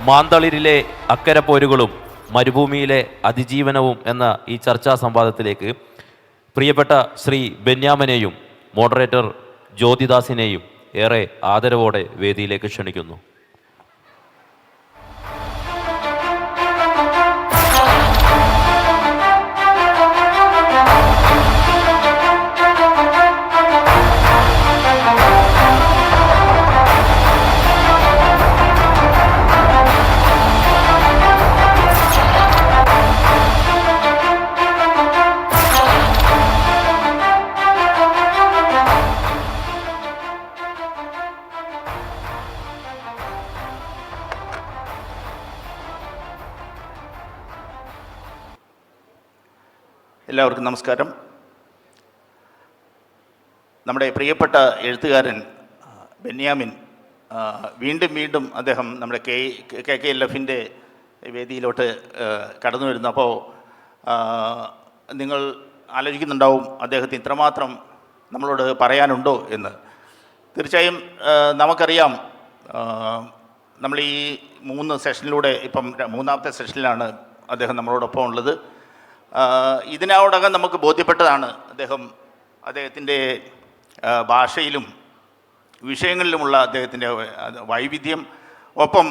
മാന്തളിരിലെ അക്കരെ പോരുകളും മരുഭൂമിയിലെ അതിജീവനവും എന്ന ഈ ചർച്ചാ സംവാദത്തിലേക്ക് പ്രിയപ്പെട്ട ശ്രീ ബെന്യാമിനെയും മോഡറേറ്റർ ജ്യോതിദാസിനെയും ഏറെ ആദരവോടെ വേദിയിലേക്ക് ക്ഷണിക്കുന്നു. എല്ലാവർക്കും നമസ്കാരം. നമ്മുടെ പ്രിയപ്പെട്ട എഴുത്തുകാരൻ ബെന്യാമിൻ വീണ്ടും അദ്ദേഹം നമ്മുടെ KKLF-ൻ്റെ വേദിയിലോട്ട് കടന്നു വരുന്നു. അപ്പോൾ നിങ്ങൾ ആലോചിക്കുന്നുണ്ടാവും അദ്ദേഹത്തിന് ഇത്രമാത്രം നമ്മളോട് പറയാനുണ്ടോ എന്ന്. തീർച്ചയായും നമുക്കറിയാം, നമ്മൾ ഈ 3 സെഷനിലൂടെ ഇപ്പം 3ാമത്തെ സെഷനിലാണ് അദ്ദേഹം നമ്മളോടൊപ്പം ഉള്ളത്. ഇതിനോടകം നമുക്ക് ബോധ്യപ്പെട്ടതാണ് അദ്ദേഹത്തിൻ്റെ ഭാഷയിലും വിഷയങ്ങളിലുമുള്ള അദ്ദേഹത്തിൻ്റെ വൈവിധ്യം, ഒപ്പം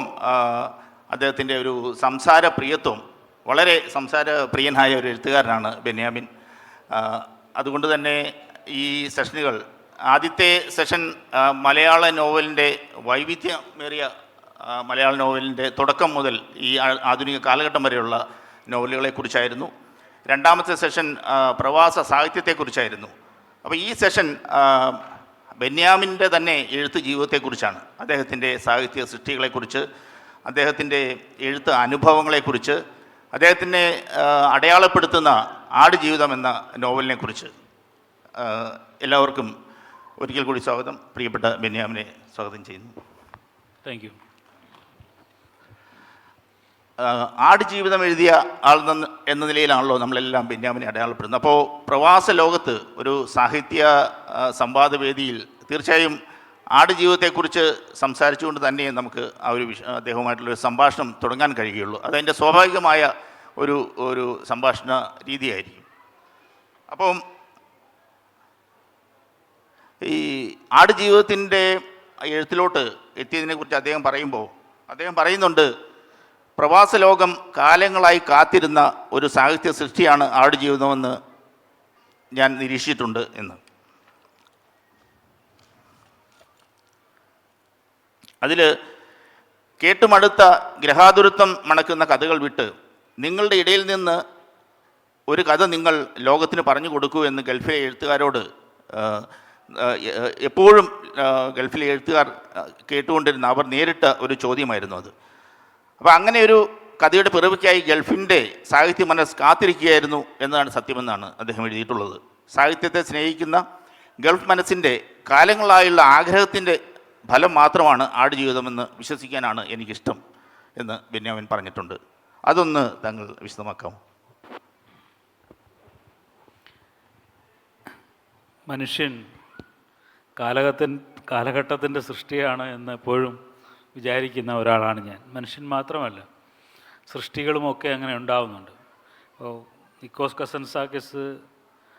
അദ്ദേഹത്തിൻ്റെ ഒരു സംസാരപ്രിയത്വം. വളരെ സംസാരപ്രിയനായ ഒരു എഴുത്തുകാരനാണ് ബെന്യാമിൻ. അതുകൊണ്ട് തന്നെ ഈ സെഷനുകൾ, ആദ്യത്തെ സെഷൻ മലയാള നോവലിൻ്റെ വൈവിധ്യമേറിയ മലയാള നോവലിൻ്റെ തുടക്കം മുതൽ ഈ ആധുനിക കാലഘട്ടം വരെയുള്ള നോവലുകളെക്കുറിച്ചായിരുന്നു. 2ാമത്തെ സെഷൻ പ്രവാസ സാഹിത്യത്തെക്കുറിച്ചായിരുന്നു. അപ്പോൾ ഈ സെഷൻ ബെന്യാമിൻ്റെ തന്നെ എഴുത്ത് ജീവിതത്തെക്കുറിച്ചാണ്. അദ്ദേഹത്തിൻ്റെ സാഹിത്യ സൃഷ്ടികളെക്കുറിച്ച്, അദ്ദേഹത്തിൻ്റെ എഴുത്ത് അനുഭവങ്ങളെക്കുറിച്ച്, അദ്ദേഹത്തിനെ അടയാളപ്പെടുത്തുന്ന ആടുജീവിതം എന്ന നോവലിനെക്കുറിച്ച്. എല്ലാവർക്കും ഒരിക്കൽ കൂടി സ്വാഗതം. പ്രിയപ്പെട്ട ബെന്യാമിനെ സ്വാഗതം ചെയ്യുന്നു. Thank you. ആടുജീവിതം എഴുതിയ ആൾ എന്ന നിലയിലാണല്ലോ നമ്മളെല്ലാം ബെന്യാമിനെ അടയാളപ്പെടുന്നത്. അപ്പോൾ പ്രവാസ ലോകത്ത് ഒരു സാഹിത്യ സംവാദവേദിയിൽ തീർച്ചയായും ആടുജീവിതത്തെക്കുറിച്ച് സംസാരിച്ചുകൊണ്ട് തന്നെ നമുക്ക് ആ ഒരു അദ്ദേഹവുമായിട്ടുള്ളൊരു സംഭാഷണം തുടങ്ങാൻ കഴിയുകയുള്ളൂ. അതതിൻ്റെ സ്വാഭാവികമായ ഒരു സംഭാഷണ രീതിയായിരിക്കും. അപ്പം ഈ ആടുജീവിതത്തിൻ്റെ എഴുത്തിലോട്ട് എത്തിയതിനെക്കുറിച്ച് അദ്ദേഹം പറയുന്നുണ്ട്, പ്രവാസ ലോകം കാലങ്ങളായി കാത്തിരുന്ന ഒരു സാഹിത്യ സൃഷ്ടിയാണ് ആടുജീവിതമെന്ന് ഞാൻ നിരീക്ഷിച്ചിട്ടുണ്ട് എന്ന്. അതിൽ കേട്ടുമടുത്ത ഗ്രഹാതുരത്വം മണക്കുന്ന കഥകൾ വിട്ട് നിങ്ങളുടെ ഇടയിൽ നിന്ന് ഒരു കഥ നിങ്ങൾ ലോകത്തിന് പറഞ്ഞു കൊടുക്കൂ എന്ന് ഗൾഫിലെ എഴുത്തുകാരോട് എപ്പോഴും ഗൾഫിലെ എഴുത്തുകാർ കേട്ടുകൊണ്ടിരുന്ന അവർ നേരിട്ട ഒരു ചോദ്യമായിരുന്നു അത്. അപ്പോൾ അങ്ങനെ ഒരു കഥയുടെ പിറവിക്കായി ഗൾഫിൻ്റെ സാഹിത്യ മനസ്സ് കാത്തിരിക്കുകയായിരുന്നു എന്നതാണ് സത്യമെന്നാണ് അദ്ദേഹം എഴുതിയിട്ടുള്ളത്. സാഹിത്യത്തെ സ്നേഹിക്കുന്ന ഗൾഫ് മനസ്സിൻ്റെ കാലങ്ങളായുള്ള ആഗ്രഹത്തിൻ്റെ ഫലം മാത്രമാണ് ആടുജീവിതമെന്ന് വിശ്വസിക്കാനാണ് എനിക്കിഷ്ടം എന്ന് ബെന്യാമിൻ പറഞ്ഞിട്ടുണ്ട്. അതൊന്ന് താങ്കൾ വിശദമാക്കാമോ? മനുഷ്യൻ കാലഘട്ടത്തിൻ്റെ സൃഷ്ടിയാണ് എന്ന് എപ്പോഴും വിചാരിക്കുന്ന ഒരാളാണ് ഞാൻ. മനുഷ്യൻ മാത്രമല്ല, സൃഷ്ടികളുമൊക്കെ അങ്ങനെ ഉണ്ടാവുന്നുണ്ട്. അപ്പോൾ നിക്കോസ് കസൻസാക്കിസ്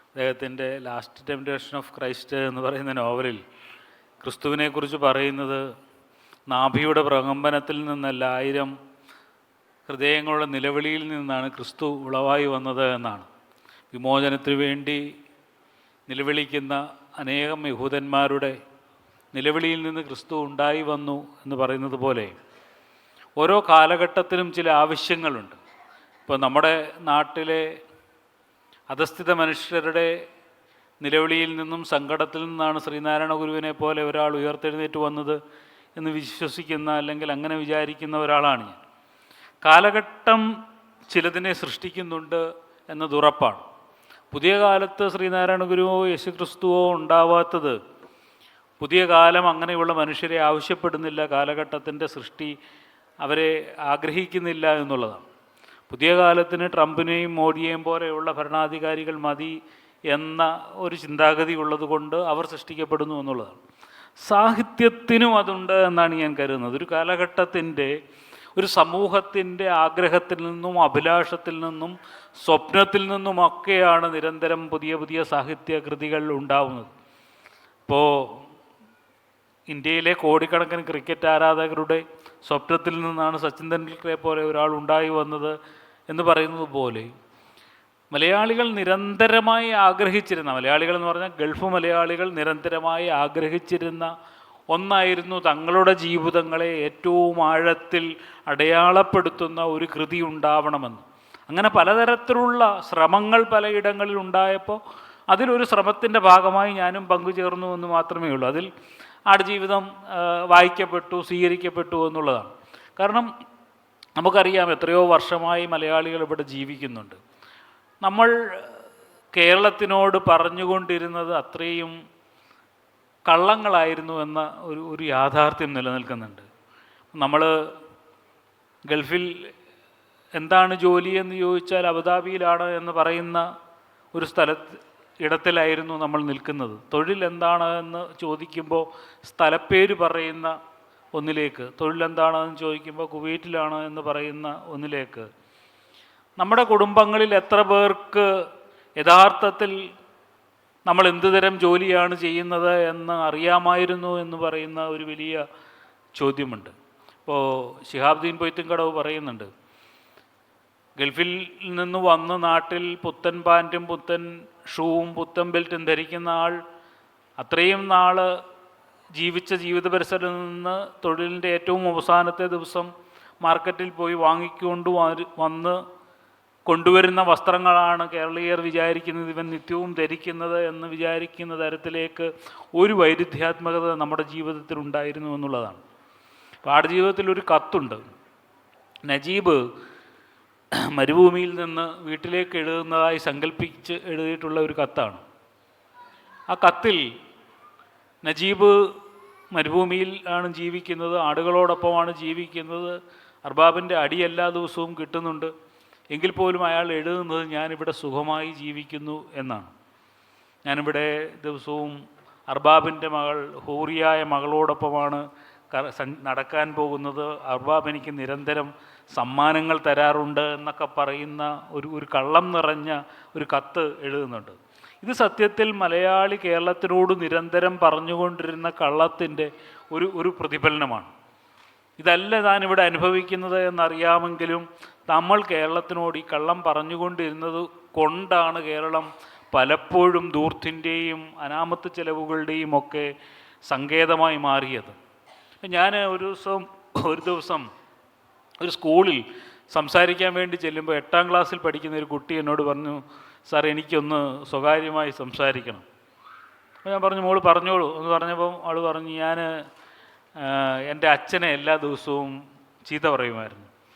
അദ്ദേഹത്തിൻ്റെ ലാസ്റ്റ് ടെംപ്റ്റേഷൻ ഓഫ് ക്രൈസ്റ്റ് എന്ന് പറയുന്ന നോവലിൽ ക്രിസ്തുവിനെക്കുറിച്ച് പറയുന്നത് നാഭിയുടെ പ്രകമ്പനത്തിൽ നിന്നല്ല, 1000 ഹൃദയങ്ങളുടെ നിലവിളിയിൽ നിന്നാണ് ക്രിസ്തു ഉളവായി വന്നത് എന്നാണ്. വിമോചനത്തിനു വേണ്ടി നിലവിളിക്കുന്ന അനേകം യഹൂദന്മാരുടെ നിലവിളിയിൽ നിന്ന് ക്രിസ്തു ഉണ്ടായി വന്നു എന്ന് പറയുന്നത് പോലെ ഓരോ കാലഘട്ടത്തിലും ചില ആവശ്യങ്ങളുണ്ട്. ഇപ്പോൾ നമ്മുടെ നാട്ടിലെ അധസ്ഥിത മനുഷ്യരുടെ നിലവിളിയിൽ നിന്നും സങ്കടത്തിൽ നിന്നാണ് ശ്രീനാരായണ ഗുരുവിനെ പോലെ ഒരാൾ ഉയർത്തെഴുന്നേറ്റ് വന്നത് എന്ന് വിശ്വസിക്കുന്ന, അല്ലെങ്കിൽ അങ്ങനെ വിചാരിക്കുന്ന ഒരാളാണ് ഞാൻ. കാലഘട്ടം ചിലതിനെ സൃഷ്ടിക്കുന്നുണ്ട് എന്നത് ഉറപ്പാണ്. പുതിയ കാലത്ത് ശ്രീനാരായണ ഗുരുവോ യേശുക്രിസ്തുവോ ഉണ്ടാവാത്തത് പുതിയ കാലം അങ്ങനെയുള്ള മനുഷ്യരെ ആവശ്യപ്പെടുന്നില്ല, കാലഘട്ടത്തിൻ്റെ സൃഷ്ടി അവരെ ആഗ്രഹിക്കുന്നില്ല എന്നുള്ളതാണ്. പുതിയ കാലത്തിന് ട്രംപിനെയും മോഡിയെയും പോലെയുള്ള ഭരണാധികാരികൾ മതി എന്ന ഒരു ചിന്താഗതി ഉള്ളതുകൊണ്ട് അവർ സൃഷ്ടിക്കപ്പെടുന്നു എന്നുള്ളതാണ്. സാഹിത്യത്തിനും അതുണ്ട് എന്നാണ് ഞാൻ കരുതുന്നത്. ഒരു കാലഘട്ടത്തിൻ്റെ ഒരു സമൂഹത്തിൻ്റെ ആഗ്രഹത്തിൽ നിന്നും അഭിലാഷത്തിൽ നിന്നും സ്വപ്നത്തിൽ നിന്നുമൊക്കെയാണ് നിരന്തരം പുതിയ പുതിയ സാഹിത്യ കൃതികൾ ഉണ്ടാവുന്നത്. ഇപ്പോൾ ഇന്ത്യയിലെ കോടിക്കണക്കിന് ക്രിക്കറ്റ് ആരാധകരുടെ സ്വപ്നത്തിൽ നിന്നാണ് സച്ചിൻ തെണ്ടുൽക്കറെ പോലെ ഒരാൾ ഉണ്ടായി വന്നത് എന്ന് പറയുന്നത് പോലെ മലയാളികൾ നിരന്തരമായി ആഗ്രഹിച്ചിരുന്ന, മലയാളികൾ എന്ന് പറഞ്ഞാൽ ഗൾഫ് മലയാളികൾ നിരന്തരമായി ആഗ്രഹിച്ചിരുന്ന ഒന്നായിരുന്നു തങ്ങളുടെ ജീവിതങ്ങളെ ഏറ്റവും ആഴത്തിൽ അടയാളപ്പെടുത്തുന്ന ഒരു കൃതി ഉണ്ടാവണമെന്ന്. അങ്ങനെ പലതരത്തിലുള്ള ശ്രമങ്ങൾ പലയിടങ്ങളിൽ ഉണ്ടായപ്പോൾ അതിലൊരു ശ്രമത്തിൻ്റെ ഭാഗമായി ഞാനും പങ്കുചേർന്നു എന്ന് മാത്രമേ ഉള്ളൂ. അതിൽ ആടുജീവിതം വായിക്കപ്പെട്ടു, സ്വീകരിക്കപ്പെട്ടു എന്നുള്ളതാണ്. കാരണം നമുക്കറിയാം എത്രയോ വർഷമായി മലയാളികൾ ഇവിടെ ജീവിക്കുന്നുണ്ട്. നമ്മൾ കേരളത്തിനോട് പറഞ്ഞുകൊണ്ടിരുന്നത് അത്രയും കള്ളങ്ങളായിരുന്നു എന്ന ഒരു യാഥാർത്ഥ്യം നിലനിൽക്കുന്നുണ്ട്. നമ്മൾ ഗൾഫിൽ എന്താണ് ജോലി എന്ന് ചോദിച്ചാൽ അബുദാബിയിലാണ് എന്ന് പറയുന്ന ഒരു ഇടത്തിലായിരുന്നു നമ്മൾ നിൽക്കുന്നത്. തൊഴിൽ എന്താണ് എന്ന് ചോദിക്കുമ്പോൾ സ്ഥലപ്പേര് പറയുന്ന ഒന്നിലേക്ക്, തൊഴിലെന്താണെന്ന് ചോദിക്കുമ്പോൾ കുവൈറ്റിലാണ് എന്ന് പറയുന്ന ഒന്നിലേക്ക്. നമ്മുടെ കുടുംബങ്ങളിൽ എത്ര പേർക്ക് യഥാർത്ഥത്തിൽ നമ്മൾ എന്തുതരം ജോലിയാണ് ചെയ്യുന്നത് എന്ന് അറിയാമായിരുന്നു എന്ന് പറയുന്ന ഒരു വലിയ ചോദ്യമുണ്ട്. ഇപ്പോൾ ശിഹാബുദ്ദീൻ പൊയ്ത്തുംകടവ് പറയുന്നുണ്ട്, ഗൾഫിൽ നിന്ന് വന്ന് നാട്ടിൽ പുത്തൻ പാൻറ്റും പുത്തൻ ഷൂവും പുത്തൻ ബെൽറ്റും ധരിക്കുന്ന ആൾ അത്രയും നാൾ ജീവിച്ച ജീവിത പരിസരത്തിൽ നിന്ന് തൊഴിലിൻ്റെ ഏറ്റവും അവസാനത്തെ ദിവസം മാർക്കറ്റിൽ പോയി വാങ്ങിക്കൊണ്ട് വന്ന് കൊണ്ടുവരുന്ന വസ്ത്രങ്ങളാണ് കേരളീയർ വിചാരിക്കുന്നത് ഇവൻ നിത്യവും ധരിക്കുന്നത് എന്ന് വിചാരിക്കുന്ന തരത്തിലേക്ക് ഒരു വൈരുദ്ധ്യാത്മകത നമ്മുടെ ജീവിതത്തിൽ ഉണ്ടായിരുന്നു എന്നുള്ളതാണ്. അപ്പോൾ ആടുജീവിതത്തിൽ ഒരു കത്തുണ്ട്. നജീബ് മരുഭൂമിയിൽ നിന്ന് വീട്ടിലേക്ക് എഴുതുന്നതായി സങ്കല്പിച്ച് എഴുതിയിട്ടുള്ള ഒരു കത്താണ്. ആ കത്തിൽ നജീബ് മരുഭൂമിയിൽ ആണ് ജീവിക്കുന്നത്, ആടുകളോടൊപ്പമാണ് ജീവിക്കുന്നത്, അർബാബിൻ്റെ അടി എല്ലാ ദിവസവും കിട്ടുന്നുണ്ട്. എങ്കിൽ പോലും അയാൾ എഴുതുന്നത് ഞാനിവിടെ സുഖമായി ജീവിക്കുന്നു എന്നാണ്. ഞാനിവിടെ ദിവസവും അർബാബിൻ്റെ മകൾ ഹൂറിയായ മകളോടൊപ്പമാണ് നടക്കാൻ പോകുന്നത്, അർബാബ് എനിക്ക് നിരന്തരം സമ്മാനങ്ങൾ തരാറുണ്ട് എന്നൊക്കെ പറയുന്ന ഒരു കള്ളം നിറഞ്ഞ ഒരു കത്ത് എഴുതുന്നുണ്ട്. ഇത് സത്യത്തിൽ മലയാളി കേരളത്തിനോട് നിരന്തരം പറഞ്ഞുകൊണ്ടിരുന്ന കള്ളത്തിൻ്റെ ഒരു പ്രതിഫലനമാണ്. ഇതല്ല താനിവിടെ അനുഭവിക്കുന്നത് എന്നറിയാമെങ്കിലും നമ്മൾ കേരളത്തിനോട് ഈ കള്ളം പറഞ്ഞുകൊണ്ടിരുന്നത് കൊണ്ടാണ് കേരളം പലപ്പോഴും ധൂർത്തിൻ്റെയും അനാമത്ത് ചെലവുകളുടെയും ഒക്കെ സങ്കേതമായി മാറിയത്. ഞാൻ ഒരു ദിവസം ഒരു സ്കൂളിൽ സംസാരിക്കാൻ വേണ്ടി ചെല്ലുമ്പോൾ 8ാം ക്ലാസ്സിൽ പഠിക്കുന്ന ഒരു കുട്ടി എന്നോട് പറഞ്ഞു, സാർ എനിക്കൊന്ന് സ്വകാര്യമായി സംസാരിക്കണം. അപ്പോൾ ഞാൻ പറഞ്ഞു, മോള് പറഞ്ഞോളൂ എന്ന് പറഞ്ഞപ്പോൾ അവൾ പറഞ്ഞു, ഞാൻ എൻ്റെ അച്ഛനെ എല്ലാ ദിവസവും ചീത്ത പറയുമായിരുന്നു.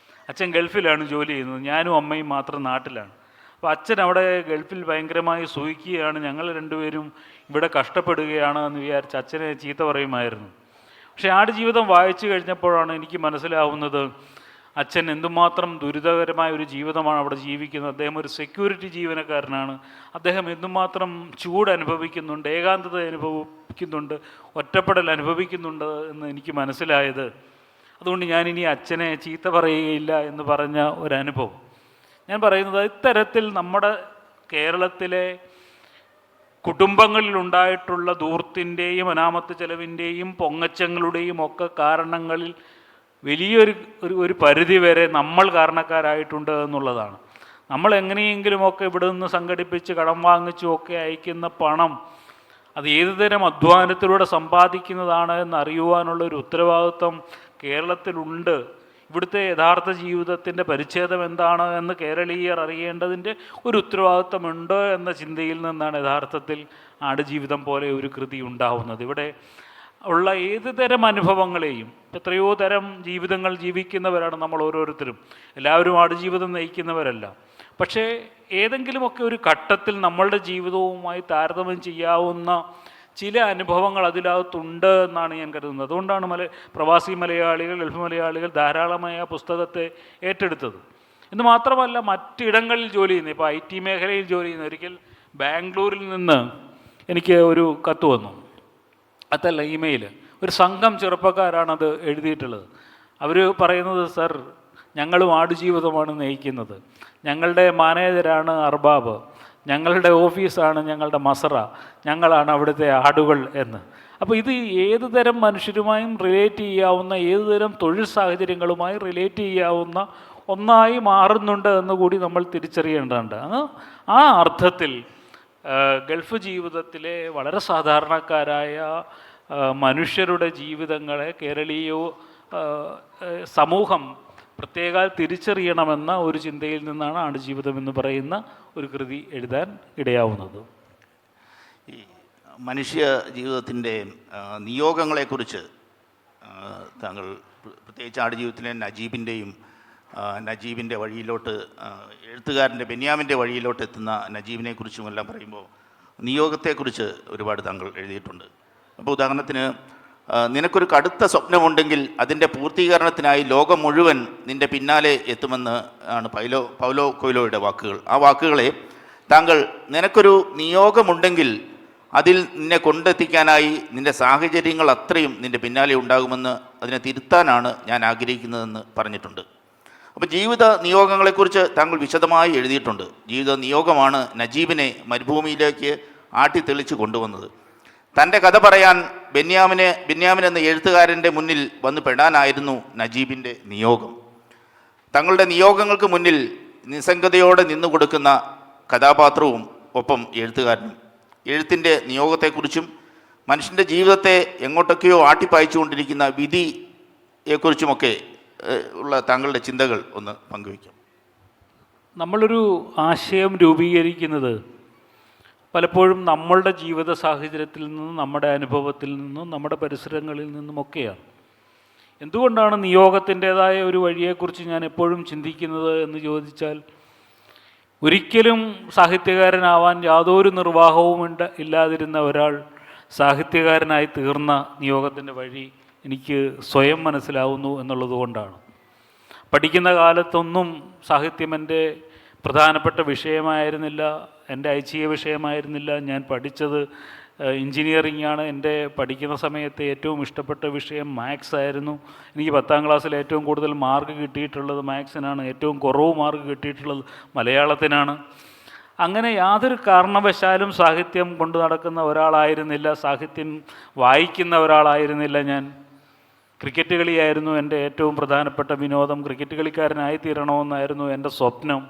അച്ഛൻ ഗൾഫിലാണ് ജോലി ചെയ്യുന്നത്, ഞാനും അമ്മയും മാത്രം നാട്ടിലാണ്. അപ്പോൾ അച്ഛൻ അവിടെ ഗൾഫിൽ ഭയങ്കരമായി സുഖിക്കുകയാണ്, ഞങ്ങൾ രണ്ടുപേരും ഇവിടെ കഷ്ടപ്പെടുകയാണ് എന്ന് വിചാരിച്ച് അച്ഛനെ ചീത്ത പറയുമായിരുന്നു. പക്ഷേ ആടുജീവിതം വായിച്ചു കഴിഞ്ഞപ്പോഴാണ് എനിക്ക് മനസ്സിലാവുന്നത് അച്ഛൻ എന്തുമാത്രം ദുരിതകരമായ ഒരു ജീവിതമാണ് അവിടെ ജീവിക്കുന്നത്. അദ്ദേഹം ഒരു സെക്യൂരിറ്റി ജീവനക്കാരനാണ്. അദ്ദേഹം എന്തുമാത്രം ചൂട് അനുഭവിക്കുന്നുണ്ട്, ഏകാന്തത അനുഭവിക്കുന്നുണ്ട്, ഒറ്റപ്പെടൽ അനുഭവിക്കുന്നുണ്ട് എന്ന് എനിക്ക് മനസ്സിലായത്. അതുകൊണ്ട് ഞാനിനി അച്ഛനെ ചീത്ത പറയുകയില്ല എന്ന് പറഞ്ഞ ഒരനുഭവം. ഞാൻ പറയുന്നത് ഇത്തരത്തിൽ നമ്മുടെ കേരളത്തിലെ കുടുംബങ്ങളിലുണ്ടായിട്ടുള്ള ധൂർത്തിൻ്റെയും അനാമത്ത് ചെലവിൻ്റെയും പൊങ്ങച്ചങ്ങളുടെയും ഒക്കെ കാരണങ്ങളിൽ വലിയൊരു പരിധി വരെ നമ്മൾ കാരണക്കാരായിട്ടുണ്ട് എന്നുള്ളതാണ്. നമ്മൾ എങ്ങനെയെങ്കിലുമൊക്കെ ഇവിടെ നിന്ന് സംഘടിപ്പിച്ച് കടം വാങ്ങിച്ചുമൊക്കെ അയക്കുന്ന പണം അത് ഏതുതരം അധ്വാനത്തിലൂടെ സമ്പാദിക്കുന്നതാണ് എന്നറിയുവാനുള്ള ഒരു ഉത്തരവാദിത്വം കേരളത്തിലുണ്ട്. ഇവിടുത്തെ യഥാർത്ഥ ജീവിതത്തിൻ്റെ പരിച്ഛേദം എന്താണ് എന്ന് കേരളീയർ അറിയേണ്ടതിൻ്റെ ഒരു ഉത്തരവാദിത്വമുണ്ട് എന്ന ചിന്തയിൽ നിന്നാണ് യഥാർത്ഥത്തിൽ ആടുജീവിതം പോലെ ഒരു കൃതി ഉണ്ടാവുന്നത്. ഇവിടെ ഉള്ള ഏത് തരം അനുഭവങ്ങളെയും, എത്രയോ തരം ജീവിതങ്ങൾ ജീവിക്കുന്നവരാണ് നമ്മൾ ഓരോരുത്തരും, എല്ലാവരും ആടുജീവിതം നയിക്കുന്നവരല്ല. പക്ഷേ ഏതെങ്കിലുമൊക്കെ ഒരു ഘട്ടത്തിൽ നമ്മളുടെ ജീവിതവുമായി താരതമ്യം ചെയ്യാവുന്ന ചില അനുഭവങ്ങൾ അതിനകത്തുണ്ട് എന്നാണ് ഞാൻ കരുതുന്നത്. അതുകൊണ്ടാണ് പ്രവാസി മലയാളികൾ, ഗൾഫ് മലയാളികൾ ധാരാളമായി ആ പുസ്തകത്തെ ഏറ്റെടുത്തത്. എന്ന് മാത്രമല്ല മറ്റിടങ്ങളിൽ ജോലി ചെയ്യുന്നത്, ഇപ്പോൾ IT മേഖലയിൽ ജോലി ചെയ്യുന്ന, ഒരിക്കൽ ബാംഗ്ലൂരിൽ നിന്ന് എനിക്ക് ഒരു കത്ത് വന്നു, അതല്ല ഇമെയിൽ, ഒരു സംഘം ചെറുപ്പക്കാരാണത് എഴുതിയിട്ടുള്ളത്. അവർ പറയുന്നത്, സർ ഞങ്ങളും ആടുജീവിതമാണ് നയിക്കുന്നത്, ഞങ്ങളുടെ മാനേജരാണ് അർബാബ്, ഞങ്ങളുടെ ഓഫീസാണ് ഞങ്ങളുടെ മസറ, ഞങ്ങളാണ് അവിടുത്തെ ആടുകൾ എന്ന്. അപ്പോൾ ഇത് ഏത് തരം മനുഷ്യരുമായും റിലേറ്റ് ചെയ്യാവുന്ന, ഏത് തരം തൊഴിൽ സാഹചര്യങ്ങളുമായി റിലേറ്റ് ചെയ്യാവുന്ന ഒന്നായി മാറുന്നുണ്ട് എന്ന് കൂടി നമ്മൾ തിരിച്ചറിയേണ്ടതുണ്ട്. ആ അർത്ഥത്തിൽ ഗൾഫ് ജീവിതത്തിലെ വളരെ സാധാരണക്കാരായ മനുഷ്യരുടെ ജീവിതങ്ങളെ കേരളീയ സമൂഹം പ്രത്യേകം തിരിച്ചറിയണമെന്ന ഒരു ചിന്തയിൽ നിന്നാണ് ആടുജീവിതം എന്ന് പറയുന്ന ഒരു കൃതി എഴുതാൻ ഇടയാവുന്നത്. ഈ മനുഷ്യ ജീവിതത്തിൻ്റെ നിയോഗങ്ങളെക്കുറിച്ച് താങ്കൾ പ്രത്യേകിച്ച് ആടുജീവിതത്തിലെ നജീബിൻ്റെ വഴിയിലോട്ട്, എഴുത്തുകാരൻ്റെ ബെന്യാമിൻ്റെ വഴിയിലോട്ട് എത്തുന്ന നജീബിനെക്കുറിച്ചും എല്ലാം പറയുമ്പോൾ നിയോഗത്തെക്കുറിച്ച് ഒരുപാട് താങ്കൾ എഴുതിയിട്ടുണ്ട്. അപ്പോൾ ഉദാഹരണത്തിന്, നിനക്കൊരു കടുത്ത സ്വപ്നമുണ്ടെങ്കിൽ അതിൻ്റെ പൂർത്തീകരണത്തിനായി ലോകം മുഴുവൻ നിൻ്റെ പിന്നാലെ എത്തുമെന്ന് ആണ് പൗലോ കൊയ്ലോയുടെ വാക്കുകൾ. ആ വാക്കുകളെ താങ്കൾ, നിനക്കൊരു നിയോഗമുണ്ടെങ്കിൽ അതിൽ നിന്നെ കൊണ്ടെത്തിക്കാനായി നിൻ്റെ സാഹചര്യങ്ങൾ അത്രയും നിൻ്റെ പിന്നാലെ ഉണ്ടാകുമെന്ന് അതിനെ തിരുത്താനാണ് ഞാൻ ആഗ്രഹിക്കുന്നതെന്ന് പറഞ്ഞിട്ടുണ്ട്. അപ്പോൾ ജീവിത നിയോഗങ്ങളെക്കുറിച്ച് താങ്കൾ വിശദമായി എഴുതിയിട്ടുണ്ട്. ജീവിത നിയോഗമാണ് നജീബിനെ മരുഭൂമിയിലേക്ക് ആട്ടിത്തെളിച്ച് കൊണ്ടുവന്നത്. തൻ്റെ കഥ പറയാൻ ബെന്യാമിൻ എന്ന എഴുത്തുകാരൻ്റെ മുന്നിൽ വന്ന് പെടാനായിരുന്നു നജീബിൻ്റെ നിയോഗം. തങ്ങളുടെ നിയോഗങ്ങൾക്ക് മുന്നിൽ നിസ്സംഗതയോടെ നിന്നു കൊടുക്കുന്ന കഥാപാത്രവും ഒപ്പം എഴുത്തുകാരനും. എഴുത്തിൻ്റെ നിയോഗത്തെക്കുറിച്ചും മനുഷ്യൻ്റെ ജീവിതത്തെ എങ്ങോട്ടൊക്കെയോ ആട്ടിപ്പായിച്ചുകൊണ്ടിരിക്കുന്ന വിധിയെക്കുറിച്ചുമൊക്കെ ഉള്ള താങ്കളുടെ ചിന്തകൾ ഒന്ന് പങ്കുവയ്ക്കാം. നമ്മളൊരു ആശയം രൂപീകരിക്കുന്നത് പലപ്പോഴും നമ്മളുടെ ജീവിത സാഹചര്യത്തിൽ നിന്നും, നമ്മുടെ അനുഭവത്തിൽ നിന്നും, നമ്മുടെ പരിസരങ്ങളിൽ നിന്നുമൊക്കെയാണ്. എന്തുകൊണ്ടാണ് നിയോഗത്തിൻ്റേതായ ഒരു വഴിയെക്കുറിച്ച് ഞാൻ എപ്പോഴും ചിന്തിക്കുന്നത് എന്ന് ചോദിച്ചാൽ, ഒരിക്കലും സാഹിത്യകാരനാവാൻ യാതൊരു നിർവാഹവും ഇല്ലാതിരുന്ന ഒരാൾ സാഹിത്യകാരനായി തീർന്ന നിയോഗത്തിൻ്റെ വഴി എനിക്ക് സ്വയം മനസ്സിലാവുന്നു എന്നുള്ളത് കൊണ്ടാണ്. പഠിക്കുന്ന കാലത്തൊന്നും സാഹിത്യം എൻ്റെ പ്രധാനപ്പെട്ട വിഷയമായിരുന്നില്ല, എൻ്റെ ഐച്ഛിക വിഷയമായിരുന്നില്ല. ഞാൻ പഠിച്ചത് എഞ്ചിനീയറിംഗ് ആണ്. എൻ്റെ പഠിക്കുന്ന സമയത്ത് ഏറ്റവും ഇഷ്ടപ്പെട്ട വിഷയം മാത്സ് ആയിരുന്നു. എനിക്ക് 10ാം ക്ലാസ്സിൽ ഏറ്റവും കൂടുതൽ മാർക്ക് കിട്ടിയിട്ടുള്ളത് മാത്സിനാണ്, ഏറ്റവും കുറവ് മാർക്ക് കിട്ടിയിട്ടുള്ളത് മലയാളത്തിനാണ്. അങ്ങനെ യാതൊരു കാരണവശാലും സാഹിത്യം കൊണ്ടു നടക്കുന്ന ഒരാളായിരുന്നില്ല, സാഹിത്യം വായിക്കുന്ന ഒരാളായിരുന്നില്ല ഞാൻ. ക്രിക്കറ്റ് കളിയായിരുന്നു എൻ്റെ ഏറ്റവും പ്രധാനപ്പെട്ട വിനോദം. ക്രിക്കറ്റ് കളിക്കാരനായി തീരണമെന്നായിരുന്നു എൻ്റെ സ്വപ്നം.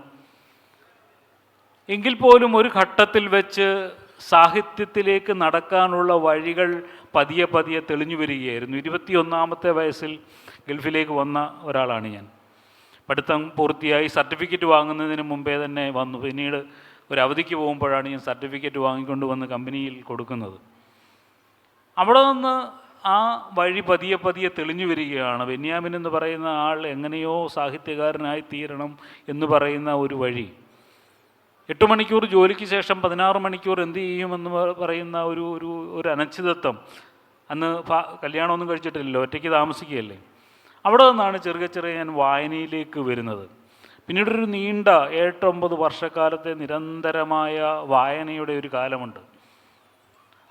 എങ്കിൽ പോലും ഒരു ഘട്ടത്തിൽ വെച്ച് സാഹിത്യത്തിലേക്ക് നടക്കാനുള്ള വഴികൾ പതിയെ പതിയെ തെളിഞ്ഞു വരികയായിരുന്നു. 21ാമത്തെ വയസ്സിൽ ഗൾഫിലേക്ക് വന്ന ഒരാളാണ് ഞാൻ. പഠിത്തം പൂർത്തിയായി സർട്ടിഫിക്കറ്റ് വാങ്ങുന്നതിന് മുമ്പേ തന്നെ വന്നു. പിന്നീട് ഒരു അവധിക്ക് പോകുമ്പോഴാണ് ഞാൻ സർട്ടിഫിക്കറ്റ് വാങ്ങിക്കൊണ്ട് വന്ന് കമ്പനിയിൽ കൊടുക്കുന്നത്. അവിടെ നിന്ന് ആ വഴി പതിയെ പതിയെ തെളിഞ്ഞു വരികയാണ്. ബെന്യാമിൻ എന്ന് പറയുന്ന ആൾ എങ്ങനെയോ സാഹിത്യകാരനായി തീരണം എന്ന് പറയുന്ന ഒരു വഴി. 8 മണിക്കൂർ ജോലിക്ക് ശേഷം 16 മണിക്കൂർ എന്ത് ചെയ്യുമെന്ന് പറയുന്ന ഒരു അനിശ്ചിതത്വം. അന്ന് കല്യാണമൊന്നും കഴിച്ചിട്ടില്ലല്ലോ, ഒറ്റയ്ക്ക് താമസിക്കുകയല്ലേ. അവിടെ നിന്നാണ് ചെറിയ ഞാൻ വായനയിലേക്ക് വരുന്നത്. പിന്നീടൊരു നീണ്ട 8-9 വർഷക്കാലത്തെ നിരന്തരമായ വായനയുടെ ഒരു കാലമുണ്ട്.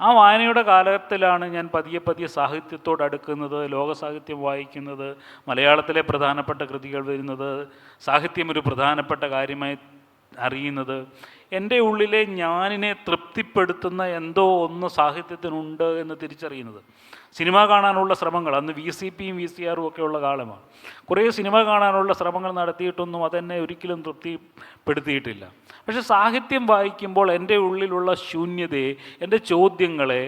ആ വായനയുടെ കാലത്തിലാണ് ഞാൻ പതിയെ പതിയെ സാഹിത്യത്തോട് അടുക്കുന്നത്, ലോകസാഹിത്യം വായിക്കുന്നത്, മലയാളത്തിലെ പ്രധാനപ്പെട്ട കൃതികൾ വരുന്നത്, സാഹിത്യം ഒരു പ്രധാനപ്പെട്ട കാര്യമായി അറിയുന്നത്. എൻ്റെ ഉള്ളിലെ ഞാനിനെ തൃപ്തിപ്പെടുത്തുന്ന എന്തോ ഒന്ന് സാഹിത്യത്തിനുണ്ട് എന്ന് തിരിച്ചറിയുന്നത്. സിനിമ കാണാനുള്ള ശ്രമങ്ങൾ, അന്ന് VCPയും VCRും ഒക്കെ ഉള്ള കാലമാണ്. കുറേ സിനിമ കാണാനുള്ള ശ്രമങ്ങൾ നടത്തിയിട്ടൊന്നും അതെന്നെ ഒരിക്കലും തൃപ്തിപ്പെടുത്തിയിട്ടില്ല. പക്ഷെ സാഹിത്യം വായിക്കുമ്പോൾ എൻ്റെ ഉള്ളിലുള്ള ശൂന്യതയെ, എൻ്റെ ചോദ്യങ്ങളെ,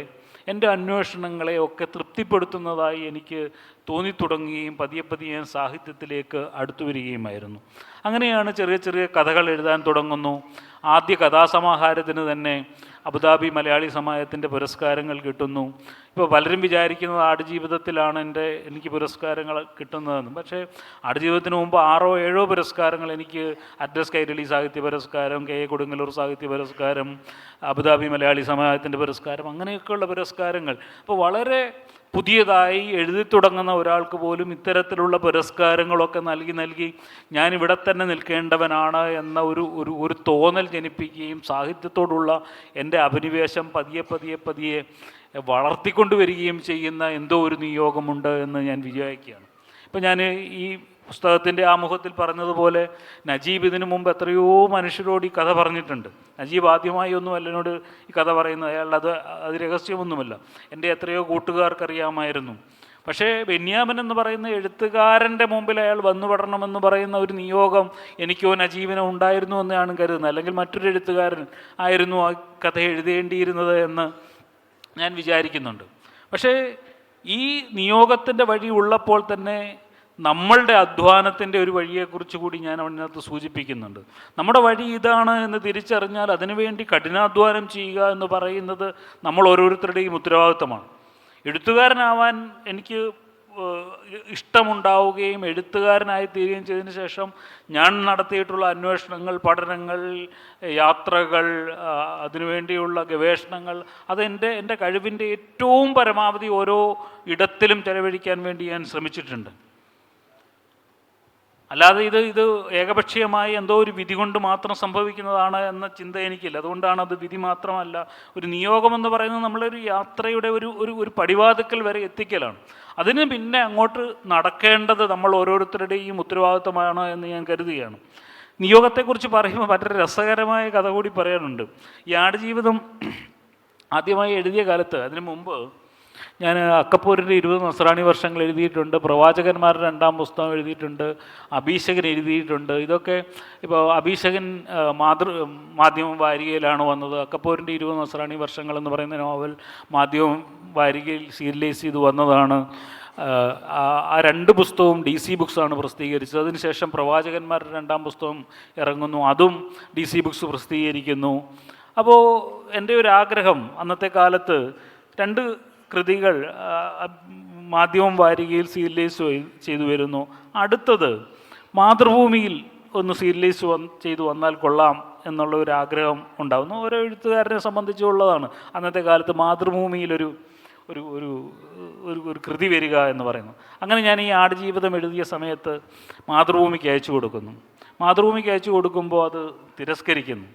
എൻ്റെ അന്വേഷണങ്ങളെ ഒക്കെ തൃപ്തിപ്പെടുത്തുന്നതായി എനിക്ക് തോന്നിത്തുടങ്ങുകയും പതിയെ പതിയെ ഞാൻ സാഹിത്യത്തിലേക്ക് അടുത്തു വരികയുമായിരുന്നു. അങ്ങനെയാണ് ചെറിയ കഥകൾ എഴുതാൻ തുടങ്ങുന്നു. ആദ്യ കഥാസമാഹാരത്തിന് തന്നെ അബുദാബി മലയാളി സമാജത്തിൻ്റെ പുരസ്കാരങ്ങൾ കിട്ടുന്നു. ഇപ്പോൾ പലരും വിചാരിക്കുന്നത് ആടുജീവിതത്തിലാണ് എനിക്ക് പുരസ്കാരങ്ങൾ കിട്ടുന്നതെന്ന്. പക്ഷേ ആടുജീവിതത്തിന് മുമ്പ് 6-7 പുരസ്കാരങ്ങൾ എനിക്ക്, അഡ്രസ് കൈരളി സാഹിത്യ പുരസ്കാരം, KA കൊടുങ്ങല്ലൂർ സാഹിത്യ പുരസ്കാരം, അബുദാബി മലയാളി സമാജത്തിൻ്റെ പുരസ്കാരം, അങ്ങനെയൊക്കെയുള്ള പുരസ്കാരങ്ങൾ. അപ്പോൾ വളരെ പുതിയതായി എഴുതി തുടങ്ങുന്ന ഒരാൾക്ക് പോലും ഇത്തരത്തിലുള്ള പുരസ്കാരങ്ങളൊക്കെ നൽകി ഞാനിവിടെ തന്നെ നിൽക്കേണ്ടവനാണ് എന്ന ഒരു തോന്നൽ ജനിപ്പിക്കുകയും സാഹിത്യത്തോടുള്ള എൻ്റെ അഭിനിവേശം പതിയെ വളർത്തിക്കൊണ്ടുവരികയും ചെയ്യുന്ന എന്തോ ഒരു നിയോഗമുണ്ട് എന്ന് ഞാൻ വിചാരിക്കുകയാണ്. ഇപ്പം ഞാൻ ഈ പുസ്തകത്തിൻ്റെ ആമുഖത്തിൽ പറഞ്ഞതുപോലെ നജീബ് ഇതിനു മുമ്പ് എത്രയോ മനുഷ്യരോട് ഈ കഥ പറഞ്ഞിട്ടുണ്ട്. നജീബ് ആദ്യമായി ഒന്നും അല്ല എന്നോട് ഈ കഥ പറയുന്നത്, അയാൾ അത് രഹസ്യമൊന്നുമല്ല, എൻ്റെ എത്രയോ കൂട്ടുകാർക്കറിയാമായിരുന്നു. പക്ഷേ ബെന്യാമിൻ എന്ന് പറയുന്ന എഴുത്തുകാരൻ്റെ മുമ്പിൽ അയാൾ വന്നു പെടണമെന്ന് പറയുന്ന ഒരു നിയോഗം എനിക്കോ നജീബിനോ ഉണ്ടായിരുന്നു എന്നാണ് കരുതുന്നത്. അല്ലെങ്കിൽ മറ്റൊരു എഴുത്തുകാരൻ ആയിരുന്നു ആ കഥ എഴുതേണ്ടിയിരുന്നത് എന്ന് ഞാൻ വിചാരിക്കുന്നുണ്ട്. പക്ഷേ ഈ നിയോഗത്തിൻ്റെ വഴി ഉള്ളപ്പോൾ തന്നെ നമ്മളുടെ അധ്വാനത്തിൻ്റെ ഒരു വഴിയെക്കുറിച്ച് കൂടി ഞാൻ അതിനകത്ത് സൂചിപ്പിക്കുന്നുണ്ട്. നമ്മുടെ വഴി ഇതാണ് എന്ന് തിരിച്ചറിഞ്ഞാൽ അതിനുവേണ്ടി കഠിനാധ്വാനം ചെയ്യുക എന്ന് പറയുന്നത് നമ്മൾ ഓരോരുത്തരുടെയും ഉത്തരവാദിത്തമാണ്. എഴുത്തുകാരനാവാൻ എനിക്ക് ഇഷ്ടമുണ്ടാവുകയും എഴുത്തുകാരനായി തീരുകയും ചെയ്തതിന് ശേഷം ഞാൻ നടത്തിയിട്ടുള്ള അന്വേഷണങ്ങൾ, പഠനങ്ങൾ, യാത്രകൾ, അതിനുവേണ്ടിയുള്ള ഗവേഷണങ്ങൾ, എൻ്റെ കഴിവിൻ്റെ ഏറ്റവും പരമാവധി ഓരോ ഇടത്തിലും ചെലവഴിക്കാൻ വേണ്ടി ഞാൻ ശ്രമിച്ചിട്ടുണ്ട്. അല്ലാതെ ഇത് ഏകപക്ഷീയമായി എന്തോ ഒരു വിധി കൊണ്ട് മാത്രം സംഭവിക്കുന്നതാണ് എന്ന ചിന്ത എനിക്കില്ല. അതുകൊണ്ടാണ് അത് വിധി മാത്രമല്ല, ഒരു നിയോഗമെന്ന് പറയുന്നത് നമ്മളൊരു യാത്രയുടെ ഒരു പടിവാതിക്കൽ വരെ എത്തിക്കലാണ്. അതിന് പിന്നെ അങ്ങോട്ട് നടക്കേണ്ടത് നമ്മൾ ഓരോരുത്തരുടെയും ഉത്തരവാദിത്തമാണ് എന്ന് ഞാൻ കരുതുകയാണ്. നിയോഗത്തെക്കുറിച്ച് പറയുമ്പോൾ മറ്റൊരു രസകരമായ കഥ കൂടി പറയാനുണ്ട്. ഈ ആടുജീവിതം ആദ്യമായി എഴുതിയ കാലത്ത്, അതിനു മുമ്പ് ഞാൻ അക്കപ്പൂരിൻ്റെ 20 നസ്രാണി വർഷങ്ങൾ എഴുതിയിട്ടുണ്ട്, പ്രവാചകന്മാരുടെ 2ാം പുസ്തകം എഴുതിയിട്ടുണ്ട്, അഭിഷേകൻ എഴുതിയിട്ടുണ്ട്. ഇതൊക്കെ ഇപ്പോൾ അഭിഷേകൻ മാധ്യമം വാരികയിലാണ് വന്നത്. അക്കപ്പൂരിൻ്റെ 20 നസ്രാണി വർഷങ്ങൾ എന്ന് പറയുന്ന നോവൽ മാധ്യമം വാരികയിൽ സീരിയലൈസ് ചെയ്ത് വന്നതാണ്. ആ 2 പുസ്തകവും DC ബുക്സാണ് പ്രസിദ്ധീകരിച്ചത്. അതിനുശേഷം പ്രവാചകന്മാരുടെ 2ാം പുസ്തകം ഇറങ്ങുന്നു, അതും DC ബുക്സ് പ്രസിദ്ധീകരിക്കുന്നു. അപ്പോൾ എൻ്റെ ഒരു ആഗ്രഹം അന്നത്തെ കാലത്ത് 2 കൃതികൾ മാധ്യമം വാരികയിൽ സീരിയലൈസ് ചെയ്തു വരുന്നു. അടുത്തത് മാതൃഭൂമിയിൽ ഒന്ന് സീരിയലൈസ് ചെയ്തു വന്നാൽ കൊള്ളാം എന്നുള്ള ഒരു ആഗ്രഹം ഉണ്ടാകുന്നു. ഓരോ എഴുത്തുകാരനെ സംബന്ധിച്ചുള്ളതാണ് അന്നത്തെ കാലത്ത് മാതൃഭൂമിയിലൊരു ഒരു ഒരു ഒരു കൃതി വരിക എന്ന് പറയുന്നു. അങ്ങനെ ഞാൻ ഈ ആടുജീവിതം എഴുതിയ സമയത്ത് മാതൃഭൂമിക്ക് അയച്ചു കൊടുക്കുന്നു. മാതൃഭൂമിക്ക് അയച്ചു കൊടുക്കുമ്പോൾ അത് തിരസ്കരിക്കുന്നു.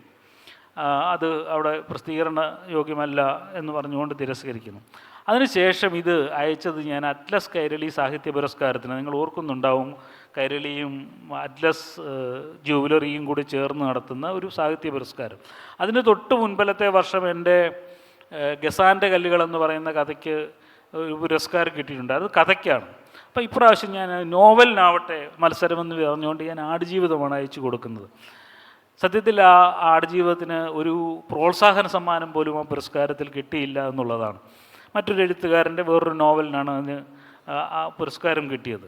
അത് അവിടെ പ്രസിദ്ധീകരണ യോഗ്യമല്ല എന്ന് പറഞ്ഞുകൊണ്ട് തിരസ്കരിക്കുന്നു. അതിനുശേഷം ഇത് അയച്ചത് ഞാൻ അറ്റ്ലസ് കൈരളി സാഹിത്യ പുരസ്കാരത്തിന്, നിങ്ങൾ ഓർക്കുന്നുണ്ടാവും, കൈരളിയും അറ്റ്ലസ് ജുവലറിയും കൂടി ചേർന്ന് നടത്തുന്ന ഒരു സാഹിത്യ പുരസ്കാരം. അതിന് തൊട്ട് മുൻപലത്തെ വർഷം എൻ്റെ ഗസാൻ്റെ കല്ലുകൾ എന്ന് പറയുന്ന കഥയ്ക്ക് ഒരു പുരസ്കാരം കിട്ടിയിട്ടുണ്ട്. അത് കഥയ്ക്കാണ്. അപ്പോൾ ഇപ്രാവശ്യം ഞാൻ നോവലിനാവട്ടെ മത്സരമെന്ന് പറഞ്ഞുകൊണ്ട് ഞാൻ ആടുജീവിതമാണ് അയച്ചു കൊടുക്കുന്നത്. സത്യത്തിൽ ആ ആടുജീവിതത്തിന് ഒരു പ്രോത്സാഹന സമ്മാനം പോലും ആ പുരസ്കാരത്തിൽ കിട്ടിയില്ല എന്നുള്ളതാണ്. മറ്റൊരു എഴുത്തുകാരൻ്റെ വേറൊരു നോവലിനാണ് അതിന് ആ പുരസ്കാരം കിട്ടിയത്.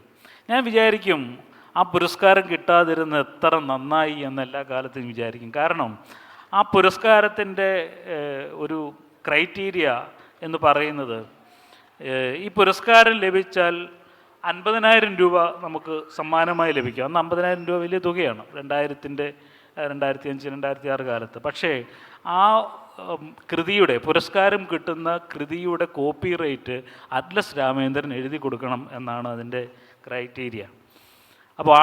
ഞാൻ വിചാരിക്കും ആ പുരസ്കാരം കിട്ടാതിരുന്ന് എത്ര നന്നായി എന്ന് എല്ലാ കാലത്തും വിചാരിക്കും. കാരണം ആ പുരസ്കാരത്തിൻ്റെ ഒരു ക്രൈറ്റീരിയ എന്ന് പറയുന്നത്, ഈ പുരസ്കാരം ലഭിച്ചാൽ 50,000 രൂപ നമുക്ക് സമ്മാനമായി ലഭിക്കും. അന്ന് 50,000 രൂപ വലിയ തുകയാണ് 2005, 2006 കാലത്ത്. പക്ഷേ ആ കൃതിയുടെ പുരസ്കാരം കിട്ടുന്ന കൃതിയുടെ കോപ്പി റൈറ്റ് അറ്റ്ലസ് രാമേന്ദ്രൻ എഴുതി കൊടുക്കണം എന്നാണ് അതിൻ്റെ ക്രൈറ്റീരിയ. അപ്പോൾ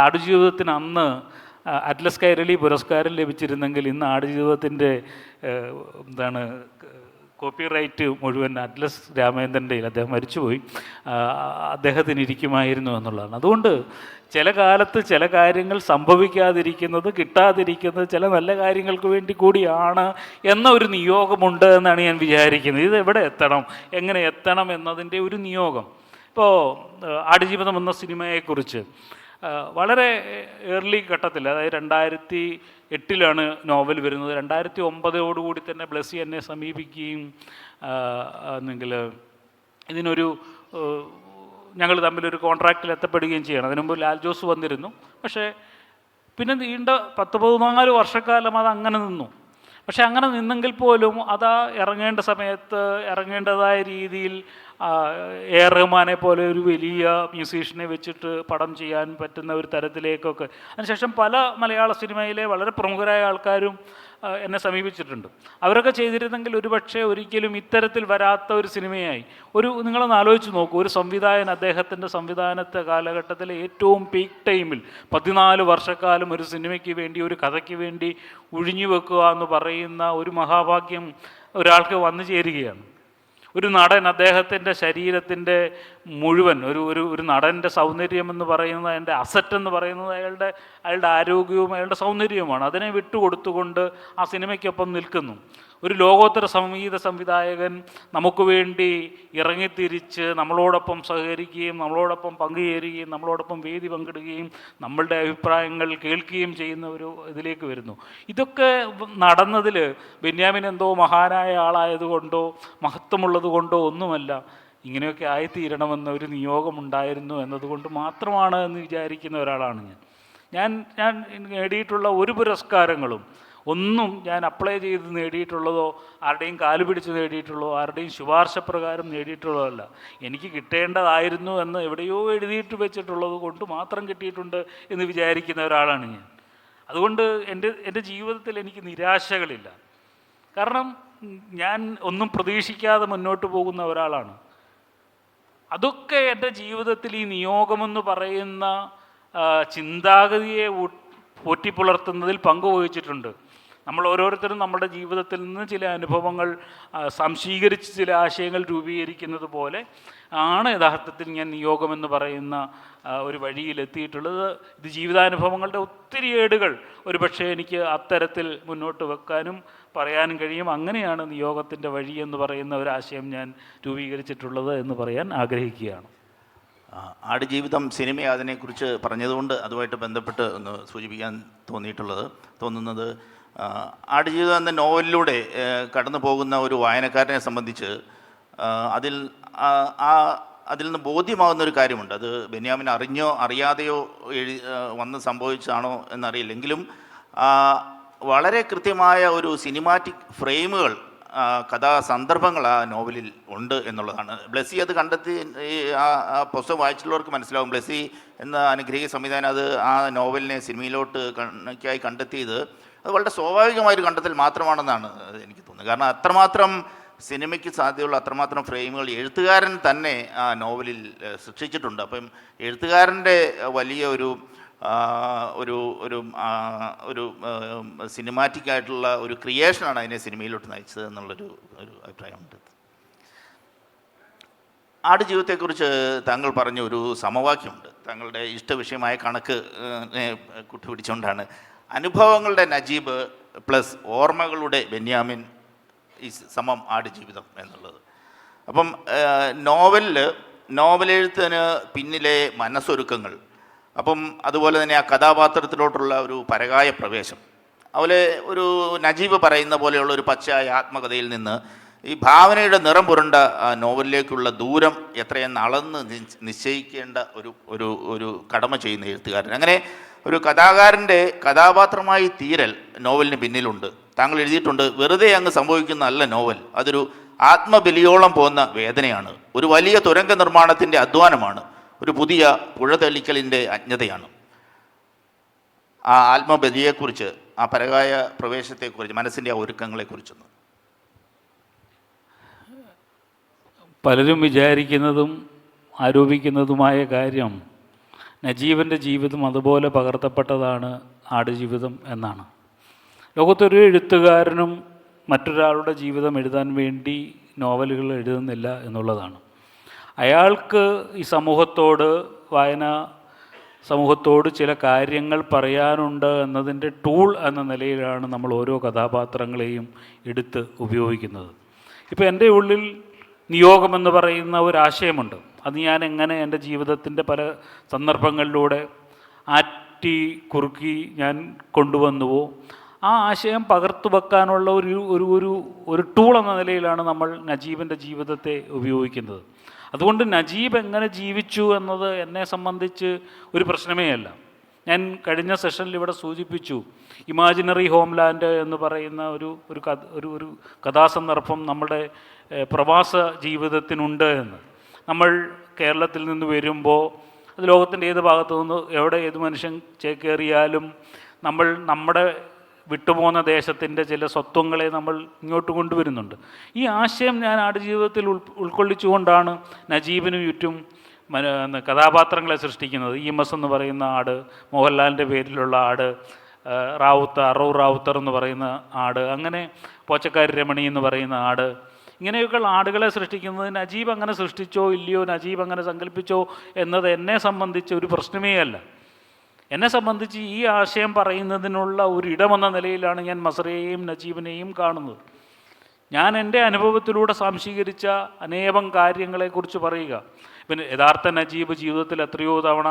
ആടുജീവിതത്തിന് അന്ന് അറ്റ്ലസ് കൈരളി പുരസ്കാരം ലഭിച്ചിരുന്നെങ്കിൽ ഇന്ന് ആടുജീവിതത്തിൻ്റെ കോപ്പി റൈറ്റ് മുഴുവൻ അറ്റ്ലസ് രാമേന്ദ്രൻ്റെ, അദ്ദേഹം മരിച്ചുപോയി, അദ്ദേഹത്തിന് ഇരിക്കുമായിരുന്നു എന്നുള്ളതാണ്. അതുകൊണ്ട് ചില കാലത്ത് ചില കാര്യങ്ങൾ സംഭവിക്കാതിരിക്കുന്നത്, കിട്ടാതിരിക്കുന്നത് ചില നല്ല കാര്യങ്ങൾക്ക് വേണ്ടി കൂടിയാണ് എന്ന ഒരു നിയോഗമുണ്ട് എന്നാണ് ഞാൻ വിചാരിക്കുന്നത്. ഇത് എവിടെ എത്തണം, എങ്ങനെ എത്തണം എന്നതിൻ്റെ ഒരു നിയോഗം. ഇപ്പോൾ ആടുജീവിതം എന്ന സിനിമയെക്കുറിച്ച് വളരെ ഏർലി ഘട്ടത്തിൽ, അതായത് 2008 നോവൽ വരുന്നത്. 2009 തന്നെ ബ്ലസ്സി എന്നെ സമീപിക്കുകയും എന്നെങ്കിൽ ഇതിനൊരു ഞങ്ങൾ തമ്മിലൊരു കോൺട്രാക്റ്റിൽ എത്തപ്പെടുകയും ചെയ്യണം. അതിനു മുമ്പ് ലാൽ ജോസ് വന്നിരുന്നു. പക്ഷേ പിന്നെ നീണ്ട 10-14 വർഷക്കാലം അത് അങ്ങനെ നിന്നു. പക്ഷെ അങ്ങനെ നിന്നെങ്കിൽ പോലും അതാ ഇറങ്ങേണ്ട സമയത്ത് ഇറങ്ങേണ്ടതായ രീതിയിൽ റഹ്മാനെ പോലെ ഒരു വലിയ മ്യൂസീഷ്യനെ വെച്ചിട്ട് പടം ചെയ്യാൻ പറ്റുന്ന ഒരു തരത്തിലേക്കൊക്കെ. അതിനുശേഷം പല മലയാള സിനിമയിലെ വളരെ പ്രമുഖരായ ആൾക്കാരും എന്നെ സമീപിച്ചിട്ടുണ്ട്. അവരൊക്കെ ചെയ്തിരുന്നെങ്കിൽ ഒരുപക്ഷെ ഒരിക്കലും ഇത്തരത്തിൽ വരാത്ത ഒരു സിനിമയായി. നിങ്ങളൊന്ന് ആലോചിച്ച് നോക്കൂ, ഒരു സംവിധായകൻ അദ്ദേഹത്തിൻ്റെ സംവിധാനത്തെ കാലഘട്ടത്തിലെ ഏറ്റവും പീക്ക് ടൈമിൽ 14 വർഷക്കാലം ഒരു സിനിമയ്ക്ക് വേണ്ടി, ഒരു കഥയ്ക്ക് വേണ്ടി ഒഴിഞ്ഞു വെക്കുക എന്ന് പറയുന്ന ഒരു മഹാഭാഗ്യം ഒരാൾക്ക് വന്നു ചേരുകയാണ്. ഒരു നടൻ അദ്ദേഹത്തിൻ്റെ ശരീരത്തിൻ്റെ മുഴുവൻ ഒരു നടൻ്റെ സൗന്ദര്യം എന്ന് പറയുന്നത്, അതിൻ്റെ അസറ്റ് എന്ന് പറയുന്നത് അയാളുടെ ആരോഗ്യവും അയാളുടെ സൗന്ദര്യവുമാണ്. അതിനെ വിട്ടുകൊടുത്തുകൊണ്ട് ആ സിനിമയ്ക്കൊപ്പം നിൽക്കുന്നു. ഒരു ലോകോത്തര സംവിധായകൻ നമുക്ക് വേണ്ടി ഇറങ്ങിത്തിരിച്ച് നമ്മളോടൊപ്പം സഹകരിക്കുകയും നമ്മളോടൊപ്പം പങ്കുചേരുകയും നമ്മളോടൊപ്പം വേദി പങ്കിടുകയും നമ്മളുടെ അഭിപ്രായങ്ങൾ കേൾക്കുകയും ചെയ്യുന്ന ഒരു ഇതിലേക്ക് വരുന്നു. ഇതൊക്കെ നടന്നതിൽ ബെന്യാമിൻ എന്തോ മഹാനായ ആളായതുകൊണ്ടോ മഹത്വമുള്ളത് കൊണ്ടോ ഒന്നുമല്ല, ഇങ്ങനെയൊക്കെ ആയിത്തീരണമെന്ന ഒരു നിയോഗമുണ്ടായിരുന്നു എന്നതുകൊണ്ട് മാത്രമാണ് എന്ന് വിചാരിക്കുന്ന ഒരാളാണ് ഞാൻ. നേടിയിട്ടുള്ള ഒരു പുരസ്കാരങ്ങളും ഒന്നും ഞാൻ അപ്ലൈ ചെയ്ത് നേടിയിട്ടുള്ളതോ ആരുടെയും കാല് പിടിച്ച് നേടിയിട്ടുള്ളതോ ആരുടെയും ശുപാർശ പ്രകാരം നേടിയിട്ടുള്ളതല്ല. എനിക്ക് കിട്ടേണ്ടതായിരുന്നു എന്ന് എവിടെയോ എഴുതിയിട്ട് വെച്ചിട്ടുള്ളത് കൊണ്ട് മാത്രം കിട്ടിയിട്ടുണ്ട് എന്ന് വിചാരിക്കുന്ന ഒരാളാണ് ഞാൻ. അതുകൊണ്ട് എൻ്റെ ജീവിതത്തിൽ എനിക്ക് നിരാശകളില്ല. കാരണം ഞാൻ ഒന്നും പ്രതീക്ഷിക്കാതെ മുന്നോട്ട് പോകുന്ന ഒരാളാണ്. അതൊക്കെ എൻ്റെ ജീവിതത്തിൽ ഈ നിയോഗമെന്ന് പറയുന്ന ചിന്താഗതിയെ പോറ്റിപ്പുലർത്തുന്നതിൽ പങ്കുവഹിച്ചിട്ടുണ്ട്. നമ്മൾ ഓരോരുത്തരും നമ്മുടെ ജീവിതത്തിൽ നിന്ന് ചില അനുഭവങ്ങൾ സംശീകരിച്ച് ചില ആശയങ്ങൾ രൂപീകരിക്കുന്നത് പോലെ ആണ് യഥാർത്ഥത്തിൽ ഞാൻ നിയോഗമെന്ന് പറയുന്ന ഒരു വഴിയിലെത്തിയിട്ടുള്ളത്. ഇത് ജീവിതാനുഭവങ്ങളുടെ ഒത്തിരി ഏടുകൾ ഒരു പക്ഷേ എനിക്ക് അത്തരത്തിൽ മുന്നോട്ട് വെക്കാനും പറയാനും കഴിയും. അങ്ങനെയാണ് നിയോഗത്തിൻ്റെ വഴി എന്ന് പറയുന്ന ഒരാശയം ഞാൻ രൂപീകരിച്ചിട്ടുള്ളത് എന്ന് പറയാൻ ആഗ്രഹിക്കുകയാണ്. ആടുജീവിതം സിനിമ അതിനെക്കുറിച്ച് പറഞ്ഞതുകൊണ്ട് അതുമായിട്ട് ബന്ധപ്പെട്ട് ഒന്ന് സൂചിപ്പിക്കാൻ തോന്നുന്നത് ആടുജീവിതം എന്ന നോവലിലൂടെ കടന്നു പോകുന്ന ഒരു വായനക്കാരനെ സംബന്ധിച്ച് അതിൽ നിന്ന് ബോധ്യമാകുന്ന ഒരു കാര്യമുണ്ട്. അത് ബെന്യാമിൻ അറിഞ്ഞോ അറിയാതെയോ വന്ന് സംഭവിച്ചതാണോ എന്നറിയില്ലെങ്കിലും വളരെ കൃത്യമായ ഒരു സിനിമാറ്റിക് ഫ്രെയിമുകൾ, കഥാസന്ദർഭങ്ങൾ ആ നോവലിൽ ഉണ്ട് എന്നുള്ളതാണ്. ബ്ലെസ്സി അത് കണ്ടെത്തി, ആ പുസ്തകം വായിച്ചുള്ളവർക്ക് മനസ്സിലാവും. ബ്ലെസ്സി എന്ന അനുഗ്രഹീയ സംവിധാനം അത് ആ നോവലിനെ സിനിമയിലോട്ട് കണ്ടെത്തിയത് അത് വളരെ സ്വാഭാവികമായൊരു കണ്ടെത്തൽ മാത്രമാണെന്നാണ് എനിക്ക് തോന്നുന്നത്. കാരണം അത്രമാത്രം സിനിമയ്ക്ക് സാധ്യതയുള്ള അത്രമാത്രം ഫ്രെയിമുകൾ എഴുത്തുകാരൻ തന്നെ ആ നോവലിൽ സൃഷ്ടിച്ചിട്ടുണ്ട്. അപ്പം എഴുത്തുകാരൻ്റെ വലിയ ഒരു സിനിമാറ്റിക് ആയിട്ടുള്ള ഒരു ക്രിയേഷനാണ് അതിനെ സിനിമയിലോട്ട് നയിച്ചത് എന്നുള്ളൊരു അഭിപ്രായമുണ്ട്. ആടുജീവിതത്തെക്കുറിച്ച് താങ്കൾ പറഞ്ഞ ഒരു സമവാക്യമുണ്ട്. താങ്കളുടെ ഇഷ്ടവിഷയമായ കണക്ക് കൂട്ടുപിടിച്ചുകൊണ്ടാണ് അനുഭവങ്ങളുടെ നജീബ് പ്ലസ് ഓർമ്മകളുടെ ബെന്യാമിൻ സമം ആടുജീവിതം എന്നുള്ളത്. അപ്പം നോവലെഴുത്തിന് പിന്നിലെ മനസ്സൊരുക്കങ്ങൾ, അപ്പം അതുപോലെ തന്നെ ആ കഥാപാത്രത്തിലോട്ടുള്ള ഒരു പരകായ പ്രവേശം, അതുപോലെ ഒരു നജീബ് പറയുന്ന പോലെയുള്ള ഒരു പച്ചയായ ആത്മകഥയിൽ നിന്ന് ഈ ഭാവനയുടെ നിറം പുരണ്ട നോവലിലേക്കുള്ള ദൂരം എത്രയെന്ന് അളന്ന് നിശ്ചയിക്കേണ്ട ഒരു കടമ ചെയ്യുന്ന എഴുത്തുകാരൻ. അങ്ങനെ ഒരു കഥാകാരൻ്റെ കഥാപാത്രമായി തീരൽ നോവലിന് പിന്നിലുണ്ട്. താങ്കൾ എഴുതിയിട്ടുണ്ട്, വെറുതെ അങ്ങ് സംഭവിക്കുന്നതല്ല നോവൽ, അതൊരു ആത്മബലിയോളം പോകുന്ന വേദനയാണ്, ഒരു വലിയ തുരങ്ക നിർമ്മാണത്തിൻ്റെ അധ്വാനമാണ്, ഒരു പുതിയ പുഴ തെളിക്കലിൻ്റെ അജ്ഞതയാണ്. ആ ആത്മബലിയെക്കുറിച്ച്, ആ പരകായ പ്രവേശത്തെക്കുറിച്ച്, മനസ്സിൻ്റെ ആ ഒരുക്കങ്ങളെക്കുറിച്ചൊന്ന്. പലരും വിചാരിക്കുന്നതും ആരോപിക്കുന്നതുമായ കാര്യം നജീബിൻ്റെ ജീവിതം അതുപോലെ പകർത്തപ്പെട്ടതാണ് ആടുജീവിതം എന്നാണ്. ലോകത്തൊരു എഴുത്തുകാരനും മറ്റൊരാളുടെ ജീവിതം എഴുതാൻ വേണ്ടി നോവലുകൾ എഴുതുന്നില്ല എന്നുള്ളതാണ്. അയാൾക്ക് ഈ സമൂഹത്തോട് ചില കാര്യങ്ങൾ പറയാനുണ്ട് എന്നതിൻ്റെ ടൂൾ എന്ന നിലയിലാണ് നമ്മൾ ഓരോ കഥാപാത്രങ്ങളെയും എടുത്ത് ഉപയോഗിക്കുന്നത്. ഇപ്പോൾ എൻ്റെ ഉള്ളിൽ നിയോഗമെന്ന് പറയുന്ന ഒരാശയമുണ്ട്. അത് ഞാൻ എങ്ങനെ എൻ്റെ ജീവിതത്തിൻ്റെ പല സന്ദർഭങ്ങളിലൂടെ കുറുക്കി ഞാൻ കൊണ്ടുവന്നുവോ ആ ആശയം പകർത്തു വെക്കാനുള്ള ഒരു ടൂൾ എന്ന നിലയിലാണ് നമ്മൾ നജീബിൻ്റെ ജീവിതത്തെ ഉപയോഗിക്കുന്നത്. അതുകൊണ്ട് നജീബ് എങ്ങനെ ജീവിച്ചു എന്നത് എന്നെ സംബന്ധിച്ച് ഒരു പ്രശ്നമേ അല്ല. ഞാൻ കഴിഞ്ഞ സെഷനിൽ ഇവിടെ സൂചിപ്പിച്ചു, ഇമാജിനറി ഹോംലാൻഡ് എന്ന് പറയുന്ന ഒരു കഥാസന്ദർഭം നമ്മുടെ പ്രവാസ ജീവിതത്തിനുണ്ട് എന്ന്. നമ്മൾ കേരളത്തിൽ നിന്ന് വരുമ്പോൾ അത് ലോകത്തിൻ്റെ ഏത് ഭാഗത്തു നിന്ന് ഏത് മനുഷ്യൻ ചേക്കേറിയാലും നമ്മുടെ വിട്ടുപോകുന്ന ദേശത്തിൻ്റെ ചില സ്വത്വങ്ങളെ നമ്മൾ ഇങ്ങോട്ട് കൊണ്ടുവരുന്നുണ്ട്. ഈ ആശയം ഞാൻ ആടുജീവിതത്തിൽ ഉൾക്കൊള്ളിച്ചുകൊണ്ടാണ് നജീബിനും ചുറ്റും കഥാപാത്രങ്ങളെ സൃഷ്ടിക്കുന്നത്. EMS എന്ന് പറയുന്ന ആട്, മോഹൻലാലിൻ്റെ പേരിലുള്ള ആട്, അറൂർ റാവുത്തർ എന്ന് പറയുന്ന ആട്, അങ്ങനെ പോച്ചക്കാരി രമണി എന്ന് പറയുന്ന ആട്, ഇങ്ങനെയൊക്കെയുള്ള ആടുകളെ സൃഷ്ടിക്കുന്നത് നജീബ് അങ്ങനെ സൃഷ്ടിച്ചോ ഇല്ലയോ, നജീബ് അങ്ങനെ സങ്കല്പിച്ചോ എന്നത് എന്നെ സംബന്ധിച്ച് ഒരു പ്രശ്നമേ അല്ല. എന്നെ സംബന്ധിച്ച് ഈ ആശയം പറയുന്നതിനുള്ള ഒരു ഇടമെന്ന നിലയിലാണ് ഞാൻ മസ്രയെയും നജീബിനെയും കാണുന്നത്. ഞാൻ എൻ്റെ അനുഭവത്തിലൂടെ സംശീകരിച്ച അനേകം കാര്യങ്ങളെക്കുറിച്ച് പറയുക. പിന്നെ യഥാർത്ഥ നജീബ് ജീവിതത്തിൽ എത്രയോ തവണ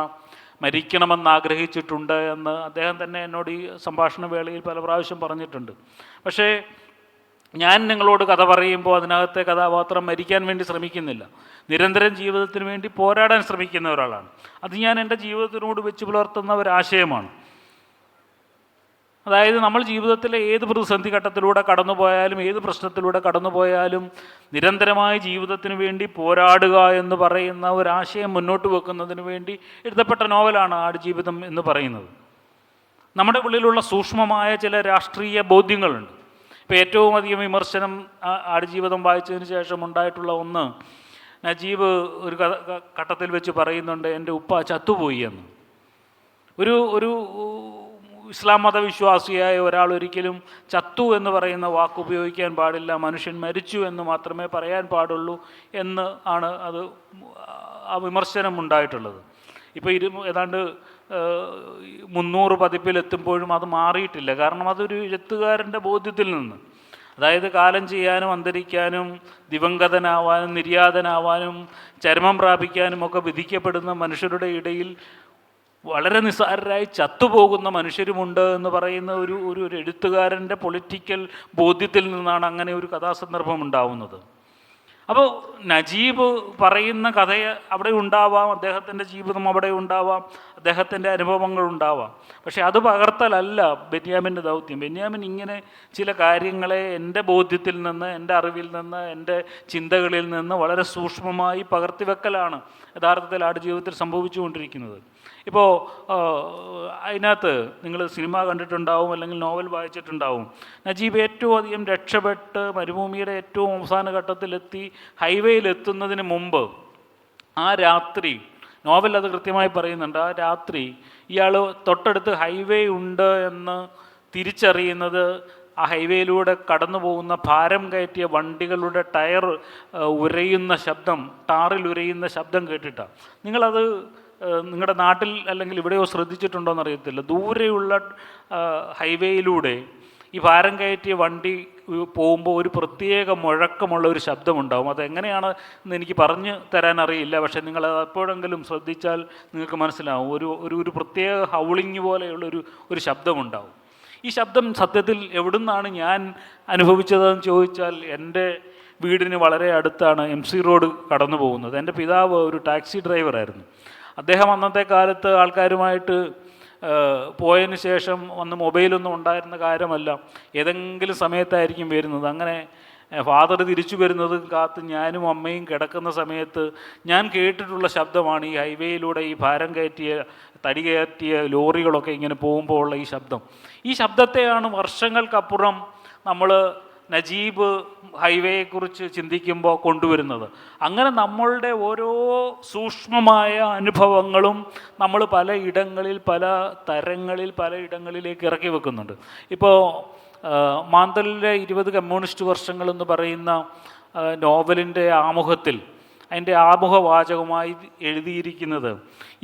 മരിക്കണമെന്ന് ആഗ്രഹിച്ചിട്ടുണ്ട് എന്ന് അദ്ദേഹം തന്നെ എന്നോട് ഈ സംഭാഷണ വേളയിൽ പല പ്രാവശ്യം പറഞ്ഞിട്ടുണ്ട്. പക്ഷേ ഞാൻ നിങ്ങളോട് കഥ പറയുമ്പോൾ അതിനകത്തെ കഥാപാത്രം മരിക്കാൻ വേണ്ടി ശ്രമിക്കുന്നില്ല, നിരന്തരം ജീവിതത്തിന് വേണ്ടി പോരാടാൻ ശ്രമിക്കുന്ന ഒരാളാണ്. അത് ഞാൻ എൻ്റെ ജീവിതത്തിനോട് വെച്ച് പുലർത്തുന്ന ഒരാശയമാണ്. അതായത് നമ്മൾ ജീവിതത്തിലെ ഏത് പ്രതിസന്ധി ഘട്ടത്തിലൂടെ കടന്നു പോയാലും, ഏത് പ്രശ്നത്തിലൂടെ കടന്നു പോയാലും നിരന്തരമായി ജീവിതത്തിന് വേണ്ടി പോരാടുക എന്ന് പറയുന്ന ഒരാശയം മുന്നോട്ട് വെക്കുന്നതിന് വേണ്ടി എഴുതപ്പെട്ട നോവലാണ് ആടുജീവിതം എന്ന് പറയുന്നത്. നമ്മുടെ ഉള്ളിലുള്ള സൂക്ഷ്മമായ ചില രാഷ്ട്രീയ ബോധ്യങ്ങളുണ്ട്. ഇപ്പോൾ ഏറ്റവും അധികം വിമർശനം ആടുജീവിതം വായിച്ചതിന് ശേഷം ഉണ്ടായിട്ടുള്ള ഒന്ന്, നജീബ് ഒരു ഘട്ടത്തിൽ വെച്ച് പറയുന്നുണ്ട്, എൻ്റെ ഉപ്പ ചത്തുപോയി എന്ന്. ഒരു ഇസ്ലാം മതവിശ്വാസിയായ ഒരാൾ ഒരിക്കലും ചത്തു എന്ന് പറയുന്ന വാക്ക് ഉപയോഗിക്കാൻ പാടില്ല, മനുഷ്യൻ മരിച്ചു എന്ന് മാത്രമേ പറയാൻ പാടുള്ളൂ എന്ന് ആണ് അത് ആ വിമർശനം ഉണ്ടായിട്ടുള്ളത്. ഇപ്പോൾ ഏതാണ്ട് 300 പതിപ്പിലെത്തുമ്പോഴും അത് മാറിയിട്ടില്ല. കാരണം അതൊരു എഴുത്തുകാരൻ്റെ ബോധ്യത്തിൽ നിന്ന്, അതായത് കാലം ചെയ്യാനും അന്തരിക്കാനും ദിവംഗതനാവാനും നിര്യാതനാവാനും ചരമം പ്രാപിക്കാനും ഒക്കെ വിധിക്കപ്പെടുന്ന മനുഷ്യരുടെ ഇടയിൽ വളരെ നിസ്സാരരായി ചത്തുപോകുന്ന മനുഷ്യരുമുണ്ട് എന്ന് പറയുന്ന ഒരു എഴുത്തുകാരൻ്റെ പൊളിറ്റിക്കൽ ബോധ്യത്തിൽ നിന്നാണ് അങ്ങനെ ഒരു കഥാസന്ദർഭം ഉണ്ടാവുന്നത്. അപ്പോൾ നജീബ് പറയുന്ന കഥ അവിടെ ഉണ്ടാവാം, അദ്ദേഹത്തിൻ്റെ ജീവിതം അവിടെ ഉണ്ടാവാം, അദ്ദേഹത്തിൻ്റെ അനുഭവങ്ങൾ ഉണ്ടാവാം. പക്ഷേ അത് പകർത്തലല്ല ബെന്യാമിൻ്റെ ദൗത്യം. ബെന്യാമിൻ ഇങ്ങനെ ചില കാര്യങ്ങളെ എൻ്റെ ബോധ്യത്തിൽ നിന്ന്, എൻ്റെ അറിവിൽ നിന്ന്, എൻ്റെ ചിന്തകളിൽ നിന്ന് വളരെ സൂക്ഷ്മമായി പകർത്തിവെക്കലാണ് യഥാർത്ഥത്തിൽ ആടുജീവിതത്തിൽ സംഭവിച്ചുകൊണ്ടിരിക്കുന്നത്. ഇപ്പോൾ അതിനകത്ത് നിങ്ങൾ സിനിമ കണ്ടിട്ടുണ്ടാവും, അല്ലെങ്കിൽ നോവൽ വായിച്ചിട്ടുണ്ടാവും. നജീബ് ഏറ്റവും അധികം രക്ഷപ്പെട്ട് മരുഭൂമിയുടെ ഏറ്റവും അവസാന ഘട്ടത്തിലെത്തി ഹൈവേയിലെത്തുന്നതിന് മുമ്പ് ആ രാത്രി, നോവൽ അത് കൃത്യമായി പറയുന്നുണ്ട്, ആ രാത്രി ഇയാൾ തൊട്ടടുത്ത് ഹൈവേ ഉണ്ട് എന്ന് തിരിച്ചറിയുന്നത് ആ ഹൈവേയിലൂടെ കടന്നു പോകുന്ന ഭാരം കയറ്റിയ വണ്ടികളുടെ ടയർ ഉരയുന്ന ശബ്ദം, ടാറിൽ ഉരയുന്ന ശബ്ദം കേട്ടിട്ടാണ്. നിങ്ങളത് നിങ്ങളുടെ നാട്ടിൽ അല്ലെങ്കിൽ ഇവിടെയോ ശ്രദ്ധിച്ചിട്ടുണ്ടോ എന്നറിയത്തില്ല. ദൂരെയുള്ള ഹൈവേയിലൂടെ ഈ ഭാരം കയറ്റിയ വണ്ടി പോകുമ്പോൾ ഒരു പ്രത്യേക മുഴക്കമുള്ള ഒരു ശബ്ദമുണ്ടാവും. അതെങ്ങനെയാണ് എന്ന് എനിക്ക് പറഞ്ഞു തരാൻ അറിയില്ല, പക്ഷേ നിങ്ങൾ എപ്പോഴെങ്കിലും ശ്രദ്ധിച്ചാൽ നിങ്ങൾക്ക് മനസ്സിലാവും. ഒരു പ്രത്യേക ഹൗളിങ് പോലെയുള്ള ഒരു ശബ്ദമുണ്ടാവും. ഈ ശബ്ദം സത്യത്തിൽ എവിടുന്നാണ് ഞാൻ അനുഭവിച്ചതെന്ന് ചോദിച്ചാൽ, എൻ്റെ വീടിന് വളരെ അടുത്താണ് MC റോഡ് കടന്നു പോകുന്നത്. എൻ്റെ പിതാവ് ഒരു ടാക്സി ഡ്രൈവറായിരുന്നു. അദ്ദേഹം അന്നത്തെ കാലത്ത് ആൾക്കാരുമായിട്ട് പോയതിന് ശേഷം അന്ന് മൊബൈലൊന്നും ഉണ്ടായിരുന്ന കാര്യമല്ല, ഏതെങ്കിലും സമയത്തായിരിക്കും വരുന്നത്. അങ്ങനെ ഫാദർ തിരിച്ചു വരുന്നത് കാത്ത് ഞാനും അമ്മയും കിടക്കുന്ന സമയത്ത് ഞാൻ കേട്ടിട്ടുള്ള ശബ്ദമാണ് ഈ ഹൈവേയിലൂടെ ഈ ഭാരം കയറ്റിയ തടി കയറ്റിയ ലോറികളൊക്കെ ഇങ്ങനെ പോകുമ്പോൾ ഉള്ള ഈ ശബ്ദം. ഈ ശബ്ദത്തെയാണ് വർഷങ്ങൾക്കപ്പുറം നമ്മൾ നജീബ് ഹൈവേയെക്കുറിച്ച് ചിന്തിക്കുമ്പോൾ കൊണ്ടുവരുന്നത്. അങ്ങനെ നമ്മളുടെ ഓരോ സൂക്ഷ്മമായ അനുഭവങ്ങളും നമ്മൾ പല ഇടങ്ങളിൽ, പല തരങ്ങളിൽ, പല ഇടങ്ങളിലേക്ക് ഇറക്കി വെക്കുന്നുണ്ട്. ഇപ്പോൾ മാന്തലിലെ 20 കമ്മ്യൂണിസ്റ്റ് വർഷങ്ങൾ എന്ന് പറയുന്ന നോവലിൻ്റെ ആമുഖത്തിൽ, അതിൻ്റെ ആമുഖവാചകമായി എഴുതിയിരിക്കുന്നത്,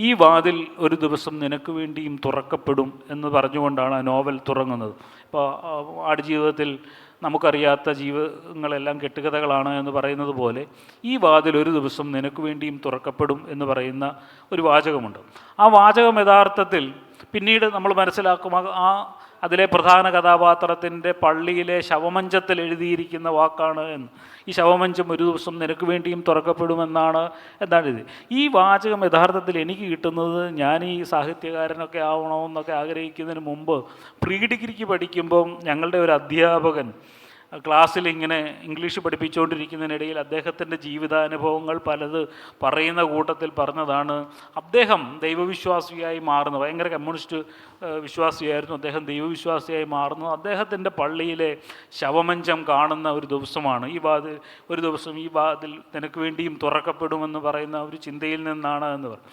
ഈ വാതിൽ ഒരു ദിവസം നിനക്ക് വേണ്ടിയും തുറക്കപ്പെടും എന്ന് പറഞ്ഞുകൊണ്ടാണ് ആ നോവൽ തുടങ്ങുന്നത്. ഇപ്പോൾ ആടുജീവിതത്തിൽ നമുക്കറിയാത്ത ജീവിതങ്ങളെല്ലാം കെട്ടുകഥകളാണ് എന്ന് പറയുന്നത് പോലെ ഈ വാതിൽ ഒരു ദിവസം നിനക്ക് വേണ്ടിയും തുറക്കപ്പെടും എന്ന് പറയുന്ന ഒരു വാചകമുണ്ട്. ആ വാചകം യഥാർത്ഥത്തിൽ പിന്നീട് നമ്മൾ മനസ്സിലാക്കും അതിലെ പ്രധാന കഥാപാത്രത്തിൻ്റെ പള്ളിയിലെ ശവമഞ്ചത്തിൽ എഴുതിയിരിക്കുന്ന വാക്കാണ് എന്ന്. ഈ ശവമഞ്ചം ഒരു ദിവസം നിനക്ക് വേണ്ടിയും തുറക്കപ്പെടുമെന്നാണ് ഇത്. ഈ വാചകം യഥാർത്ഥത്തിൽ എനിക്ക് കിട്ടുന്നത്, ഞാൻ ഈ സാഹിത്യകാരനൊക്കെ ആവണമെന്നൊക്കെ ആഗ്രഹിക്കുന്നതിന് മുമ്പ് പ്രീ ഡിഗ്രിക്ക് പഠിക്കുമ്പം ഞങ്ങളുടെ ഒരു അധ്യാപകൻ ക്ലാസ്സിൽ ഇങ്ങനെ ഇംഗ്ലീഷ് പഠിപ്പിച്ചുകൊണ്ടിരിക്കുന്നതിനിടയിൽ അദ്ദേഹത്തിൻ്റെ ജീവിതാനുഭവങ്ങൾ പലത് പറയുന്ന കൂട്ടത്തിൽ പറഞ്ഞതാണ്, അദ്ദേഹം ദൈവവിശ്വാസിയായി മാറുന്നത്, ഭയങ്കര കമ്മ്യൂണിസ്റ്റ് വിശ്വാസിയായിരുന്നു അദ്ദേഹം, ദൈവവിശ്വാസിയായി മാറുന്നത് അദ്ദേഹത്തിൻ്റെ പള്ളിയിലെ ശവമഞ്ചം കാണുന്ന ഒരു ദിവസമാണ്. ഒരു ദിവസം ഈ വാതിൽ നിനക്ക് വേണ്ടിയും തുറക്കപ്പെടുമെന്ന് പറയുന്ന ഒരു ചിന്തയിൽ നിന്നാണ് എന്ന് പറയും.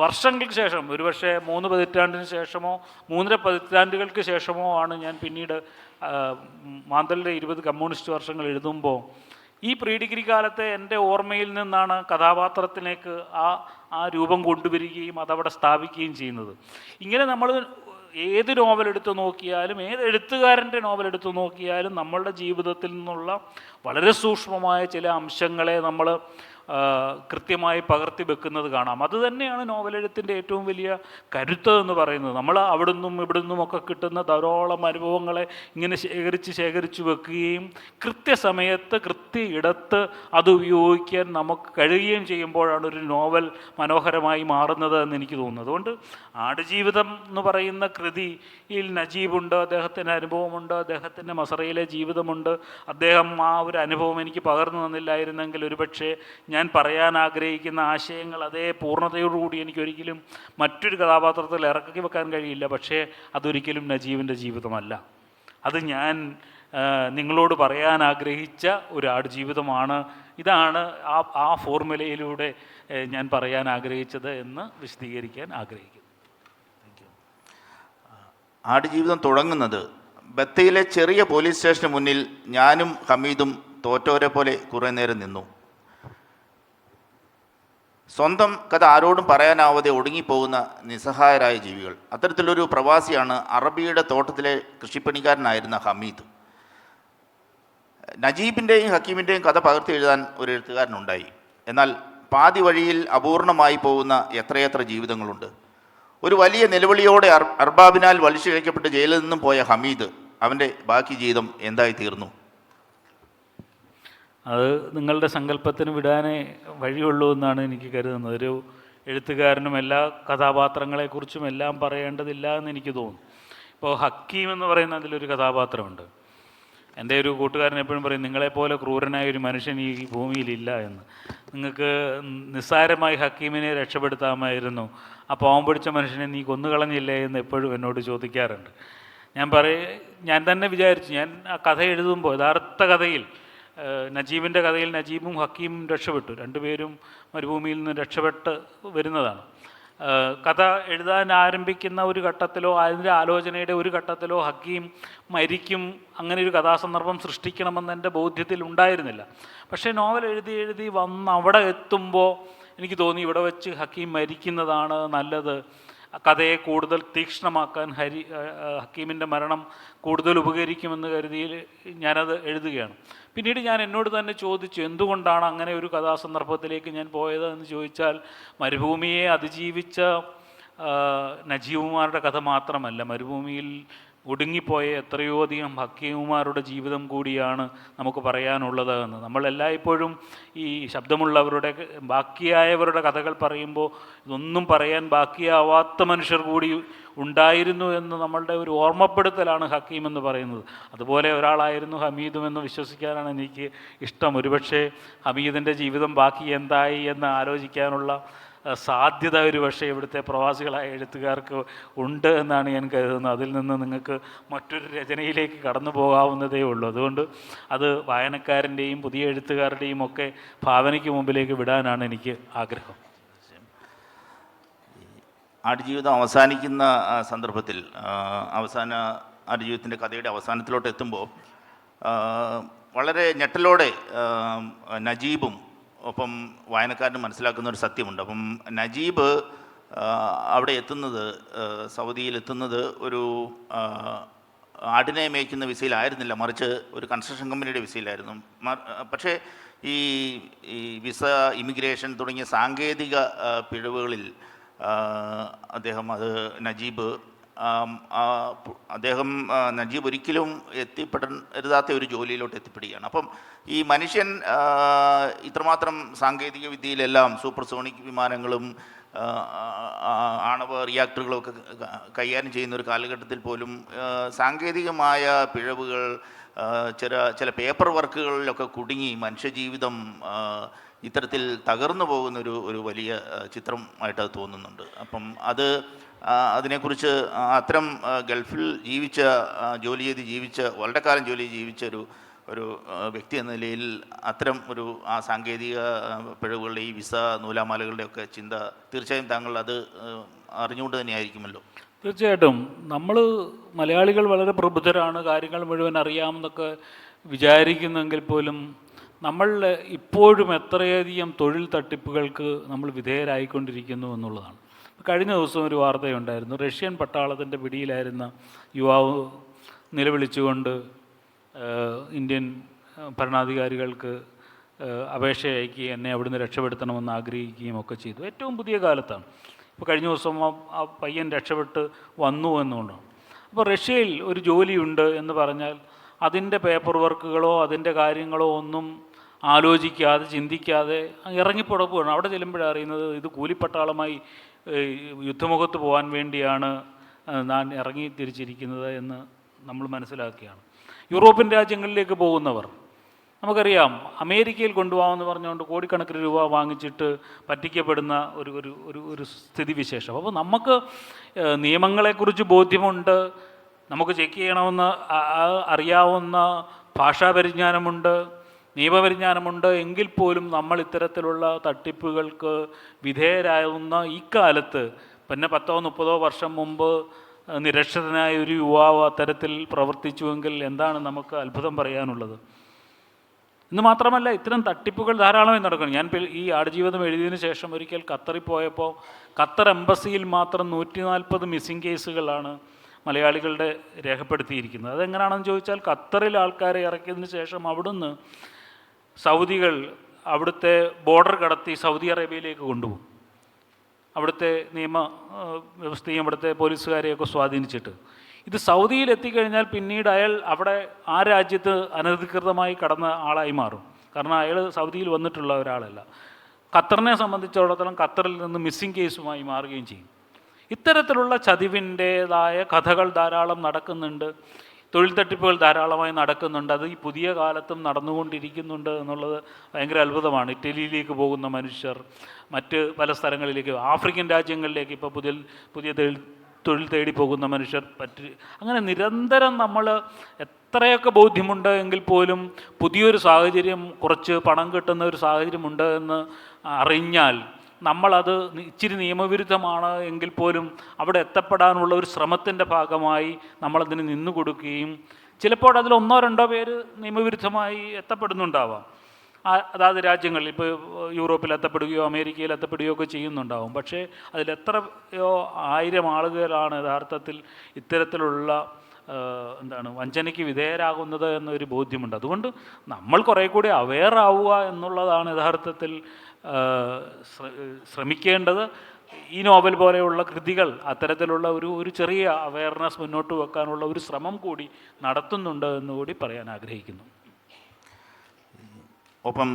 വർഷങ്ങൾക്ക് ശേഷം, ഒരുപക്ഷെ 3 പതിറ്റാണ്ടിന് ശേഷമോ 3.5 പതിറ്റാണ്ടുകൾക്ക് ശേഷമോ ആണ് ഞാൻ പിന്നീട് മാന്തലിൻ്റെ 20 കമ്മ്യൂണിസ്റ്റ് വർഷങ്ങൾ എഴുതുമ്പോൾ ഈ പ്രീ ഡിഗ്രി കാലത്തെ എൻ്റെ ഓർമ്മയിൽ നിന്നാണ് കഥാപാത്രത്തിലേക്ക് ആ രൂപം കൊണ്ടുവരികയും അതവിടെ സ്ഥാപിക്കുകയും ചെയ്യുന്നത്. ഇങ്ങനെ നമ്മൾ ഏത് നോവലെടുത്ത് നോക്കിയാലും, ഏത് എഴുത്തുകാരൻ്റെ നോവലെടുത്ത് നോക്കിയാലും നമ്മളുടെ ജീവിതത്തിൽ നിന്നുള്ള വളരെ സൂക്ഷ്മമായ ചില അംശങ്ങളെ നമ്മൾ കൃത്യമായി പകർത്തി വെക്കുന്നത് കാണാം. അതുതന്നെയാണ് നോവലെഴുത്തിൻ്റെ ഏറ്റവും വലിയ കരുത്ത് എന്ന് പറയുന്നത്. നമ്മൾ അവിടുന്നും ഇവിടുന്നുമൊക്കെ കിട്ടുന്ന ധാരാളം അനുഭവങ്ങളെ ഇങ്ങനെ ശേഖരിച്ച് വെക്കുകയും കൃത്യസമയത്ത് കൃത്യ ഇടത്ത് അത് ഉപയോഗിക്കാൻ നമുക്ക് കഴിയുകയും ചെയ്യുമ്പോഴാണ് ഒരു നോവൽ മനോഹരമായി മാറുന്നത് എന്ന് എനിക്ക് തോന്നുന്നത്. അതുകൊണ്ട് ആടുജീവിതം എന്ന് പറയുന്ന കൃതിയിൽ നജീബുണ്ട്, അദ്ദേഹത്തിൻ്റെ അനുഭവമുണ്ട്, അദ്ദേഹത്തിൻ്റെ മസറയിലെ ജീവിതമുണ്ട്. അദ്ദേഹം ആ ഒരു അനുഭവം എനിക്ക് പകർന്നു തന്നില്ലായിരുന്നെങ്കിൽ ഒരുപക്ഷെ ഞാൻ പറയാൻ ആഗ്രഹിക്കുന്ന ആശയങ്ങൾ അതേ പൂർണ്ണതയോടുകൂടി എനിക്കൊരിക്കലും മറ്റൊരു കഥാപാത്രത്തിൽ ഇറക്കി വെക്കാൻ കഴിയില്ല. പക്ഷേ അതൊരിക്കലും നജീബിൻ്റെ ജീവിതമല്ല. അത് ഞാൻ നിങ്ങളോട് പറയാൻ ആഗ്രഹിച്ച ഒരു ആടുജീവിതമാണ്. ഇതാണ് ആ ഫോർമുലയിലൂടെ ഞാൻ പറയാൻ ആഗ്രഹിച്ചത് എന്ന് വിശദീകരിക്കാൻ ആഗ്രഹിക്കുന്നു. ആടുജീവിതം തുടങ്ങുന്നത് ബത്തയിലെ ചെറിയ പോലീസ് സ്റ്റേഷന് മുന്നിൽ ഞാനും ഹമീദും തോറ്റോരെ പോലെ കുറേ നേരം നിന്നു. സ്വന്തം കഥ ആരോടും പറയാനാവാതെ ഒടുങ്ങിപ്പോകുന്ന നിസ്സഹായരായ ജീവികൾ. അത്തരത്തിലൊരു പ്രവാസിയാണ് അറബിയുടെ തോട്ടത്തിലെ കൃഷിപ്പണിക്കാരനായിരുന്ന ഹമീദ്. നജീബിൻ്റെയും ഹക്കീമിൻ്റെയും കഥ പകർത്തി എഴുതാൻ ഒരു എഴുത്തുകാരനുണ്ടായി. എന്നാൽ പാതി വഴിയിൽ അപൂർണമായി പോകുന്ന എത്രയെത്ര ജീവിതങ്ങളുണ്ട്. ഒരു വലിയ നിലവിളിയോടെ അർബാബിനാൽ വലിച്ചിഴക്കപ്പെട്ട് ജയിലിൽ നിന്നും പോയ ഹമീദ്, അവൻ്റെ ബാക്കി ജീവിതം എന്തായി തീർന്നു? അത് നിങ്ങളുടെ സങ്കല്പത്തിന് വിടാനേ വഴിയുള്ളൂ എന്നാണ് എനിക്ക് കരുതുന്നത്. ഒരു എഴുത്തുകാരനും എല്ലാ കഥാപാത്രങ്ങളെക്കുറിച്ചും എല്ലാം പറയേണ്ടതില്ല എന്ന് എനിക്ക് തോന്നുന്നു. ഇപ്പോൾ ഹക്കീം എന്ന് പറയുന്ന അതിലൊരു കഥാപാത്രമുണ്ട്. എൻ്റെ ഒരു കൂട്ടുകാരൻ എപ്പോഴും പറയും, നിങ്ങളെപ്പോലെ ക്രൂരനായ ഒരു മനുഷ്യൻ ഈ ഭൂമിയിലില്ല എന്ന്. നിങ്ങൾക്ക് നിസ്സാരമായി ഹക്കീമിനെ രക്ഷപ്പെടുത്താമായിരുന്നു, ആ പാവം പിടിച്ച മനുഷ്യനെ നീ കൊന്നുകളഞ്ഞില്ലേ എന്ന് എപ്പോഴും എന്നോട് ചോദിക്കാറുണ്ട്. ഞാൻ തന്നെ വിചാരിച്ചു, ഞാൻ ആ കഥ എഴുതുമ്പോൾ യഥാർത്ഥ കഥയിൽ നജീബിൻ്റെ കഥയിൽ നജീബും ഹക്കീമും രക്ഷപ്പെട്ടു. രണ്ടുപേരും മരുഭൂമിയിൽ നിന്ന് രക്ഷപ്പെട്ട് വരുന്നതാണ്. കഥ എഴുതാൻ ആരംഭിക്കുന്ന ഒരു ഘട്ടത്തിലോ അതിൻ്റെ ആലോചനയുടെ ഒരു ഘട്ടത്തിലോ ഹക്കീം മരിക്കും, അങ്ങനെ ഒരു കഥാസന്ദർഭം സൃഷ്ടിക്കണമെന്ന് എൻ്റെ ബോധ്യത്തിൽ ഉണ്ടായിരുന്നില്ല. പക്ഷേ നോവൽ എഴുതി വന്ന് അവിടെ എത്തുമ്പോൾ എനിക്ക് തോന്നി ഇവിടെ വെച്ച് ഹക്കീം മരിക്കുന്നതാണ് നല്ലത്. കഥയെ കൂടുതൽ തീക്ഷ്ണമാക്കാൻ ഹക്കീമിൻ്റെ മരണം കൂടുതൽ ഉപകരിക്കുമെന്ന് കരുതി ഞാനത് എഴുതുകയാണ്. പിന്നീട് ഞാൻ എന്നോട് തന്നെ ചോദിച്ചു, എന്തുകൊണ്ടാണ് അങ്ങനെ ഒരു കഥാസന്ദർഭത്തിലേക്ക് ഞാൻ പോയത് എന്ന് ചോദിച്ചാൽ, മരുഭൂമിയെ അതിജീവിച്ച നജീബുമാരുടെ കഥ മാത്രമല്ല, മരുഭൂമിയിൽ ഒടുങ്ങിപ്പോയ എത്രയോ അധികം ഹക്കീമുമാരുടെ ജീവിതം കൂടിയാണ് നമുക്ക് പറയാനുള്ളത് എന്ന്. നമ്മളെല്ലായ്പ്പോഴും ഈ ശബ്ദമുള്ളവരുടെ ബാക്കിയായവരുടെ കഥകൾ പറയുമ്പോൾ ഇതൊന്നും പറയാൻ ബാക്കിയാവാത്ത മനുഷ്യർ കൂടി ഉണ്ടായിരുന്നു എന്ന് നമ്മളുടെ ഒരു ഓർമ്മപ്പെടുത്തലാണ് ഹക്കീം എന്ന് പറയുന്നത്. അതുപോലെ ഒരാളായിരുന്നു ഹമീദും എന്ന് വിശ്വസിക്കാനാണ് എനിക്ക് ഇഷ്ടം. ഒരുപക്ഷെ ഹമീദിൻ്റെ ജീവിതം ബാക്കി എന്തായി എന്ന് ആലോചിക്കാനുള്ള സാധ്യത ഒരു പക്ഷേ ഇവിടുത്തെ പ്രവാസികളായ എഴുത്തുകാർക്ക് ഉണ്ട് എന്നാണ് ഞാൻ കരുതുന്നത്. അതിൽ നിന്ന് നിങ്ങൾക്ക് മറ്റൊരു രചനയിലേക്ക് കടന്നു പോകാവുന്നതേ ഉള്ളൂ. അതുകൊണ്ട് അത് വായനക്കാരൻ്റെയും പുതിയ എഴുത്തുകാരുടെയും ഒക്കെ ഭാവനയ്ക്ക് മുമ്പിലേക്ക് വിടാനാണ് എനിക്ക് ആഗ്രഹം. ആടുജീവിതം അവസാനിക്കുന്ന സന്ദർഭത്തിൽ ആടുജീവിതത്തിൻ്റെ കഥയുടെ അവസാനത്തിലോട്ട് എത്തുമ്പോൾ വളരെ ഞെട്ടലോടെ നജീബും ഒപ്പം വായനക്കാരന് മനസ്സിലാക്കുന്ന ഒരു സത്യമുണ്ട്. അപ്പം നജീബ് അവിടെ എത്തുന്നത്, സൗദിയിലെത്തുന്നത് ഒരു ആടിനെ മേയ്ക്കുന്ന വിസയിലായിരുന്നില്ല, മറിച്ച് ഒരു കൺസ്ട്രക്ഷൻ കമ്പനിയുടെ വിസയിലായിരുന്നു. പക്ഷേ ഈ വിസ, ഇമിഗ്രേഷൻ തുടങ്ങിയ സാങ്കേതിക പിഴവുകളിൽ നജീബ് ഒരിക്കലും എത്തിപ്പെടരുതാത്ത ഒരു ജോലിയിലോട്ട് എത്തിപ്പെടുകയാണ്. അപ്പം ഈ മനുഷ്യൻ ഇത്രമാത്രം സാങ്കേതിക വിദ്യയിലെല്ലാം സൂപ്പർസോണിക് വിമാനങ്ങളും ആണവ റിയാക്ടറുകളും ഒക്കെ കൈകാര്യം ചെയ്യുന്ന ഒരു കാലഘട്ടത്തിൽ പോലും സാങ്കേതികമായ പിഴവുകൾ, ചില പേപ്പർ വർക്കുകളിലൊക്കെ കുടുങ്ങി മനുഷ്യജീവിതം ഇത്തരത്തിൽ തകർന്നു പോകുന്ന ഒരു വലിയ ചിത്രമായിട്ട് അത് തോന്നുന്നുണ്ട്. അപ്പം അതിനെക്കുറിച്ച് അത്തരം ഗൾഫിൽ ജോലി ചെയ്ത് ജീവിച്ച വളരെ കാലം ജീവിച്ച ഒരു വ്യക്തി എന്ന നിലയിൽ അത്തരം ആ സാങ്കേതിക പിഴവുകളുടെ, ഈ വിസ നൂലാമാലകളുടെ ഒക്കെ ചിന്ത തീർച്ചയായും താങ്കൾ അത് അറിഞ്ഞുകൊണ്ട് തന്നെയായിരിക്കുമല്ലോ. തീർച്ചയായിട്ടും നമ്മൾ മലയാളികൾ വളരെ പ്രബുദ്ധരാണ്, കാര്യങ്ങൾ മുഴുവൻ അറിയാമെന്നൊക്കെ വിചാരിക്കുന്നെങ്കിൽ പോലും നമ്മൾ ഇപ്പോഴും എത്രയധികം തൊഴിൽ തട്ടിപ്പുകൾക്ക് നമ്മൾ വിധേയരായിക്കൊണ്ടിരിക്കുന്നു എന്നുള്ളതാണ്. കഴിഞ്ഞ ദിവസം ഒരു വാർത്തയുണ്ടായിരുന്നു. റഷ്യൻ പട്ടാളത്തിൻ്റെ പിടിയിലായിരുന്ന യുവാവ് നിലവിളിച്ചുകൊണ്ട് ഇന്ത്യൻ ഭരണാധികാരികൾക്ക് അപേക്ഷ അയക്കുകയും എന്നെ അവിടുന്ന് രക്ഷപ്പെടുത്തണമെന്ന് ആഗ്രഹിക്കുകയും ഒക്കെ ചെയ്തു. ഏറ്റവും പുതിയ കാലത്താണ്. ഇപ്പോൾ കഴിഞ്ഞ ദിവസം ആ പയ്യൻ രക്ഷപ്പെട്ട് വന്നു എന്നുകൊണ്ടാണ്. അപ്പോൾ റഷ്യയിൽ ഒരു ജോലിയുണ്ട് എന്ന് പറഞ്ഞാൽ അതിൻ്റെ പേപ്പർ വർക്കുകളോ അതിൻ്റെ കാര്യങ്ങളോ ഒന്നും ആലോചിക്കാതെ ചിന്തിക്കാതെ ഇറങ്ങിപ്പുറപ്പെടുകയാണ്. അവിടെ ചെല്ലുമ്പോഴാണ് അറിയുന്നത് ഇത് കൂലിപ്പട്ടാളമായി യുദ്ധമുഖത്ത് പോകാൻ വേണ്ടിയാണ് ഞാൻ ഇറങ്ങി തിരിച്ചിരിക്കുന്നത് എന്ന് നമ്മൾ മനസ്സിലാക്കുകയാണ്. യൂറോപ്യൻ രാജ്യങ്ങളിലേക്ക് പോകുന്നവർ നമുക്കറിയാം, അമേരിക്കയിൽ കൊണ്ടുപോകാമെന്ന് പറഞ്ഞുകൊണ്ട് കോടിക്കണക്കിന് രൂപ വാങ്ങിച്ചിട്ട് പറ്റിക്കപ്പെടുന്ന ഒരു സ്ഥിതിവിശേഷം. അപ്പോൾ നമുക്ക് നിയമങ്ങളെക്കുറിച്ച് ബോധ്യമുണ്ട്, നമുക്ക് ചെക്ക് ചെയ്യണമെന്ന് അറിയാവുന്ന ഭാഷാ പരിജ്ഞാനമുണ്ട്, നിയമപരിജ്ഞാനമുണ്ട്. എങ്കിൽ പോലും നമ്മൾ ഇത്തരത്തിലുള്ള തട്ടിപ്പുകൾക്ക് വിധേയരാകുന്ന ഈ കാലത്ത്, പിന്നെ 10-30 വർഷം മുമ്പ് നിരക്ഷരനായ ഒരു യുവാവ് അത്തരത്തിൽ പ്രവർത്തിച്ചുവെങ്കിൽ എന്താണ് നമുക്ക് അത്ഭുതം പറയാനുള്ളത്? എന്ന് മാത്രമല്ല, ഇത്തരം തട്ടിപ്പുകൾ ധാരാളമായി നടക്കുന്നു. ഞാൻ ഈ ആടുജീവിതം എഴുതിയതിന് ശേഷം ഒരിക്കൽ ഖത്തറിൽ പോയപ്പോൾ ഖത്തർ എംബസിയിൽ മാത്രം 140 മിസ്സിംഗ് കേസുകളാണ് മലയാളികളുടെ രേഖപ്പെടുത്തിയിരിക്കുന്നത്. അതെങ്ങനെയാണെന്ന് ചോദിച്ചാൽ, ഖത്തറിൽ ആൾക്കാരെ ഇറക്കിയതിന് ശേഷം അവിടുന്ന് സൗദികൾ അവിടുത്തെ ബോർഡർ കടത്തി സൗദി അറേബ്യയിലേക്ക് കൊണ്ടുപോകും. അവിടുത്തെ നിയമ വ്യവസ്ഥയും അവിടുത്തെ പോലീസുകാരെയൊക്കെ സ്വാധീനിച്ചിട്ട് ഇത് സൗദിയിൽ എത്തിക്കഴിഞ്ഞാൽ പിന്നീട് അയാൾ അവിടെ ആ രാജ്യത്ത് അനധികൃതമായി കടന്ന ആളായി മാറും. കാരണം അയാൾ സൗദിയിൽ വന്നിട്ടുള്ള ഒരാളല്ല. ഖത്തറിനെ സംബന്ധിച്ചിടത്തോളം ഖത്തറിൽ നിന്ന് മിസ്സിംഗ് കേസുമായി മാറുകയും ചെയ്യും. ഇത്തരത്തിലുള്ള ചതിവിൻ്റേതായ കഥകൾ ധാരാളം നടക്കുന്നുണ്ട്. തൊഴിൽ തട്ടിപ്പുകൾ ധാരാളമായി നടക്കുന്നുണ്ട്. അത് ഈ പുതിയ കാലത്തും നടന്നുകൊണ്ടിരിക്കുന്നുണ്ട് എന്നുള്ളത് ഭയങ്കര അത്ഭുതമാണ്. ഇറ്റലിയിലേക്ക് പോകുന്ന മനുഷ്യർ, മറ്റ് പല സ്ഥലങ്ങളിലേക്ക്, ആഫ്രിക്കൻ രാജ്യങ്ങളിലേക്ക് ഇപ്പോൾ പുതിയ തൊഴിൽ തേടി പോകുന്ന മനുഷ്യർ അങ്ങനെ നിരന്തരം നമ്മൾ എത്രയൊക്കെ ബോധ്യമുണ്ട് എങ്കിൽ പോലും പുതിയൊരു സാഹചര്യം, കുറച്ച് പണം കിട്ടുന്ന ഒരു സാഹചര്യമുണ്ട് എന്ന് അറിഞ്ഞാൽ നമ്മളത് ഇച്ചിരി നിയമവിരുദ്ധമാണ് എങ്കിൽ പോലും അവിടെ എത്തപ്പെടാനുള്ള ഒരു ശ്രമത്തിൻ്റെ ഭാഗമായി നമ്മളതിന് നിന്നു കൊടുക്കുകയും ചിലപ്പോൾ അതിൽ 1-2 പേര് നിയമവിരുദ്ധമായി എത്തപ്പെടുന്നുണ്ടാവാം. അതാത് രാജ്യങ്ങളിൽ, ഇപ്പോൾ യൂറോപ്പിൽ എത്തപ്പെടുകയോ അമേരിക്കയിൽ എത്തപ്പെടുകയോ ഒക്കെ ചെയ്യുന്നുണ്ടാവും. പക്ഷേ അതിലെത്രയോ 1000 ആളുകളാണ് യഥാർത്ഥത്തിൽ ഇത്തരത്തിലുള്ള വഞ്ചനയ്ക്ക് വിധേയരാകുന്നത് എന്നൊരു ബോധ്യമുണ്ട്. അതുകൊണ്ട് നമ്മൾ കുറേ കൂടി അവെയർ ആവുക എന്നുള്ളതാണ് യഥാർത്ഥത്തിൽ ശ്രമിക്കേണ്ടത്. ഈ നോവൽ പോലെയുള്ള കൃതികൾ അത്തരത്തിലുള്ള ഒരു ചെറിയ അവെയർനെസ് മുന്നോട്ട് വെക്കാനുള്ള ഒരു ശ്രമം കൂടി നടത്തുന്നുണ്ട് എന്നുകൂടി പറയാൻ ആഗ്രഹിക്കുന്നു. ഒപ്പം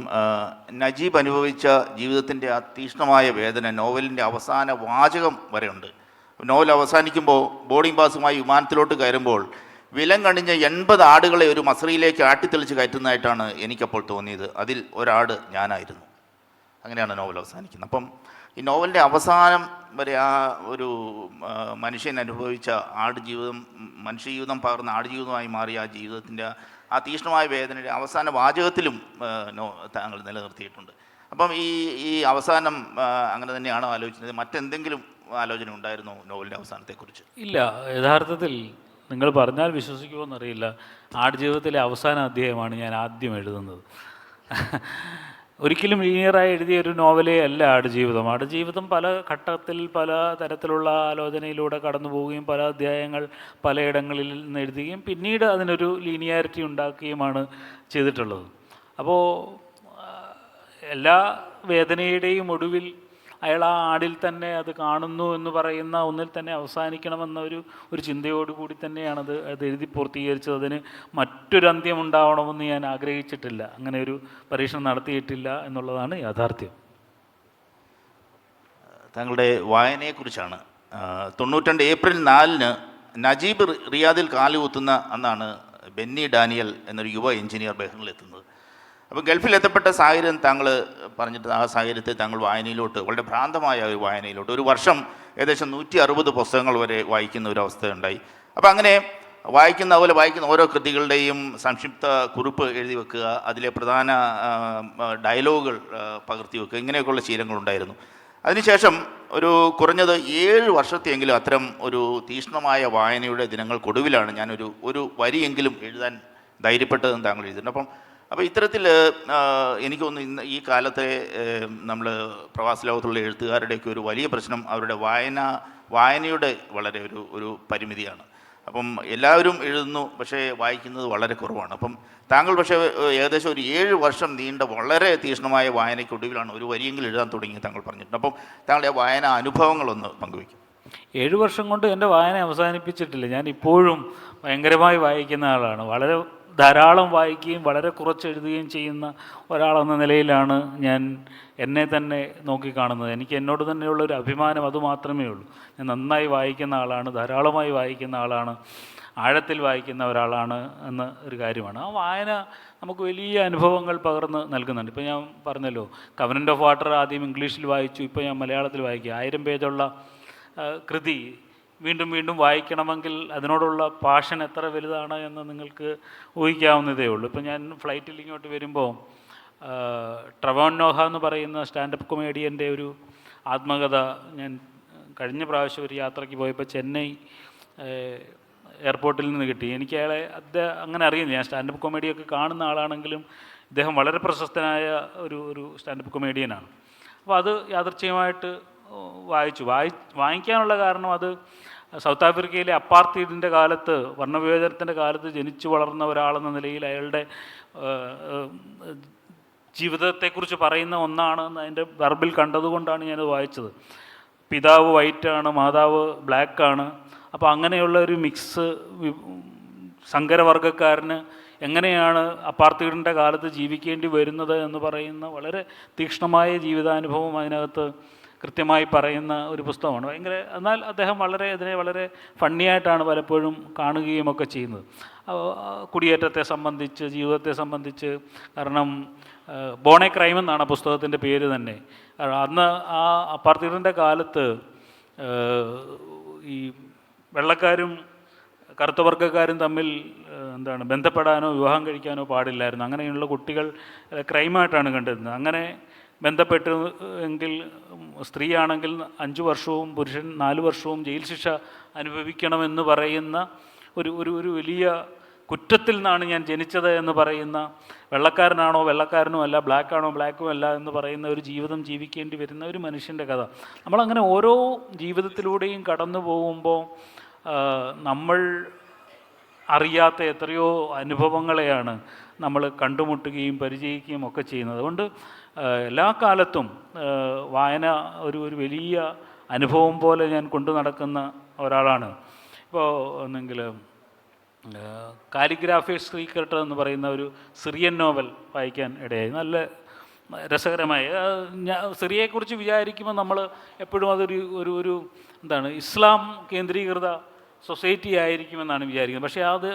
നജീബ് അനുഭവിച്ച ജീവിതത്തിൻ്റെ ആ തീക്ഷ്ണമായ വേദന നോവലിൻ്റെ അവസാന വാചകം വരെയുണ്ട്. നോവൽ അവസാനിക്കുമ്പോൾ ബോർഡിംഗ് പാസുമായി വിമാനത്തിലോട്ട് കയറുമ്പോൾ വിലം കണിഞ്ഞ 80 ആടുകളെ ഒരു മസറിയിലേക്ക് ആട്ടിത്തെളിച്ച് കയറ്റുന്നതായിട്ടാണ് എനിക്കപ്പോൾ തോന്നിയത്. അതിൽ ഒരാട് ഞാനായിരുന്നു. അങ്ങനെയാണ് നോവൽ അവസാനിക്കുന്നത്. അപ്പം ഈ നോവലിൻ്റെ അവസാനം വരെ ആ ഒരു മനുഷ്യൻ അനുഭവിച്ച ആടുജീവിതം, മനുഷ്യജീവിതം പകർന്ന ആടുജീവിതമായി മാറിയ ആ ജീവിതത്തിൻ്റെ ആ തീക്ഷ്ണമായ വേദനയുടെ അവസാന വാചകത്തിലും താങ്കൾ നിലനിർത്തിയിട്ടുണ്ട്. അപ്പം ഈ അവസാനം അങ്ങനെ തന്നെയാണോ ആലോചിച്ചത്? മറ്റെന്തെങ്കിലും ആലോചന ഉണ്ടായിരുന്നോ നോവലിൻ്റെ അവസാനത്തെക്കുറിച്ച്? ഇല്ല, യഥാർത്ഥത്തിൽ നിങ്ങൾ പറഞ്ഞാൽ വിശ്വസിക്കുമോ എന്നറിയില്ല, ആടുജീവിതത്തിലെ അവസാന അധ്യായമാണ് ഞാൻ ആദ്യം എഴുതുന്നത്. ഒരിക്കലും ലീനിയറായി എഴുതിയ ഒരു നോവലേ അല്ല ആടുജീവിതം. ആടുജീവിതം പല ഘട്ടത്തിൽ പല തരത്തിലുള്ള ആലോചനയിലൂടെ കടന്നു പോവുകയും പല അധ്യായങ്ങൾ പലയിടങ്ങളിൽ നിന്ന് എഴുതുകയും പിന്നീട് അതിനൊരു ലീനിയാരിറ്റി ഉണ്ടാക്കുകയുമാണ് ചെയ്തിട്ടുള്ളത്. അപ്പോൾ എല്ലാ വേദനയുടെയും ഒടുവിൽ അയാൾ ആ ആടിൽ തന്നെ അത് കാണുന്നു എന്ന് പറയുന്ന ഒന്നിൽ തന്നെ അവസാനിക്കണമെന്ന ഒരു ചിന്തയോടുകൂടി തന്നെയാണത് എഴുതി പൂർത്തീകരിച്ചത്. അതിന് മറ്റൊരു അന്ത്യം ഉണ്ടാവണമെന്ന് ഞാൻ ആഗ്രഹിച്ചിട്ടില്ല, അങ്ങനെ ഒരു പരീക്ഷണം നടത്തിയിട്ടില്ല എന്നുള്ളതാണ് യാഥാർത്ഥ്യം. താങ്കളുടെ വായനയെക്കുറിച്ചാണ്. 92 ഏപ്രിൽ 4 നജീബ് റിയാദിൽ കാലുകുത്തുന്ന അന്നാണ് ബെന്നി ഡാനിയൽ എന്നൊരു യുവ എഞ്ചിനീയർ ബഹ്റിനിലെത്തുന്നത്. അപ്പോൾ ഗൾഫിൽ എത്തപ്പെട്ട സാഹചര്യം താങ്കൾ പറഞ്ഞിട്ട് ആ സാഹചര്യത്തെ താങ്കൾ വായനയിലോട്ട്, വളരെ ഭ്രാന്തമായ ഒരു വായനയിലോട്ട്, ഒരു വർഷം ഏകദേശം 160 പുസ്തകങ്ങൾ വരെ വായിക്കുന്ന ഒരു അവസ്ഥയുണ്ടായി. അപ്പോൾ അങ്ങനെ വായിക്കുന്ന ഓരോ കൃതികളുടെയും സംക്ഷിപ്ത കുറിപ്പ് എഴുതി വെക്കുക, അതിലെ പ്രധാന ഡയലോഗുകൾ പകർത്തി വെക്കുക, ഇങ്ങനെയൊക്കെയുള്ള ശീലങ്ങളുണ്ടായിരുന്നു. അതിനുശേഷം ഒരു കുറഞ്ഞത് 7 വർഷത്തെയെങ്കിലും അത്തരം ഒരു തീക്ഷ്ണമായ വായനയുടെ ദിനങ്ങൾക്കൊടുവിലാണ് ഞാനൊരു വരിയെങ്കിലും എഴുതാൻ ധൈര്യപ്പെട്ടതെന്ന് താങ്കൾ എഴുതിയിട്ടുണ്ട്. അപ്പം അപ്പോൾ ഇത്തരത്തിൽ എനിക്ക് തോന്നുന്നു ഇന്ന് ഈ കാലത്തെ നമ്മൾ പ്രവാസ ലോകത്തുള്ള എഴുത്തുകാരുടെയൊക്കെ ഒരു വലിയ പ്രശ്നം അവരുടെ വായനയുടെ വളരെ ഒരു പരിമിതിയാണ്. അപ്പം എല്ലാവരും എഴുതുന്നു, പക്ഷേ വായിക്കുന്നത് വളരെ കുറവാണ്. അപ്പം താങ്കൾ പക്ഷേ ഏകദേശം ഒരു 7 വർഷം നീണ്ട വളരെ തീക്ഷ്ണമായ വായനയ്ക്കൊടുവിലാണ് ഒരു വരിയെങ്കിലും എഴുതാൻ തുടങ്ങി താങ്കൾ പറഞ്ഞിട്ടുണ്ട്. അപ്പം താങ്കളുടെ വായന അനുഭവങ്ങളൊന്ന് പങ്കുവയ്ക്കും. 7 വർഷം കൊണ്ട് എൻ്റെ വായന അവസാനിപ്പിച്ചിട്ടില്ല. ഞാൻ ഇപ്പോഴും ഭയങ്കരമായി വായിക്കുന്ന ആളാണ്. വളരെ ധാരാളം വായിക്കുകയും വളരെ കുറച്ച് എഴുതുകയും ചെയ്യുന്ന ഒരാളെന്ന നിലയിലാണ് ഞാൻ എന്നെ തന്നെ നോക്കിക്കാണുന്നത്. എനിക്ക് എന്നോട് തന്നെയുള്ള ഒരു അഭിമാനം അതുമാത്രമേ ഉള്ളൂ. ഞാൻ നന്നായി വായിക്കുന്ന ആളാണ്, ധാരാളമായി വായിക്കുന്ന ആളാണ്, ആഴത്തിൽ വായിക്കുന്ന ഒരാളാണ് എന്ന ഒരു കാര്യമാണ്. ആ വായന നമുക്ക് വലിയ അനുഭവങ്ങൾ പകർന്ന് നൽകുന്നുണ്ട്. ഇപ്പോൾ ഞാൻ പറഞ്ഞല്ലോ, കവനൻ്റ് ഓഫ് വാട്ടർ ആദ്യം ഇംഗ്ലീഷിൽ വായിച്ചു, ഇപ്പോൾ ഞാൻ മലയാളത്തിൽ വായിക്കുക. 1000 പേജുള്ള കൃതി വീണ്ടും വീണ്ടും വായിക്കണമെങ്കിൽ അതിനോടുള്ള പാഷൻ എത്ര വലുതാണ് എന്ന് നിങ്ങൾക്ക് ഊഹിക്കാവുന്നതേ ഉള്ളൂ. ഇപ്പോൾ ഞാൻ ഫ്ലൈറ്റിൽ ഇങ്ങോട്ട് വരുമ്പോൾ ട്രവോൺ നോഹ എന്ന് പറയുന്ന സ്റ്റാൻഡപ്പ് കൊമേഡിയൻ്റെ ഒരു ആത്മകഥ ഞാൻ കഴിഞ്ഞ പ്രാവശ്യം ഒരു യാത്രയ്ക്ക് പോയപ്പോൾ ചെന്നൈ എയർപോർട്ടിൽ നിന്ന് കിട്ടി. എനിക്ക് അയാളെ അങ്ങനെ അറിയുന്നില്ല. ഞാൻ സ്റ്റാൻഡപ്പ് കൊമേഡിയൊക്കെ കാണുന്ന ആളാണെങ്കിലും ഇദ്ദേഹം വളരെ പ്രശസ്തനായ ഒരു സ്റ്റാൻഡപ്പ് കൊമേഡിയനാണ്. അപ്പോൾ അത് യാദൃച്ഛികമായിട്ട് വായിക്കാനുള്ള കാരണം അത് സൗത്ത് ആഫ്രിക്കയിലെ അപ്പാർത്തീഡിൻ്റെ കാലത്ത്, വർണ്ണവിവേചനത്തിൻ്റെ കാലത്ത് ജനിച്ചു വളർന്ന ഒരാളെന്ന നിലയിൽ അയാളുടെ ജീവിതത്തെക്കുറിച്ച് പറയുന്ന ഒന്നാണെന്ന് അതിൻ്റെ വെർബിൽ കണ്ടതുകൊണ്ടാണ് ഞാനത് വായിച്ചത്. പിതാവ് വൈറ്റാണ്, മാതാവ് ബ്ലാക്കാണ്. അപ്പോൾ അങ്ങനെയുള്ള ഒരു മിക്സ് സങ്കരവർഗ്ഗക്കാരന് എങ്ങനെയാണ് അപ്പാർത്തീഡിൻ്റെ കാലത്ത് ജീവിക്കേണ്ടി വരുന്നത് എന്ന് പറയുന്ന വളരെ തീക്ഷ്ണമായ ജീവിതാനുഭവം അതിനകത്ത് കൃത്യമായി പറയുന്ന ഒരു പുസ്തകമാണ്. എന്നാൽ അദ്ദേഹം ഇതിനെ വളരെ ഫണ്ണിയായിട്ടാണ് പലപ്പോഴും കാണുകയും ഒക്കെ ചെയ്യുന്നത്. കുടിയേറ്റത്തെ സംബന്ധിച്ച്, ജീവിതത്തെ സംബന്ധിച്ച്. കാരണം ബോൺ എ ക്രൈം എന്നാണ് പുസ്തകത്തിൻ്റെ പേര് തന്നെ. അന്ന് ആ അപ്പാർത്തീഡിൻ്റെ കാലത്ത് ഈ വെള്ളക്കാരും കറുത്ത വർഗ്ഗക്കാരും തമ്മിൽ ബന്ധപ്പെടാനോ വിവാഹം കഴിക്കാനോ പാടില്ലായിരുന്നു. അങ്ങനെയുള്ള കുട്ടികൾ ക്രൈമായിട്ടാണ് കണ്ടിരുന്നത്. അങ്ങനെ ബന്ധപ്പെട്ട് എങ്കിൽ സ്ത്രീയാണെങ്കിൽ 5 വർഷവും പുരുഷൻ 4 വർഷവും ജയിൽ ശിക്ഷ അനുഭവിക്കണമെന്ന് പറയുന്ന ഒരു വലിയ കുറ്റത്തിൽ നിന്നാണ് ഞാൻ ജനിച്ചത് എന്ന് പറയുന്ന, വെള്ളക്കാരനാണോ വെള്ളക്കാരനും അല്ല, ബ്ലാക്കാണോ ബ്ലാക്കും അല്ല എന്ന് പറയുന്ന ഒരു ജീവിതം ജീവിക്കേണ്ടി വരുന്ന ഒരു മനുഷ്യൻ്റെ കഥ. നമ്മളങ്ങനെ ഓരോ ജീവിതത്തിലൂടെയും കടന്നു പോകുമ്പോൾ നമ്മൾ അറിയാത്ത എത്രയോ അനുഭവങ്ങളെയാണ് നമ്മൾ കണ്ടുമുട്ടുകയും പരിചയിക്കുകയും ഒക്കെ ചെയ്യുന്നത്. അതുകൊണ്ട് എല്ലാ കാലത്തും വായന ഒരു വലിയ അനുഭവം പോലെ ഞാൻ കൊണ്ടു നടക്കുന്ന ഒരാളാണ്. ഇപ്പോൾ കാലിഗ്രാഫേഴ്സ് സീക്രട്ട് എന്ന് പറയുന്ന ഒരു സിറിയൻ നോവൽ വായിക്കാൻ ഇടയായി. നല്ല രസകരമായി. സിറിയയെക്കുറിച്ച് വിചാരിക്കുമ്പോൾ നമ്മൾ എപ്പോഴും അതൊരു ഇസ്ലാം കേന്ദ്രീകൃത സൊസൈറ്റി ആയിരിക്കുമെന്നാണ് വിചാരിക്കുന്നത്. പക്ഷേ അത്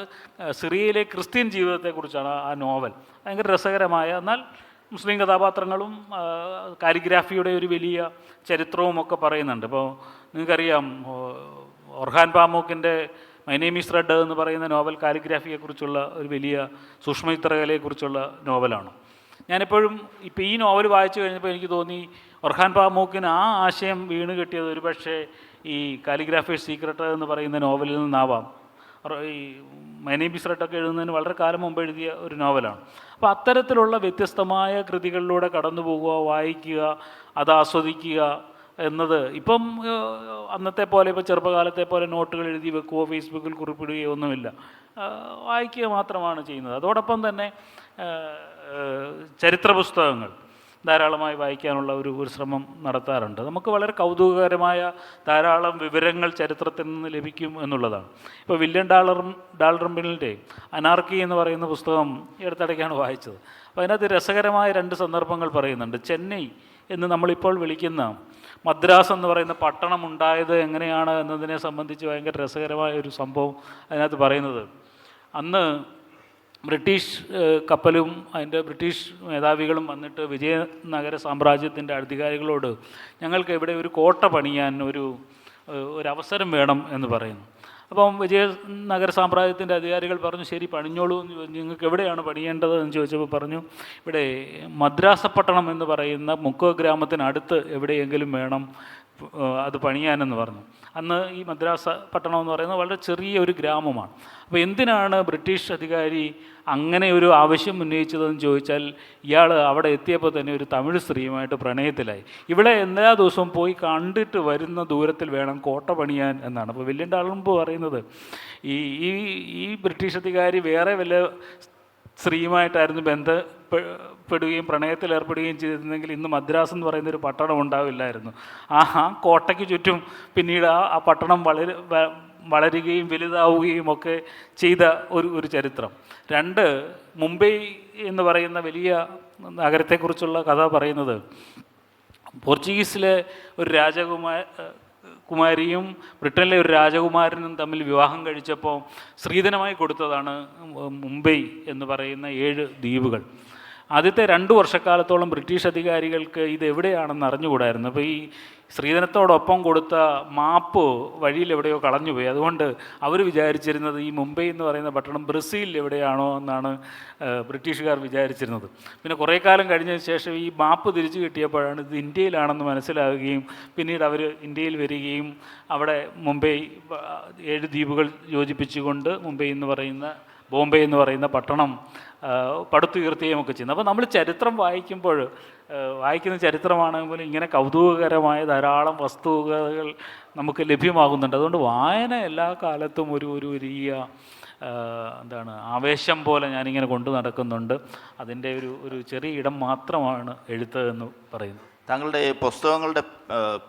സിറിയയിലെ ക്രിസ്ത്യൻ ജീവിതത്തെക്കുറിച്ചാണ് ആ നോവൽ. ഭയങ്കര രസകരമായ, എന്നാൽ മുസ്ലിം കഥാപാത്രങ്ങളും കാലിഗ്രാഫിയുടെ ഒരു വലിയ ചരിത്രവും ഒക്കെ പറയുന്നുണ്ട്. ഇപ്പോൾ നിങ്ങൾക്കറിയാം, ഒർഹാൻ പാമൂക്കിൻ്റെ മൈ നെയിം ഈസ് റെഡ് എന്ന് പറയുന്ന നോവൽ കാലിഗ്രാഫിയെക്കുറിച്ചുള്ള ഒരു വലിയ സൂക്ഷ്മചിത്രകലയെക്കുറിച്ചുള്ള നോവലാണ്. ഞാനെപ്പോഴും ഇപ്പോൾ ഈ നോവൽ വായിച്ചു കഴിഞ്ഞപ്പോൾ എനിക്ക് തോന്നി, ഒർഹാൻ പാമൂക്കിന് ആ ആശയം വീണ് കിട്ടിയത് ഒരു പക്ഷേ ഈ കാലിഗ്രാഫേഴ്സ് സീക്രട്ട് എന്ന് പറയുന്ന നോവലിൽ നിന്നാവാം. ഈ മൈ നെയിം ഈസ് റെഡ് ഒക്കെ എഴുതുന്നതിന് വളരെ കാലം മുമ്പ് എഴുതിയ ഒരു നോവലാണ്. അപ്പോൾ അത്തരത്തിലുള്ള വ്യത്യസ്തമായ കൃതികളിലൂടെ കടന്നു പോകുക, വായിക്കുക, അത് ആസ്വദിക്കുക എന്നത് ഇപ്പം അന്നത്തെ പോലെ, ഇപ്പോൾ ചെറുപ്പകാലത്തെ പോലെ നോട്ടുകൾ എഴുതി വെക്കുകയോ ഫേസ്ബുക്കിൽ കുറിപ്പിടുകയോ ഒന്നുമില്ല. വായിക്കുക മാത്രമാണ് ചെയ്യുന്നത്. അതോടൊപ്പം തന്നെ ചരിത്ര പുസ്തകങ്ങൾ ധാരാളമായി വായിക്കാനുള്ള ഒരു ശ്രമം നടത്താറുണ്ട്. നമുക്ക് വളരെ കൗതുകകരമായ ധാരാളം വിവരങ്ങൾ ചരിത്രത്തിൽ നിന്ന് ലഭിക്കും എന്നുള്ളതാണ്. ഇപ്പോൾ വില്യം ഡാൽറംബിലിൻ്റെ അനാർക്കി എന്ന് പറയുന്ന പുസ്തകം ഈ അടുത്തിടയ്ക്കാണ് വായിച്ചത്. അപ്പോൾ അതിനകത്ത് രസകരമായ 2 സന്ദർഭങ്ങൾ പറയുന്നുണ്ട്. ചെന്നൈ എന്ന് നമ്മളിപ്പോൾ വിളിക്കുന്ന മദ്രാസ് എന്ന് പറയുന്ന പട്ടണം ഉണ്ടായത് എങ്ങനെയാണ് എന്നതിനെ സംബന്ധിച്ച് ഭയങ്കര രസകരമായ ഒരു സംഭവം അതിനകത്ത് പറയുന്നത്, അന്ന് ബ്രിട്ടീഷ് കപ്പലും അതിൻ്റെ ബ്രിട്ടീഷ് മേധാവികളും വന്നിട്ട് വിജയനഗര സാമ്രാജ്യത്തിൻ്റെ അധികാരികളോട് ഞങ്ങൾക്ക് ഇവിടെ ഒരു കോട്ട പണിയാൻ ഒരു അവസരം വേണം എന്ന് പറയുന്നു. അപ്പം വിജയനഗര സാമ്രാജ്യത്തിൻ്റെ അധികാരികൾ പറഞ്ഞു, ശരി പണിഞ്ഞോളൂ എന്ന് ചോദിച്ചു. നിങ്ങൾക്ക് എവിടെയാണ് പണിയേണ്ടത് എന്ന് ചോദിച്ചപ്പോൾ പറഞ്ഞു, ഇവിടെ മദ്രാസപ്പട്ടണം എന്ന് പറയുന്ന മുക്കോ ഗ്രാമത്തിനടുത്ത് എവിടെയെങ്കിലും വേണം, അത് പണിയാനെന്ന് പറഞ്ഞു. അന്ന് ഈ മദ്രാസ് പട്ടണം എന്ന് പറയുന്നത് വളരെ ചെറിയ ഒരു ഗ്രാമമാണ്. അപ്പോൾ എന്തിനാണ് ബ്രിട്ടീഷ് അധികാരി അങ്ങനെ ഒരു ആവശ്യം ഉന്നയിച്ചതെന്ന് ചോദിച്ചാൽ, ഇയാൾ അവിടെ എത്തിയപ്പോൾ തന്നെ ഒരു തമിഴ് സ്ത്രീയുമായിട്ട് പ്രണയത്തിലായി. ഇവിടെ എല്ലാ ദിവസവും പോയി കണ്ടിട്ട് വരുന്ന ദൂരത്തിൽ വേണം കോട്ട പണിയാൻ എന്നാണ്. അപ്പോൾ വില്യം ഡാൽറംബ് പറയുന്നത് ഈ ബ്രിട്ടീഷ് അധികാരി വേറെ വല്ല സ്ത്രീയുമായിട്ടായിരുന്നു ബന്ധപ്പെടുകയും പ്രണയത്തിലേർപ്പെടുകയും ചെയ്തിരുന്നെങ്കിൽ ഇന്ന് മദ്രാസ് എന്ന് പറയുന്നൊരു പട്ടണം ഉണ്ടാവില്ലായിരുന്നു. ആ കോട്ടയ്ക്ക് ചുറ്റും പിന്നീട് ആ പട്ടണം വളരുകയും വലുതാവുകയും ഒക്കെ ചെയ്ത ഒരു ചരിത്രം. 2, മുംബൈ എന്ന് പറയുന്ന വലിയ നഗരത്തെക്കുറിച്ചുള്ള കഥ പറയുന്നത് പോർച്ചുഗീസിലെ ഒരു കുമാരിയും ബ്രിട്ടനിലെ ഒരു രാജകുമാരനും തമ്മിൽ വിവാഹം കഴിച്ചപ്പോൾ സ്ത്രീധനമായി കൊടുത്തതാണ് മുംബൈ എന്ന് പറയുന്ന 7 ദ്വീപുകൾ. ആദ്യത്തെ 2 വർഷക്കാലത്തോളം ബ്രിട്ടീഷ് അധികാരികൾക്ക് ഇതെവിടെയാണെന്ന് അറിഞ്ഞുകൂടായിരുന്നു. അപ്പോൾ ഈ സ്ത്രീധനത്തോടൊപ്പം കൊടുത്ത മാപ്പ് വഴിയിൽ എവിടെയോ കളഞ്ഞുപോയി. അതുകൊണ്ട് അവർ വിചാരിച്ചിരുന്നത് ഈ മുംബൈ എന്ന് പറയുന്ന പട്ടണം ബ്രസീലിൽ എവിടെയാണോ എന്നാണ് ബ്രിട്ടീഷുകാർ വിചാരിച്ചിരുന്നത്. പിന്നെ കുറേ കാലം കഴിഞ്ഞതിന് ശേഷം ഈ മാപ്പ് തിരിച്ചു കിട്ടിയപ്പോഴാണ് ഇത് ഇന്ത്യയിലാണെന്ന് മനസ്സിലാവുകയും പിന്നീട് അവർ ഇന്ത്യയിൽ വരികയും അവിടെ മുംബൈ 7 ദ്വീപുകൾ യോജിപ്പിച്ചുകൊണ്ട് ബോംബെ എന്ന് പറയുന്ന പട്ടണം പടുത്തുയർത്തുകയും ഒക്കെ ചെയ്യുന്നത്. അപ്പോൾ നമ്മൾ ചരിത്രം വായിക്കുന്ന ചരിത്രമാണെങ്കിൽ പോലും ഇങ്ങനെ കൗതുകകരമായ ധാരാളം വസ്തുതകൾ നമുക്ക് ലഭ്യമാകുന്നുണ്ട്. അതുകൊണ്ട് വായന എല്ലാ കാലത്തും ഒരു വലിയ ആവേശം പോലെ ഞാനിങ്ങനെ കൊണ്ടു നടക്കുന്നുണ്ട്. അതിൻ്റെ ഒരു ചെറിയ ഇടം മാത്രമാണ് എഴുത്ത് എന്ന് പറയുന്നത്. താങ്കളുടെ പുസ്തകങ്ങളുടെ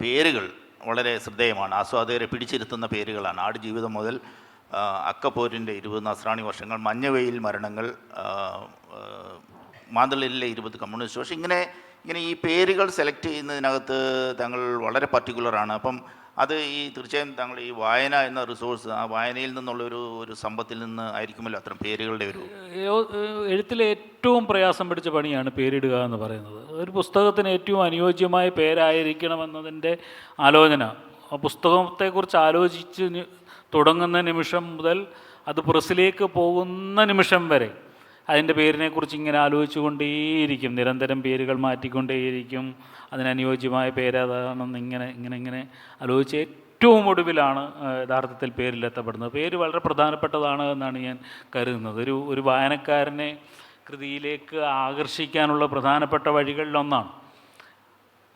പേരുകൾ വളരെ ശ്രദ്ധേയമാണ്. ആസ്വാദകരെ പിടിച്ചിരുത്തുന്ന പേരുകളാണ്. ആടുജീവിതം മുതൽ അക്കപ്പോരിൻ്റെ 20 നസ്രാണി വർഷങ്ങൾ, മഞ്ഞവെയിൽ മരണങ്ങൾ, മാന്തളിലെ 20 കമ്മ്യൂണിസ്റ്റ് വർഷം, ഇങ്ങനെ ഈ പേരുകൾ സെലക്ട് ചെയ്യുന്നതിനകത്ത് താങ്കൾ വളരെ പർട്ടിക്കുലറാണ്. അപ്പം അത് തീർച്ചയായും താങ്കൾ ഈ വായന എന്ന റിസോഴ്സ്, ആ വായനയിൽ നിന്നുള്ള ഒരു സമ്പത്തിൽ നിന്ന് ആയിരിക്കുമല്ലോ അത്തരം പേരുകളുടെ എഴുത്തിലെ ഏറ്റവും പ്രയാസം പിടിച്ച പണിയാണ് പേരിടുക എന്ന് പറയുന്നത്. ഒരു പുസ്തകത്തിന് ഏറ്റവും അനുയോജ്യമായ പേരായിരിക്കണമെന്നതിൻ്റെ ആലോചന, ആ പുസ്തകത്തെക്കുറിച്ച് ആലോചിച്ച് തുടങ്ങുന്ന നിമിഷം മുതൽ അത് പ്രസ്സിലേക്ക് പോകുന്ന നിമിഷം വരെ അതിൻ്റെ പേരിനെക്കുറിച്ച് ഇങ്ങനെ ആലോചിച്ചു കൊണ്ടേയിരിക്കും. നിരന്തരം പേരുകൾ മാറ്റിക്കൊണ്ടേയിരിക്കും. അതിനനുയോജ്യമായ പേരേതാണെന്ന് ഇങ്ങനെ ആലോചിച്ച് ഏറ്റവും ഒടുവിലാണ് യഥാർത്ഥത്തിൽ പേരിലെത്തപ്പെടുന്നത്. പേര് വളരെ പ്രധാനപ്പെട്ടതാണ് എന്നാണ് ഞാൻ കരുതുന്നത്. ഒരു വായനക്കാരനെ കൃതിയിലേക്ക് ആകർഷിക്കാനുള്ള പ്രധാനപ്പെട്ട വഴികളിലൊന്നാണ്.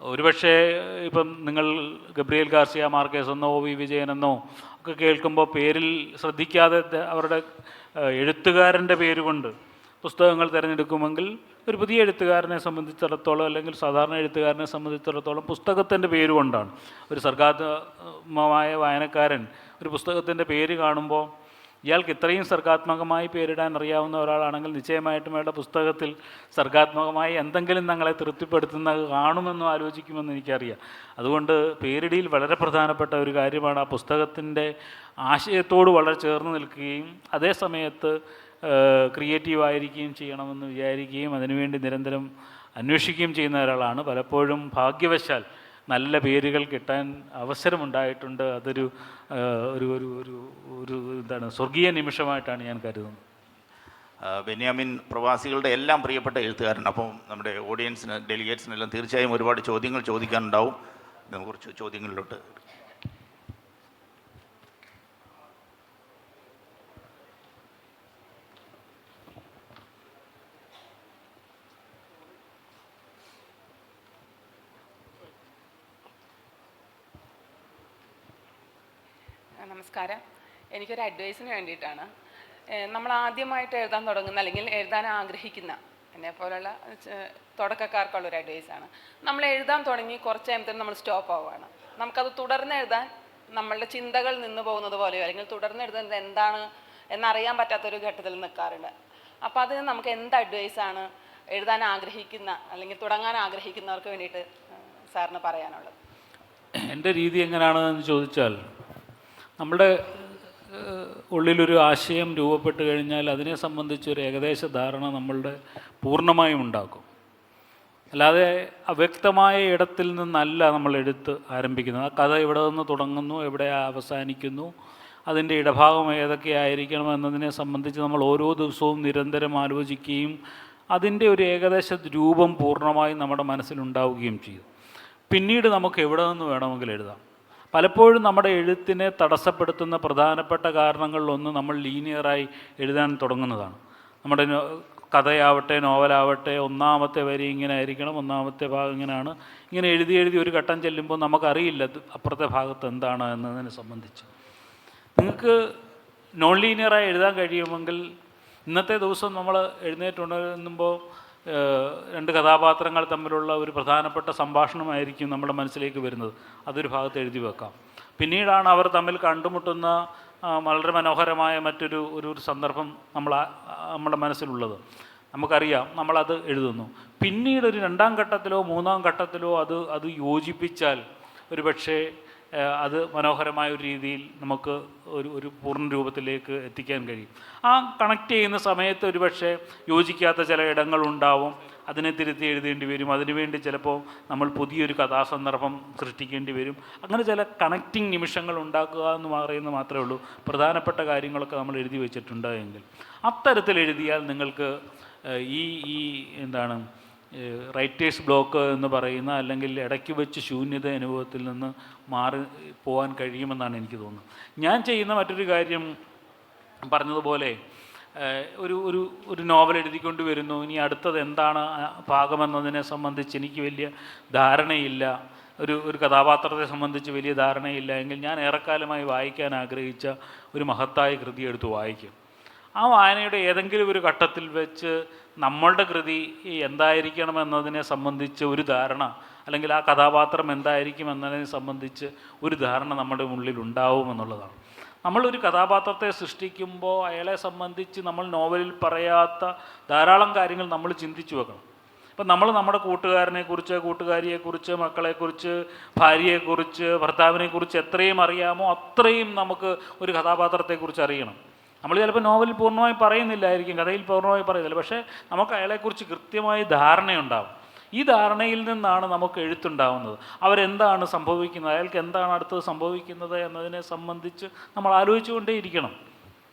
ഒരുപക്ഷെ ഇപ്പം നിങ്ങൾ ഗബ്രിയേൽ ഗാർസിയ മാർക്കേസ് എന്നോ വി വിജയനെന്നോ ഒക്കെ കേൾക്കുമ്പോൾ പേരിൽ ശ്രദ്ധിക്കാതെ അവരുടെ എഴുത്തുകാരൻ്റെ പേരുകൊണ്ട് പുസ്തകങ്ങൾ തിരഞ്ഞെടുക്കുമെങ്കിൽ ഒരു പുതിയ എഴുത്തുകാരനെ സംബന്ധിച്ചിടത്തോളം അല്ലെങ്കിൽ സാധാരണ എഴുത്തുകാരനെ സംബന്ധിച്ചിടത്തോളം പുസ്തകത്തിൻ്റെ പേരുകൊണ്ടാണ്. ഒരു സർഗാത്മകമായ വായനക്കാരൻ ഒരു പുസ്തകത്തിൻ്റെ പേര് കാണുമ്പോൾ ഇയാൾക്ക് ഇത്രയും സർഗാത്മകമായി പേരിടാൻ അറിയാവുന്ന ഒരാളാണെങ്കിൽ നിശ്ചയമായിട്ടും അയാളുടെ പുസ്തകത്തിൽ സർഗാത്മകമായി എന്തെങ്കിലും ഞങ്ങളെ തൃപ്തിപ്പെടുത്തുന്നത് കാണുമെന്നും ആലോചിക്കുമെന്ന് എനിക്കറിയാം. അതുകൊണ്ട് പേരിടിയിൽ വളരെ പ്രധാനപ്പെട്ട ഒരു കാര്യമാണ് ആ പുസ്തകത്തിൻ്റെ ആശയത്തോട് വളരെ ചേർന്ന് നിൽക്കുകയും അതേ സമയത്ത് ക്രിയേറ്റീവായിരിക്കുകയും ചെയ്യണമെന്ന് വിചാരിക്കുകയും അതിനുവേണ്ടി നിരന്തരം അന്വേഷിക്കുകയും ചെയ്യുന്ന ഒരാളാണ്. പലപ്പോഴും ഭാഗ്യവശാൽ നല്ല പേരുകൾ കിട്ടാൻ അവസരമുണ്ടായിട്ടുണ്ട്. അതൊരു സ്വർഗീയ നിമിഷമായിട്ടാണ് ഞാൻ കരുതുന്നത്. ബെന്യാമിൻ പ്രവാസികളുടെ എല്ലാം പ്രിയപ്പെട്ട എഴുത്തുകാരൻ. അപ്പം നമ്മുടെ ഓഡിയൻസിന്, ഡെലിഗേറ്റ്സിനെല്ലാം തീർച്ചയായും ഒരുപാട് ചോദ്യങ്ങൾ ചോദിക്കാനുണ്ടാവും. നമുക്ക് കുറച്ച് ചോദ്യങ്ങളിലോട്ട്. നമസ്കാരം. എനിക്കൊരു അഡ്വൈസിന് വേണ്ടിയിട്ടാണ്. നമ്മൾ ആദ്യമായിട്ട് എഴുതാൻ തുടങ്ങുന്ന അല്ലെങ്കിൽ എഴുതാൻ ആഗ്രഹിക്കുന്ന എന്നെപ്പോലുള്ള തുടക്കക്കാർക്കുള്ളൊരു അഡ്വൈസാണ്. നമ്മൾ എഴുതാൻ തുടങ്ങി കുറച്ച് കഴിയുമ്പോഴത്തേനും നമ്മൾ സ്റ്റോപ്പ് ആവുകയാണ്. നമുക്കത് തുടർന്ന് എഴുതാൻ നമ്മളുടെ ചിന്തകൾ നിന്ന് പോകുന്നത് പോലെയോ അല്ലെങ്കിൽ തുടർന്ന് എഴുതുന്നത് എന്താണ് എന്നറിയാൻ പറ്റാത്തൊരു ഘട്ടത്തിൽ നിൽക്കാറുണ്ട്. അപ്പോൾ അതിന് നമുക്ക് എന്ത് അഡ്വൈസാണ് എഴുതാൻ ആഗ്രഹിക്കുന്ന അല്ലെങ്കിൽ തുടങ്ങാൻ ആഗ്രഹിക്കുന്നവർക്ക് വേണ്ടിയിട്ട് സാറിന് പറയാനുള്ളത്? എൻ്റെ രീതി എങ്ങനെയാണെന്ന് ചോദിച്ചാൽ, നമ്മുടെ ഉള്ളിലൊരു ആശയം രൂപപ്പെട്ട് കഴിഞ്ഞാൽ അതിനെ സംബന്ധിച്ചൊരു ഏകദേശ ധാരണ നമ്മളുടെ പൂർണ്ണമായും ഉണ്ടാക്കും. അല്ലാതെ അവ്യക്തമായ ഇടത്തിൽ നിന്നല്ല നമ്മൾ എഴുത്ത് ആരംഭിക്കുന്നത്. ആ കഥ എവിടെ നിന്ന് തുടങ്ങുന്നു, എവിടെ അവസാനിക്കുന്നു, അതിൻ്റെ ഇടഭാഗം ഏതൊക്കെ ആയിരിക്കണം എന്നതിനെ സംബന്ധിച്ച് നമ്മൾ ഓരോ ദിവസവും നിരന്തരം ആലോചിക്കുകയും അതിൻ്റെ ഒരു ഏകദേശ രൂപം പൂർണ്ണമായും നമ്മുടെ മനസ്സിലുണ്ടാവുകയും ചെയ്യും. പിന്നീട് നമുക്ക് എവിടെ നിന്ന് വേണമെങ്കിലും എഴുതാം. പലപ്പോഴും നമ്മുടെ എഴുത്തിനെ തടസ്സപ്പെടുത്തുന്ന പ്രധാനപ്പെട്ട കാരണങ്ങളിലൊന്ന് നമ്മൾ ലീനിയറായി എഴുതാൻ തുടങ്ങുന്നതാണ്. നമ്മുടെ കഥയാവട്ടെ നോവലാവട്ടെ ഒന്നാമത്തെ വരി ഇങ്ങനെ ആയിരിക്കണം, ഒന്നാമത്തെ ഭാഗം ഇങ്ങനെയാണ്, ഇങ്ങനെ എഴുതി എഴുതി ഒരു ഘട്ടം ചെല്ലുമ്പോൾ നമുക്കറിയില്ല അപ്പുറത്തെ ഭാഗത്ത് എന്താണ് എന്നതിനെ സംബന്ധിച്ച്. നിങ്ങൾക്ക് നോൺ ലീനിയറായി എഴുതാൻ കഴിയുമെങ്കിൽ ഇന്നത്തെ ദിവസം നമ്മൾ എഴുന്നേറ്റുണരുമ്പോൾ രണ്ട് കഥാപാത്രങ്ങൾ തമ്മിലുള്ള ഒരു പ്രധാനപ്പെട്ട സംഭാഷണമായിരിക്കും നമ്മുടെ മനസ്സിലേക്ക് വരുന്നത്. അതൊരു ഭാഗത്ത് എഴുതി വെക്കാം. പിന്നീടാണ് അവർ തമ്മിൽ കണ്ടുമുട്ടുന്ന വളരെ മനോഹരമായ മറ്റൊരു സന്ദർഭം നമ്മുടെ മനസ്സിലുള്ളത്. നമുക്കറിയാം, നമ്മളത് എഴുതുന്നു. പിന്നീട് ഒരു രണ്ടാം ഘട്ടത്തിലോ മൂന്നാം ഘട്ടത്തിലോ അത് യോജിപ്പിച്ചാൽ ഒരുപക്ഷെ അത് മനോഹരമായ ഒരു രീതിയിൽ നമുക്ക് ഒരു പൂർണ്ണ രൂപത്തിലേക്ക് എത്തിക്കാൻ കഴിയും. ആ കണക്ട് ചെയ്യുന്ന സമയത്ത് ഒരുപക്ഷെ യോജിക്കാത്ത ചില ഇടങ്ങളുണ്ടാവും, അതിനെ തിരുത്തി എഴുതേണ്ടി വരും. അതിനുവേണ്ടി ചിലപ്പോൾ നമ്മൾ പുതിയൊരു കഥാസന്ദർഭം സൃഷ്ടിക്കേണ്ടി വരും. അങ്ങനെ ചില കണക്റ്റിംഗ് നിമിഷങ്ങൾ ഉണ്ടാക്കുക എന്ന് പറയുന്നത് മാത്രമേ ഉള്ളൂ. പ്രധാനപ്പെട്ട കാര്യങ്ങളൊക്കെ നമ്മൾ എഴുതി വെച്ചിട്ടുണ്ട് എങ്കിൽ അത്തരത്തിൽ എഴുതിയാൽ നിങ്ങൾക്ക് ഈ എന്താണ് റൈറ്റേഴ്സ് ബ്ലോക്ക് എന്ന് പറയുന്ന, അല്ലെങ്കിൽ ഇടയ്ക്ക് വെച്ച് ശൂന്യത അനുഭവത്തിൽ നിന്ന് മാറി പോകാൻ കഴിയുമെന്നാണ് എനിക്ക് തോന്നുന്നത്. ഞാൻ ചെയ്യുന്ന മറ്റൊരു കാര്യം, പറഞ്ഞതുപോലെ ഒരു നോവൽ എഴുതിക്കൊണ്ട് വരുന്നു, ഇനി അടുത്തത് എന്താണ് ഭാഗമെന്നതിനെ സംബന്ധിച്ച് എനിക്ക് വലിയ ധാരണയില്ല, ഒരു കഥാപാത്രത്തെ സംബന്ധിച്ച് വലിയ ധാരണയില്ല എങ്കിൽ ഞാൻ ഏറെക്കാലമായി വായിക്കാൻ ആഗ്രഹിച്ച ഒരു മഹത്തായ കൃതി എടുത്ത് വായിക്കും. ആ വായനയുടെ ഏതെങ്കിലും ഒരു ഘട്ടത്തിൽ വെച്ച് നമ്മളുടെ കൃതി എന്തായിരിക്കണം എന്നതിനെ സംബന്ധിച്ച് ഒരു ധാരണ, അല്ലെങ്കിൽ ആ കഥാപാത്രം എന്തായിരിക്കും എന്നതിനെ സംബന്ധിച്ച് ഒരു ധാരണ നമ്മുടെ ഉള്ളിൽ ഉണ്ടാവുമെന്നുള്ളതാണ്. നമ്മളൊരു കഥാപാത്രത്തെ സൃഷ്ടിക്കുമ്പോൾ അയാളെ സംബന്ധിച്ച് നമ്മൾ നോവലിൽ പറയാത്ത ധാരാളം കാര്യങ്ങൾ നമ്മൾ ചിന്തിച്ചു വെക്കണം. ഇപ്പം നമ്മൾ നമ്മുടെ കൂട്ടുകാരനെക്കുറിച്ച്, കൂട്ടുകാരിയെക്കുറിച്ച്, മക്കളെക്കുറിച്ച്, ഭാര്യയെക്കുറിച്ച്, ഭർത്താവിനെക്കുറിച്ച് എത്രയും അറിയാമോ അത്രയും നമുക്ക് ഒരു കഥാപാത്രത്തെക്കുറിച്ച് അറിയണം. നമ്മൾ ചിലപ്പോൾ നോവലിൽ പൂർണ്ണമായി പറയുന്നില്ലായിരിക്കും, കഥയിൽ പൂർണ്ണമായി പറയുന്നില്ല, പക്ഷേ നമുക്ക് അയാളെക്കുറിച്ച് കൃത്യമായി ധാരണയുണ്ടാവും. ഈ ധാരണയിൽ നിന്നാണ് നമുക്ക് എഴുത്തുണ്ടാവുന്നത്. അവരെന്താണ് സംഭവിക്കുന്നത്, അയാൾക്ക് എന്താണ് അടുത്തത് സംഭവിക്കുന്നത് എന്നതിനെ സംബന്ധിച്ച് നമ്മൾ ആലോചിച്ചുകൊണ്ടേയിരിക്കണം.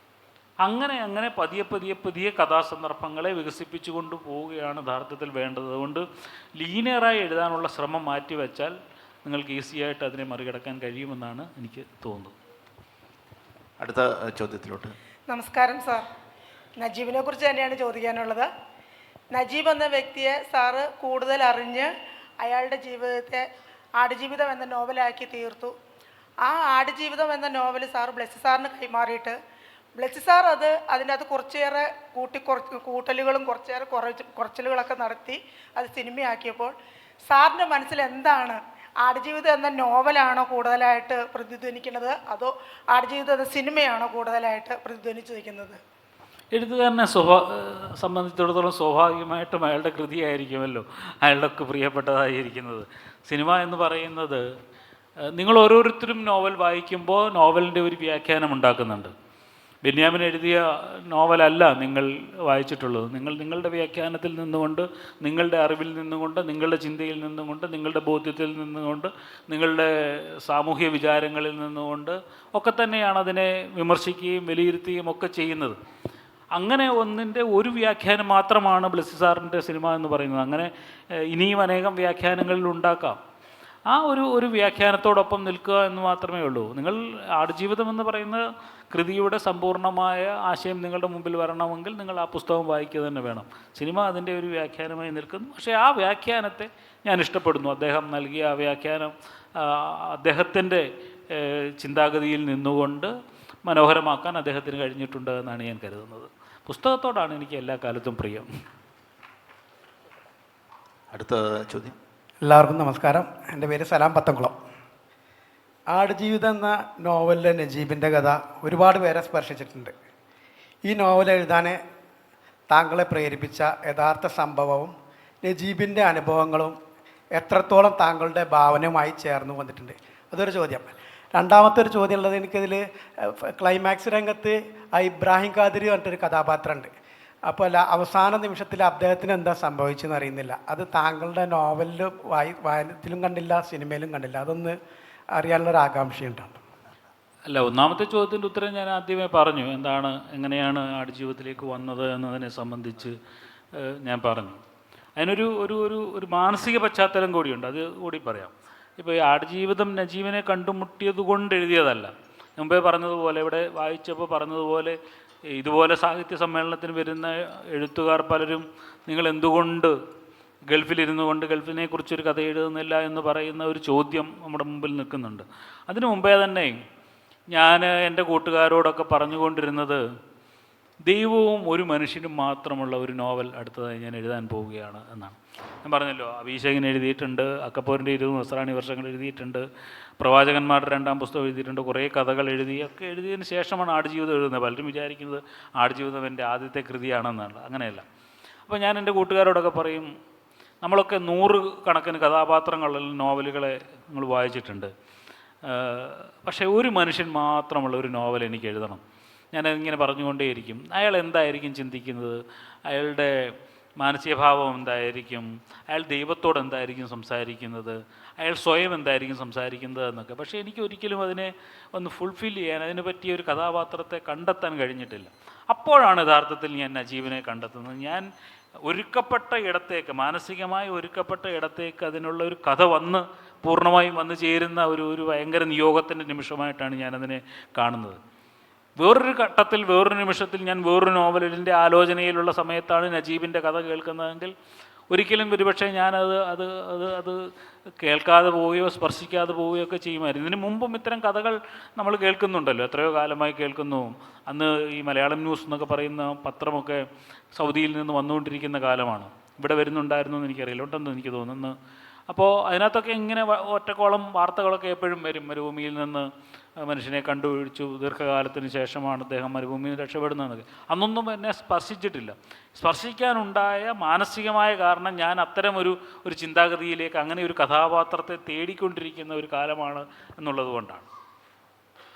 അങ്ങനെ പതിയെ കഥാസന്ദർഭങ്ങളെ വികസിപ്പിച്ചു കൊണ്ട് പോവുകയാണ് യഥാർത്ഥത്തിൽ വേണ്ടത്. അതുകൊണ്ട് ലീനിയറായി എഴുതാനുള്ള ശ്രമം മാറ്റിവെച്ചാൽ നിങ്ങൾക്ക് ഈസിയായിട്ട് അതിനെ മറികടക്കാൻ കഴിയുമെന്നാണ് എനിക്ക് തോന്നുന്നത്. അടുത്ത ചോദ്യത്തിലോട്ട്. നമസ്കാരം സാർ. നജീബിനെ കുറിച്ച് തന്നെയാണ് ചോദിക്കാനുള്ളത്. നജീബ് എന്ന വ്യക്തിയെ സാറ് കൂടുതൽ അറിഞ്ഞ് അയാളുടെ ജീവിതത്തെ ആടുജീവിതം എന്ന നോവലാക്കി തീർത്തു. ആ ആടുജീവിതം എന്ന നോവൽ സാർ ബ്ലെസ്സി സാറിന് കൈമാറിയിട്ട് ബ്ലെസ്സി സാർ അതിൻ്റെ അത് കുറച്ചേറെ കൂട്ടലുകളും കുറച്ചേറെ കുറച്ചിലുകളൊക്കെ നടത്തി അത് സിനിമയാക്കിയപ്പോൾ സാറിൻ്റെ മനസ്സിൽ എന്താണ്? ആടുജീവിതം എന്ന നോവലാണോ കൂടുതലായിട്ട് പ്രതിധ്വനിക്കുന്നത്, അതോ ആടുജീവിതം എന്ന സിനിമയാണോ കൂടുതലായിട്ട് പ്രതിധ്വനിച്ചു നിൽക്കുന്നത്? എഴുത്തുകാരനെ സംബന്ധിച്ചിടത്തോളം സ്വാഭാവികമായിട്ടും അയാളുടെ കൃതിയായിരിക്കുമല്ലോ അയാളുടെ പ്രിയപ്പെട്ടതായിരിക്കുന്നത്. സിനിമ എന്ന് പറയുന്നത്, നിങ്ങൾ ഓരോരുത്തരും നോവൽ വായിക്കുമ്പോൾ നോവലിൻ്റെ ഒരു വ്യാഖ്യാനം ഉണ്ടാക്കുന്നുണ്ട്. ബെന്യാമിൻ എഴുതിയ നോവലല്ല നിങ്ങൾ വായിച്ചിട്ടുള്ളത്. നിങ്ങളുടെ വ്യാഖ്യാനത്തിൽ നിന്നുകൊണ്ട്, നിങ്ങളുടെ അറിവിൽ നിന്നുകൊണ്ട്, നിങ്ങളുടെ ചിന്തയിൽ നിന്നുകൊണ്ട്, നിങ്ങളുടെ ബോധ്യത്തിൽ നിന്നുകൊണ്ട്, നിങ്ങളുടെ സാമൂഹ്യ വിചാരങ്ങളിൽ നിന്നുകൊണ്ട് ഒക്കെ തന്നെയാണ് അതിനെ വിമർശിക്കുകയും വിലയിരുത്തുകയും ഒക്കെ ചെയ്യുന്നത്. അങ്ങനെ ഒന്നിൻ്റെ ഒരു വ്യാഖ്യാനം മാത്രമാണ് ബ്ലെസ്സി സാറിൻ്റെ സിനിമ എന്ന് പറയുന്നത്. അങ്ങനെ ഇനിയും അനേകം വ്യാഖ്യാനങ്ങളിൽ ഉണ്ടാക്കാം. ആ ഒരു വ്യാഖ്യാനത്തോടൊപ്പം നിൽക്കുക എന്ന് മാത്രമേ ഉള്ളൂ. നിങ്ങൾ ആടുജീവിതം എന്ന് പറയുന്ന കൃതിയുടെ സമ്പൂർണ്ണമായ ആശയം നിങ്ങളുടെ മുമ്പിൽ വരണമെങ്കിൽ നിങ്ങൾ ആ പുസ്തകം വായിക്കുക തന്നെ വേണം. സിനിമ അതിൻ്റെ ഒരു വ്യാഖ്യാനമായി നിൽക്കുന്നു. പക്ഷേ ആ വ്യാഖ്യാനത്തെ ഞാൻ ഇഷ്ടപ്പെടുന്നു. അദ്ദേഹം നൽകിയ ആ വ്യാഖ്യാനം അദ്ദേഹത്തിൻ്റെ ചിന്താഗതിയിൽ നിന്നുകൊണ്ട് മനോഹരമാക്കാൻ അദ്ദേഹത്തിന് കഴിഞ്ഞിട്ടുണ്ട് എന്നാണ് ഞാൻ കരുതുന്നത്. പുസ്തകത്തോടാണ് എനിക്ക് എല്ലാ കാലത്തും പ്രിയം. അടുത്ത ചോദ്യം. എല്ലാവർക്കും നമസ്കാരം. എൻ്റെ പേര് സലാം പത്തംകുളം. ആടുജീവിതം എന്ന നോവലിലെ നജീബിൻ്റെ കഥ ഒരുപാട് പേരെ സ്പർശിച്ചിട്ടുണ്ട്. ഈ നോവൽ എഴുതാൻ താങ്കളെ പ്രേരിപ്പിച്ച യഥാർത്ഥ സംഭവവും നജീബിൻ്റെ അനുഭവങ്ങളും എത്രത്തോളം താങ്കളുടെ ഭാവനയുമായി ചേർന്ന് വന്നിട്ടുണ്ട്? അതൊരു ചോദ്യം. രണ്ടാമത്തെ ഒരു ചോദ്യം ഉള്ളത്, എനിക്കതിൽ ക്ലൈമാക്സ് രംഗത്ത് ഇബ്രാഹിം ഖാദിരി പറഞ്ഞിട്ടൊരു കഥാപാത്രമുണ്ട്. അപ്പോൾ അവസാന നിമിഷത്തിൽ അദ്ദേഹത്തിന് എന്താ സംഭവിച്ചെന്ന് അറിയുന്നില്ല. അത് താങ്കളുടെ നോവലിൽ വായനത്തിലും കണ്ടില്ല, സിനിമയിലും കണ്ടില്ല. അതൊന്ന് അറിയാനുള്ളൊരു ആകാംക്ഷയുണ്ടാണ്. അല്ല, ഒന്നാമത്തെ ചോദ്യത്തിൻ്റെ ഉത്തരം ഞാൻ ആദ്യമേ പറഞ്ഞു. എങ്ങനെയാണ് ആടുജീവിതത്തിലേക്ക് വന്നത് എന്നതിനെ സംബന്ധിച്ച് ഞാൻ പറഞ്ഞു. അതിനൊരു ഒരു മാനസിക പശ്ചാത്തലം കൂടിയുണ്ട്, അത് കൂടി പറയാം. ഇപ്പോൾ ഈ ആടുജീവിതം നജീബിനെ കണ്ടുമുട്ടിയത് കൊണ്ട് എഴുതിയതല്ല. മുമ്പേ പറഞ്ഞതുപോലെ, ഇവിടെ വായിച്ചപ്പോൾ പറഞ്ഞതുപോലെ, ഇതുപോലെ സാഹിത്യ സമ്മേളനത്തിന് വരുന്ന എഴുത്തുകാർ പലരും നിങ്ങൾ എന്തുകൊണ്ട് ഗൾഫിലിരുന്നു കൊണ്ട് ഗൾഫിനെക്കുറിച്ചൊരു കഥ എഴുതുന്നില്ല എന്ന് പറയുന്ന ഒരു ചോദ്യം നമ്മുടെ മുമ്പിൽ നിൽക്കുന്നുണ്ട്. അതിനു മുമ്പേ തന്നെ ഞാൻ എൻ്റെ കൂട്ടുകാരോടൊക്കെ പറഞ്ഞുകൊണ്ടിരുന്നത്, ദൈവവും ഒരു മനുഷ്യനും മാത്രമുള്ള ഒരു നോവൽ അടുത്തതായി ഞാൻ എഴുതാൻ പോവുകയാണ് എന്നാണ്. ഞാൻ പറഞ്ഞല്ലോ, അഭിഷേകൻ എഴുതിയിട്ടുണ്ട്, അക്കപ്പോരിൻ്റെ 20 നസ്രാണി വർഷങ്ങൾ എഴുതിയിട്ടുണ്ട്, പ്രവാചകന്മാരുടെ 2ാം പുസ്തകം എഴുതിയിട്ടുണ്ട്, കുറേ കഥകൾ ഒക്കെ എഴുതിയതിന് ശേഷമാണ് ആടുജീവിതം എഴുതുന്നത്. പലരും വിചാരിക്കുന്നത് ആടുജീവിതം എൻ്റെ ആദ്യത്തെ കൃതിയാണെന്നാണ്. അങ്ങനെയല്ല. അപ്പോൾ ഞാൻ എൻ്റെ കൂട്ടുകാരോടൊക്കെ പറയും, നമ്മളൊക്കെ 100 കണക്കിന് കഥാപാത്രങ്ങളിൽ നോവലുകളെ നമ്മൾ വായിച്ചിട്ടുണ്ട്. പക്ഷേ ഒരു മനുഷ്യൻ മാത്രമുള്ള ഒരു നോവൽ എനിക്ക് എഴുതണം. ഞാനിങ്ങനെ പറഞ്ഞുകൊണ്ടേയിരിക്കും. അയാൾ എന്തായിരിക്കും ചിന്തിക്കുന്നത്, അയാളുടെ മാനസികഭാവം എന്തായിരിക്കും, അയാൾ ദൈവത്തോട് എന്തായിരിക്കും സംസാരിക്കുന്നത്, അയാൾ സ്വയം എന്തായിരിക്കും സംസാരിക്കുന്നത് എന്നൊക്കെ. പക്ഷേ എനിക്ക് ഒരിക്കലും അതിനെ ഒന്ന് ഫുൾഫിൽ ചെയ്യാൻ, അതിനെ പറ്റിയ ഒരു കഥാപാത്രത്തെ കണ്ടെത്താൻ കഴിഞ്ഞിട്ടില്ല. അപ്പോഴാണ് യഥാർത്ഥത്തിൽ ഞാൻ നജീബിനെ കണ്ടെത്തുന്നത്. ഞാൻ ഒരുക്കപ്പെട്ട ഇടത്തേക്ക്, മാനസികമായി ഒരുക്കപ്പെട്ട ഇടത്തേക്ക് അതിനുള്ള ഒരു കഥ പൂർണ്ണമായും വന്നു ചേരുന്ന ഒരു ഭയങ്കര നിയോഗത്തിൻ്റെ നിമിഷമായിട്ടാണ് ഞാനതിനെ കാണുന്നത്. വേറൊരു ഘട്ടത്തിൽ, വേറൊരു നിമിഷത്തിൽ ഞാൻ വേറൊരു നോവലിൻ്റെ ആലോചനയിലുള്ള സമയത്താണ് നജീബിൻ്റെ കഥ കേൾക്കുന്നതെങ്കിൽ ഒരിക്കലും ഒരുപക്ഷെ ഞാനത് അത് അത് അത് കേൾക്കാതെ പോവുകയോ സ്പർശിക്കാതെ പോവുകയോ ഒക്കെ ചെയ്യുമായിരുന്നു. ഇതിനു മുമ്പും ഇത്തരം കഥകൾ നമ്മൾ കേൾക്കുന്നുണ്ടല്ലോ, എത്രയോ കാലമായി കേൾക്കുന്നു. അന്ന് ഈ മലയാളം ന്യൂസ് എന്നൊക്കെ പറയുന്ന പത്രമൊക്കെ സൗദിയിൽ നിന്ന് വന്നുകൊണ്ടിരിക്കുന്ന കാലമാണ്. ഇവിടെ വരുന്നുണ്ടായിരുന്നു എന്ന് എനിക്കറിയില്ല, ഉണ്ടെന്ന് എനിക്ക് തോന്നുന്നു. അപ്പോൾ അതിനകത്തൊക്കെ ഇങ്ങനെ ഒറ്റക്കോളം വാർത്തകളൊക്കെ എപ്പോഴും വരും. മരുഭൂമിയിൽ നിന്ന് മനുഷ്യനെ കണ്ടുപിടിച്ചു, ദീർഘകാലത്തിന് ശേഷമാണ് അദ്ദേഹം മരുഭൂമിയിൽ രക്ഷപ്പെടുന്നതെന്നൊക്കെ. അന്നൊന്നും എന്നെ സ്പർശിച്ചിട്ടില്ല. സ്പർശിക്കാനുണ്ടായ മാനസികമായ കാരണം ഞാൻ അത്തരം ഒരു ചിന്താഗതിയിലേക്ക്, അങ്ങനെ ഒരു കഥാപാത്രത്തെ തേടിക്കൊണ്ടിരിക്കുന്ന ഒരു കാലമാണ് എന്നുള്ളത് കൊണ്ടാണ്.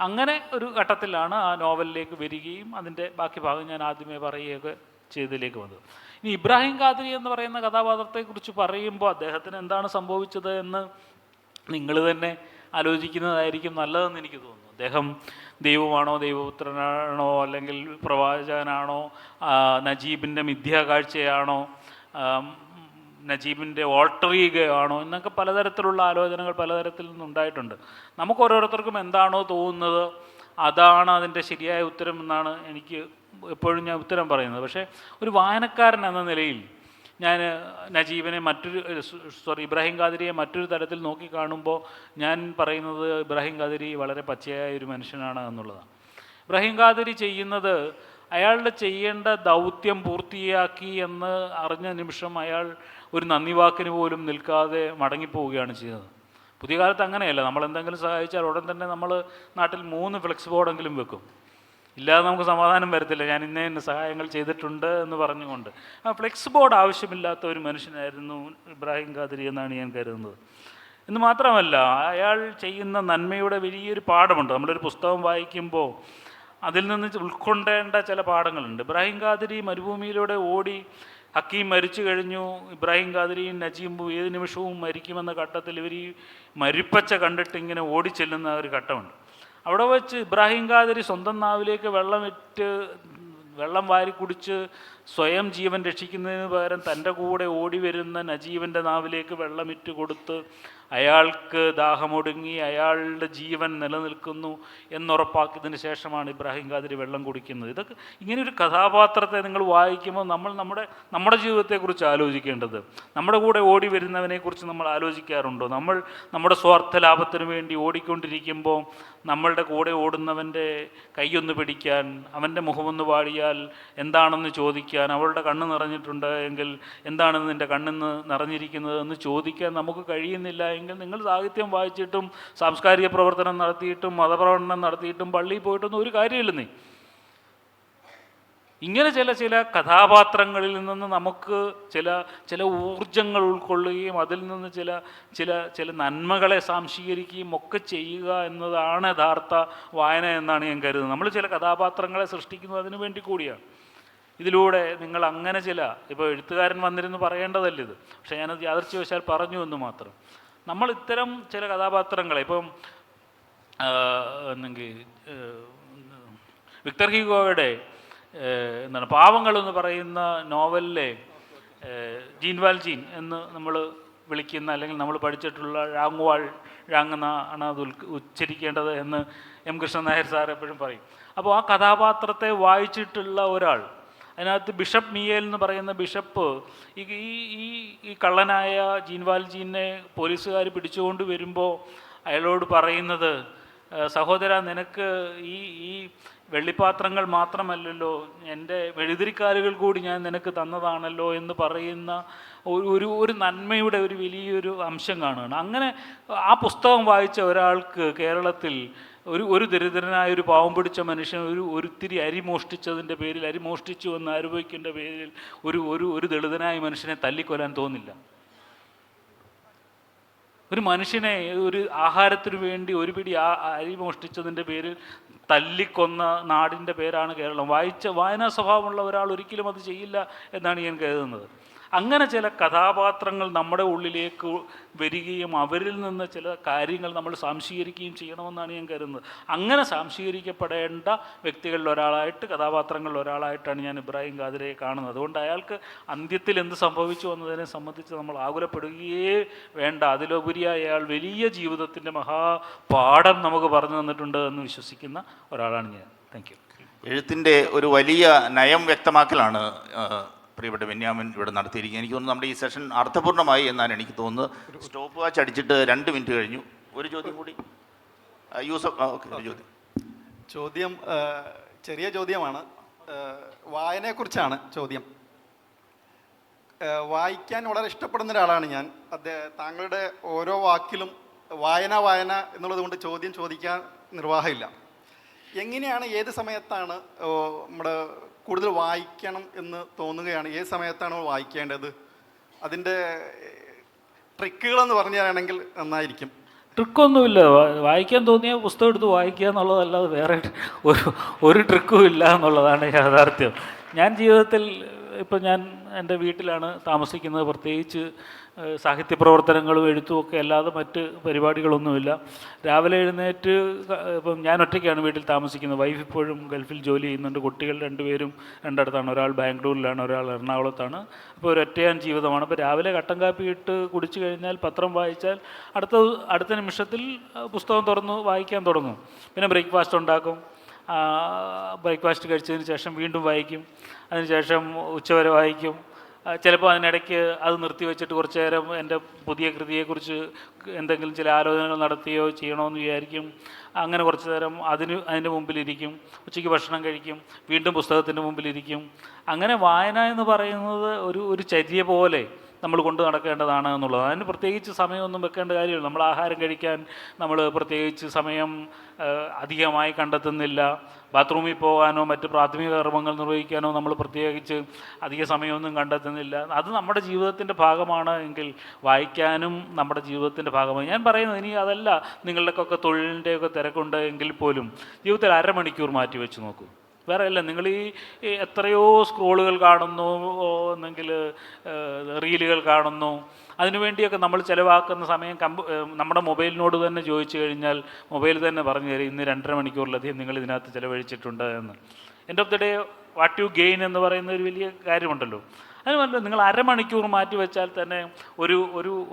അങ്ങനെ ഒരു ഘട്ടത്തിലാണ് ആ നോവലിലേക്ക് വരികയും അതിൻ്റെ ബാക്കി ഭാഗം ഞാൻ ആദ്യമേ പറയുകയൊക്കെ ചെയ്തതിലേക്ക് വന്നത്. ഇനി ഇബ്രാഹിം ഖാദ്രി എന്ന് പറയുന്ന കഥാപാത്രത്തെക്കുറിച്ച് പറയുമ്പോൾ അദ്ദേഹത്തിന് എന്താണ് സംഭവിച്ചത് എന്ന് നിങ്ങൾ തന്നെ ആലോചിക്കുന്നതായിരിക്കും നല്ലതെന്ന് എനിക്ക് തോന്നുന്നു. അദ്ദേഹം ദൈവമാണോ, ദൈവപുത്രനാണോ, അല്ലെങ്കിൽ പ്രവാചകനാണോ, നജീബിൻ്റെ മിഥ്യാകാഴ്ചയാണോ, നജീബിൻ്റെ ഓൾട്ടറീഗയാണോ എന്നൊക്കെ പലതരത്തിലുള്ള ആലോചനകൾ പലതരത്തിൽ നിന്നുണ്ടായിട്ടുണ്ട്. നമുക്ക് ഓരോരുത്തർക്കും എന്താണോ തോന്നുന്നത് അതാണ് അതിൻ്റെ ശരിയായ ഉത്തരം എന്നാണ് എനിക്ക് എപ്പോഴും ഞാൻ ഉത്തരം പറയുന്നത്. പക്ഷേ ഒരു വായനക്കാരൻ എന്ന നിലയിൽ ഞാൻ നജീബിനെ ഇബ്രാഹിം ഖാദ്രിയെ മറ്റൊരു തരത്തിൽ നോക്കിക്കാണുമ്പോൾ ഞാൻ പറയുന്നത് ഇബ്രാഹിം ഖാദ്രി വളരെ പച്ചയായ ഒരു മനുഷ്യനാണ് എന്നുള്ളതാണ്. ഇബ്രാഹിം ഖാദ്രി ചെയ്യുന്നത്, അയാളുടെ ചെയ്യേണ്ട ദൗത്യം പൂർത്തിയാക്കി എന്ന് അറിഞ്ഞ നിമിഷം അയാൾ ഒരു നന്ദി വാക്കിന് പോലും നിൽക്കാതെ മടങ്ങിപ്പോവുകയാണ് ചെയ്യുന്നത്. പുതിയ കാലത്ത് അങ്ങനെയല്ല. നമ്മളെന്തെങ്കിലും സഹായിച്ചാൽ ഉടൻ തന്നെ നമ്മൾ നാട്ടിൽ 3 ഫ്ലെക്സ് ബോർഡെങ്കിലും വെക്കും. ഇല്ലാതെ നമുക്ക് സമാധാനം വരത്തില്ല, ഞാൻ ഇന്ന സഹായങ്ങൾ ചെയ്തിട്ടുണ്ട് എന്ന് പറഞ്ഞുകൊണ്ട്. ആ ഫ്ലെക്സ് ബോർഡ് ആവശ്യമില്ലാത്ത ഒരു മനുഷ്യനായിരുന്നു ഇബ്രാഹിം ഖാദ്രി എന്നാണ് ഞാൻ കരുതുന്നത്. എന്ന് മാത്രമല്ല, അയാൾ ചെയ്യുന്ന നന്മയുടെ വലിയൊരു പാഠമുണ്ട്. നമ്മളൊരു പുസ്തകം വായിക്കുമ്പോൾ അതിൽ നിന്ന് ഉൾക്കൊണ്ടേണ്ട ചില പാഠങ്ങളുണ്ട്. ഇബ്രാഹിം ഖാദ്രി മരുഭൂമിയിലൂടെ ഓടി, ഹക്കീം മരിച്ചു കഴിഞ്ഞു, ഇബ്രാഹിം ഖാദ്രിയും നജീബും ഏത് നിമിഷവും മരിക്കുമെന്ന ഘട്ടത്തിൽ ഇവർ ഈ മരിപ്പച്ച കണ്ടിട്ട് ഇങ്ങനെ ഓടിച്ചെല്ലുന്ന ഒരു ഘട്ടമുണ്ട്. അവിടെ വെച്ച് ഇബ്രാഹിം ഖാദ്രി സ്വന്തം നാവിലേക്ക് വെള്ളം വാരി കുടിച്ച് സ്വയം ജീവൻ രക്ഷിക്കുന്നതിന് പകരം തൻ്റെ കൂടെ ഓടി വരുന്ന നജീബിൻ്റെ നാവിലേക്ക് വെള്ളമിറ്റ് കൊടുത്ത് അയാൾക്ക് ദാഹമൊടുങ്ങി അയാളുടെ ജീവൻ നിലനിൽക്കുന്നു എന്നുറപ്പാക്കിയതിന് ശേഷമാണ് ഇബ്രാഹിം ഖാദ്രി വെള്ളം കുടിക്കുന്നത്. ഇതൊക്കെ ഇങ്ങനെയൊരു കഥാപാത്രത്തെ നിങ്ങൾ വായിക്കുമ്പോൾ നമ്മൾ നമ്മുടെ ജീവിതത്തെക്കുറിച്ച് ആലോചിക്കേണ്ടത്, നമ്മുടെ കൂടെ ഓടി വരുന്നവനെക്കുറിച്ച് നമ്മൾ ആലോചിക്കാറുണ്ടോ? നമ്മൾ നമ്മുടെ സ്വാർത്ഥ ലാഭത്തിന് വേണ്ടി ഓടിക്കൊണ്ടിരിക്കുമ്പോൾ നമ്മളുടെ കൂടെ ഓടുന്നവൻ്റെ കൈയൊന്ന് പിടിക്കാൻ, അവൻ്റെ മുഖമൊന്ന് വാടിയാൽ എന്താണെന്ന് ചോദിക്കാൻ, അവളുടെ കണ്ണ് നിറഞ്ഞിട്ടുണ്ട് എങ്കിൽ എന്താണ് നിൻ്റെ കണ്ണിന്ന് നിറഞ്ഞിരിക്കുന്നത് എന്ന് ചോദിക്കാൻ നമുക്ക് കഴിയുന്നില്ല എങ്കിൽ നിങ്ങൾ സാഹിത്യം വായിച്ചിട്ടും സാംസ്കാരിക പ്രവർത്തനം നടത്തിയിട്ടും മതപ്രവർത്തനം നടത്തിയിട്ടും പള്ളിയിൽ പോയിട്ടൊന്നും ഒരു കാര്യമില്ലെന്നേ. ഇങ്ങനെ ചില കഥാപാത്രങ്ങളിൽ നിന്ന് നമുക്ക് ചില ഊർജങ്ങൾ ഉൾക്കൊള്ളുകയും അതിൽ നിന്ന് ചില നന്മകളെ സാംശീകരിക്കുകയും ഒക്കെ ചെയ്യുക എന്നതാണ് യഥാർത്ഥ വായന എന്നാണ് ഞാൻ കരുതുന്നത്. നമ്മൾ ചില കഥാപാത്രങ്ങളെ സൃഷ്ടിക്കുന്നത് അതിനു വേണ്ടി കൂടിയാണ്. ഇതിലൂടെ നിങ്ങൾ അങ്ങനെ ഇപ്പോൾ എഴുത്തുകാരൻ വന്നിരുന്ന് പറയേണ്ടതല്ലിത്, പക്ഷേ ഞാനത് യാദൃച്ഛവശാൽ പറഞ്ഞു എന്ന് മാത്രം. നമ്മൾ ഇത്തരം ചില കഥാപാത്രങ്ങളെ, ഇപ്പം വിക്ടർ ഹ്യൂഗോയുടെ പാവങ്ങൾ എന്ന് പറയുന്ന നോവലിലെ ജീൻ വാൽജീൻ എന്ന് നമ്മൾ വിളിക്കുന്ന അല്ലെങ്കിൽ നമ്മൾ പഠിച്ചിട്ടുള്ള ഴാങ്ങുവാൾ ഴാങ്ങെന്നാണ് അത് ഉച്ചരിക്കേണ്ടത് എന്ന് എം കൃഷ്ണൻ നായർ സാർ എപ്പോഴും പറയും. അപ്പോൾ ആ കഥാപാത്രത്തെ വായിച്ചിട്ടുള്ള ഒരാൾ, അതിനകത്ത് ബിഷപ്പ് മിയേൽ എന്ന് പറയുന്ന ബിഷപ്പ് ഈ ഈ ഈ കള്ളനായ ജീൻവാൽജീനെ പോലീസുകാർ പിടിച്ചുകൊണ്ട് വരുമ്പോൾ അയാളോട് പറയുന്നത്, സഹോദര, നിനക്ക് ഈ ഈ വെള്ളിപ്പാത്രങ്ങൾ മാത്രമല്ലല്ലോ, എൻ്റെ മെഴുതിരിക്കാലുകൾ കൂടി ഞാൻ നിനക്ക് തന്നതാണല്ലോ എന്ന് പറയുന്ന ഒരു നന്മയുടെ ഒരു വലിയൊരു അംശം കാണുകയാണ്. അങ്ങനെ ആ പുസ്തകം വായിച്ച ഒരാൾക്ക് കേരളത്തിൽ ഒരു ദരിദ്രനായ ഒരു പാവം പിടിച്ച മനുഷ്യൻ ഒരിത്തിരി അരി മോഷ്ടിച്ചതിൻ്റെ പേരിൽ, അരി മോഷ്ടിച്ചു എന്ന് ആരോപിക്കേണ്ട പേരിൽ ഒരു ദളിതനായ മനുഷ്യനെ തല്ലിക്കൊല്ലാൻ തോന്നില്ല. ഒരു മനുഷ്യനെ ഒരു ആഹാരത്തിനു വേണ്ടി ഒരു പിടി അരി മോഷ്ടിച്ചതിൻ്റെ പേരിൽ തല്ലിക്കൊന്ന നാടിൻ്റെ പേരാണ് കേരളം. വായനാ സ്വഭാവമുള്ള ഒരാൾ ഒരിക്കലും അത് ചെയ്യില്ല എന്നാണ് ഞാൻ കരുതുന്നത്. അങ്ങനെ ചില കഥാപാത്രങ്ങൾ നമ്മുടെ ഉള്ളിലേക്ക് വരികയും അവരിൽ നിന്ന് ചില കാര്യങ്ങൾ നമ്മൾ സാംശീകരിക്കുകയും ചെയ്യണമെന്നാണ് ഞാൻ കരുതുന്നത്. അങ്ങനെ സാംശീകരിക്കപ്പെടേണ്ട വ്യക്തികളിൽ ഒരാളായിട്ട്, കഥാപാത്രങ്ങളിൽ ഒരാളായിട്ടാണ് ഞാൻ ഇബ്രാഹിം ഖാദിരയെ കാണുന്നത്. അതുകൊണ്ട് അയാൾക്ക് അന്ത്യത്തിൽ എന്ത് സംഭവിച്ചു എന്നതിനെ സംബന്ധിച്ച് നമ്മൾ ആകുലപ്പെടുകയേ വേണ്ട. അതിലുപരിയായി അയാൾ വലിയ ജീവിതത്തിൻ്റെ മഹാപാഠം നമുക്ക് പറഞ്ഞു തന്നിട്ടുണ്ട് എന്ന് വിശ്വസിക്കുന്ന ഒരാളാണ് ഞാൻ. Thank you. എഴുത്തിൻ്റെ ഒരു വലിയ നയം വ്യക്തമാക്കലാണ് പ്രിയപ്പെട്ട ബെന്യാമിൻ ഇവിടെ നടത്തിയിരിക്കുന്നത്. എനിക്ക് തോന്നുന്നു നമ്മുടെ ഈ സെഷൻ അർത്ഥപൂർണ്ണമായി എന്നാണ് എനിക്ക് തോന്നുന്നത്. സ്റ്റോപ്പ് വാച്ച് അടിച്ചിട്ട് 2 മിനിറ്റ് കഴിഞ്ഞു. ഒരു ചോദ്യം കൂടി യൂസഫ്. ഓക്കെ, ഒരു ചോദ്യം ചെറിയ ചോദ്യമാണ്. വായനയെക്കുറിച്ചാണ് ചോദ്യം. വായിക്കാൻ വളരെ ഇഷ്ടപ്പെടുന്ന ഒരാളാണ് ഞാൻ. താങ്കളുടെ ഓരോ വാക്കിലും വായന എന്നുള്ളത് കൊണ്ട് ചോദ്യം ചോദിക്കാൻ നിർവാഹമില്ല. എങ്ങനെയാണ്, ഏത് സമയത്താണ് നമ്മുടെ കൂടുതൽ വായിക്കണം എന്ന് തോന്നുകയാണ്? ഏത് സമയത്താണ് വായിക്കേണ്ടത്? അതിൻ്റെ ട്രിക്കുകളെന്ന് പറഞ്ഞാണെങ്കിൽ നന്നായിരിക്കും. ട്രിക്കൊന്നുമില്ല. വായിക്കാൻ തോന്നിയ പുസ്തകം എടുത്ത് വായിക്കുക എന്നുള്ളതല്ലാതെ വേറെ ഒരു ട്രിക്കും ഇല്ല എന്നുള്ളതാണ് യാഥാർത്ഥ്യം. ഞാൻ ജീവിതത്തിൽ ഇപ്പം ഞാൻ എൻ്റെ വീട്ടിലാണ് താമസിക്കുന്നത്. പ്രത്യേകിച്ച് സാഹിത്യ പ്രവർത്തനങ്ങളും എഴുത്തും ഒക്കെ അല്ലാതെ മറ്റ് പരിപാടികളൊന്നുമില്ല. രാവിലെ എഴുന്നേറ്റ്, ഇപ്പം ഞാൻ ഒറ്റയ്ക്കാണ് വീട്ടിൽ താമസിക്കുന്നത്. വൈഫ് ഇപ്പോഴും ഗൾഫിൽ ജോലി ചെയ്യുന്നുണ്ട്. കുട്ടികൾ 2 പേരും രണ്ടിടത്താണ്. ഒരാൾ ബാംഗ്ലൂരിലാണ്, ഒരാൾ എറണാകുളത്താണ്. അപ്പോൾ ഒരു ഒറ്റയാൻ ജീവിതമാണ്. അപ്പോൾ രാവിലെ കട്ടൻ കാപ്പി ഇട്ട് കുടിച്ചു കഴിഞ്ഞാൽ, പത്രം വായിച്ചാൽ അടുത്ത നിമിഷത്തിൽ പുസ്തകം തുറന്ന് വായിക്കാൻ തുടങ്ങും. പിന്നെ ബ്രേക്ക്ഫാസ്റ്റ് ഉണ്ടാക്കും. ബ്രേക്ക്ഫാസ്റ്റ് കഴിച്ചതിന് ശേഷം വീണ്ടും വായിക്കും. അതിനുശേഷം ഉച്ചവരെ വായിക്കും. ചിലപ്പോൾ അതിനിടയ്ക്ക് അത് നിർത്തിവെച്ചിട്ട് കുറച്ച് നേരം എൻ്റെ പുതിയ കൃതിയെക്കുറിച്ച് എന്തെങ്കിലും ചില ആലോചനകൾ നടത്തുകയോ ചെയ്യണമെന്ന് വിചാരിക്കും. അങ്ങനെ കുറച്ച് നേരം അതിൻ്റെ മുമ്പിലിരിക്കും. ഉച്ചയ്ക്ക് ഭക്ഷണം കഴിക്കും, വീണ്ടും പുസ്തകത്തിൻ്റെ മുമ്പിലിരിക്കും. അങ്ങനെ വായന എന്ന് പറയുന്നത് ഒരു ചര്യ പോലെ നമ്മൾ കൊണ്ട് നടക്കേണ്ടതാണ് എന്നുള്ളത്. അതിന് പ്രത്യേകിച്ച് സമയമൊന്നും വെക്കേണ്ട കാര്യമില്ല. നമ്മൾ ആഹാരം കഴിക്കാൻ നമ്മൾ പ്രത്യേകിച്ച് സമയം അധികമായി കണ്ടെത്തുന്നില്ല. ബാത്റൂമിൽ പോകാനോ മറ്റ് പ്രാഥമിക കർമ്മങ്ങൾ നിർവഹിക്കാനോ നമ്മൾ പ്രത്യേകിച്ച് അധിക സമയമൊന്നും കണ്ടെത്തുന്നില്ല. അത് നമ്മുടെ ജീവിതത്തിൻ്റെ ഭാഗമാണ് എങ്കിൽ വായിക്കാനും നമ്മുടെ ജീവിതത്തിൻ്റെ ഭാഗമാണ്. ഞാൻ പറയുന്നത്, ഇനി അതല്ല, നിങ്ങളുടെയൊക്കെ തൊഴിലിൻ്റെയൊക്കെ തിരക്കുണ്ട് എങ്കിൽ പോലും ജീവിതത്തിൽ 1/2 മണിക്കൂർ മാറ്റി വെച്ച് നോക്കൂ. വേറെ അല്ല, നിങ്ങൾ ഈ എത്രയോ സ്ക്രോളുകൾ കാണുന്നു, എന്നെങ്കിൽ റീലുകൾ കാണുന്നു. അതിനുവേണ്ടിയൊക്കെ നമ്മൾ ചിലവാക്കുന്ന സമയം നമ്മുടെ മൊബൈലിനോട് തന്നെ ചോദിച്ചു കഴിഞ്ഞാൽ മൊബൈൽ തന്നെ പറഞ്ഞു തരും ഇന്ന് 2.5 മണിക്കൂറിലധികം നിങ്ങൾ ഇതിനകത്ത് ചിലവഴിച്ചിട്ടുണ്ട് എന്ന്. End of the day what you gain എന്ന് പറയുന്ന ഒരു വലിയ കാര്യമുണ്ടല്ലോ. അതുമല്ല, നിങ്ങൾ 1/2 മണിക്കൂർ മാറ്റി വെച്ചാൽ തന്നെ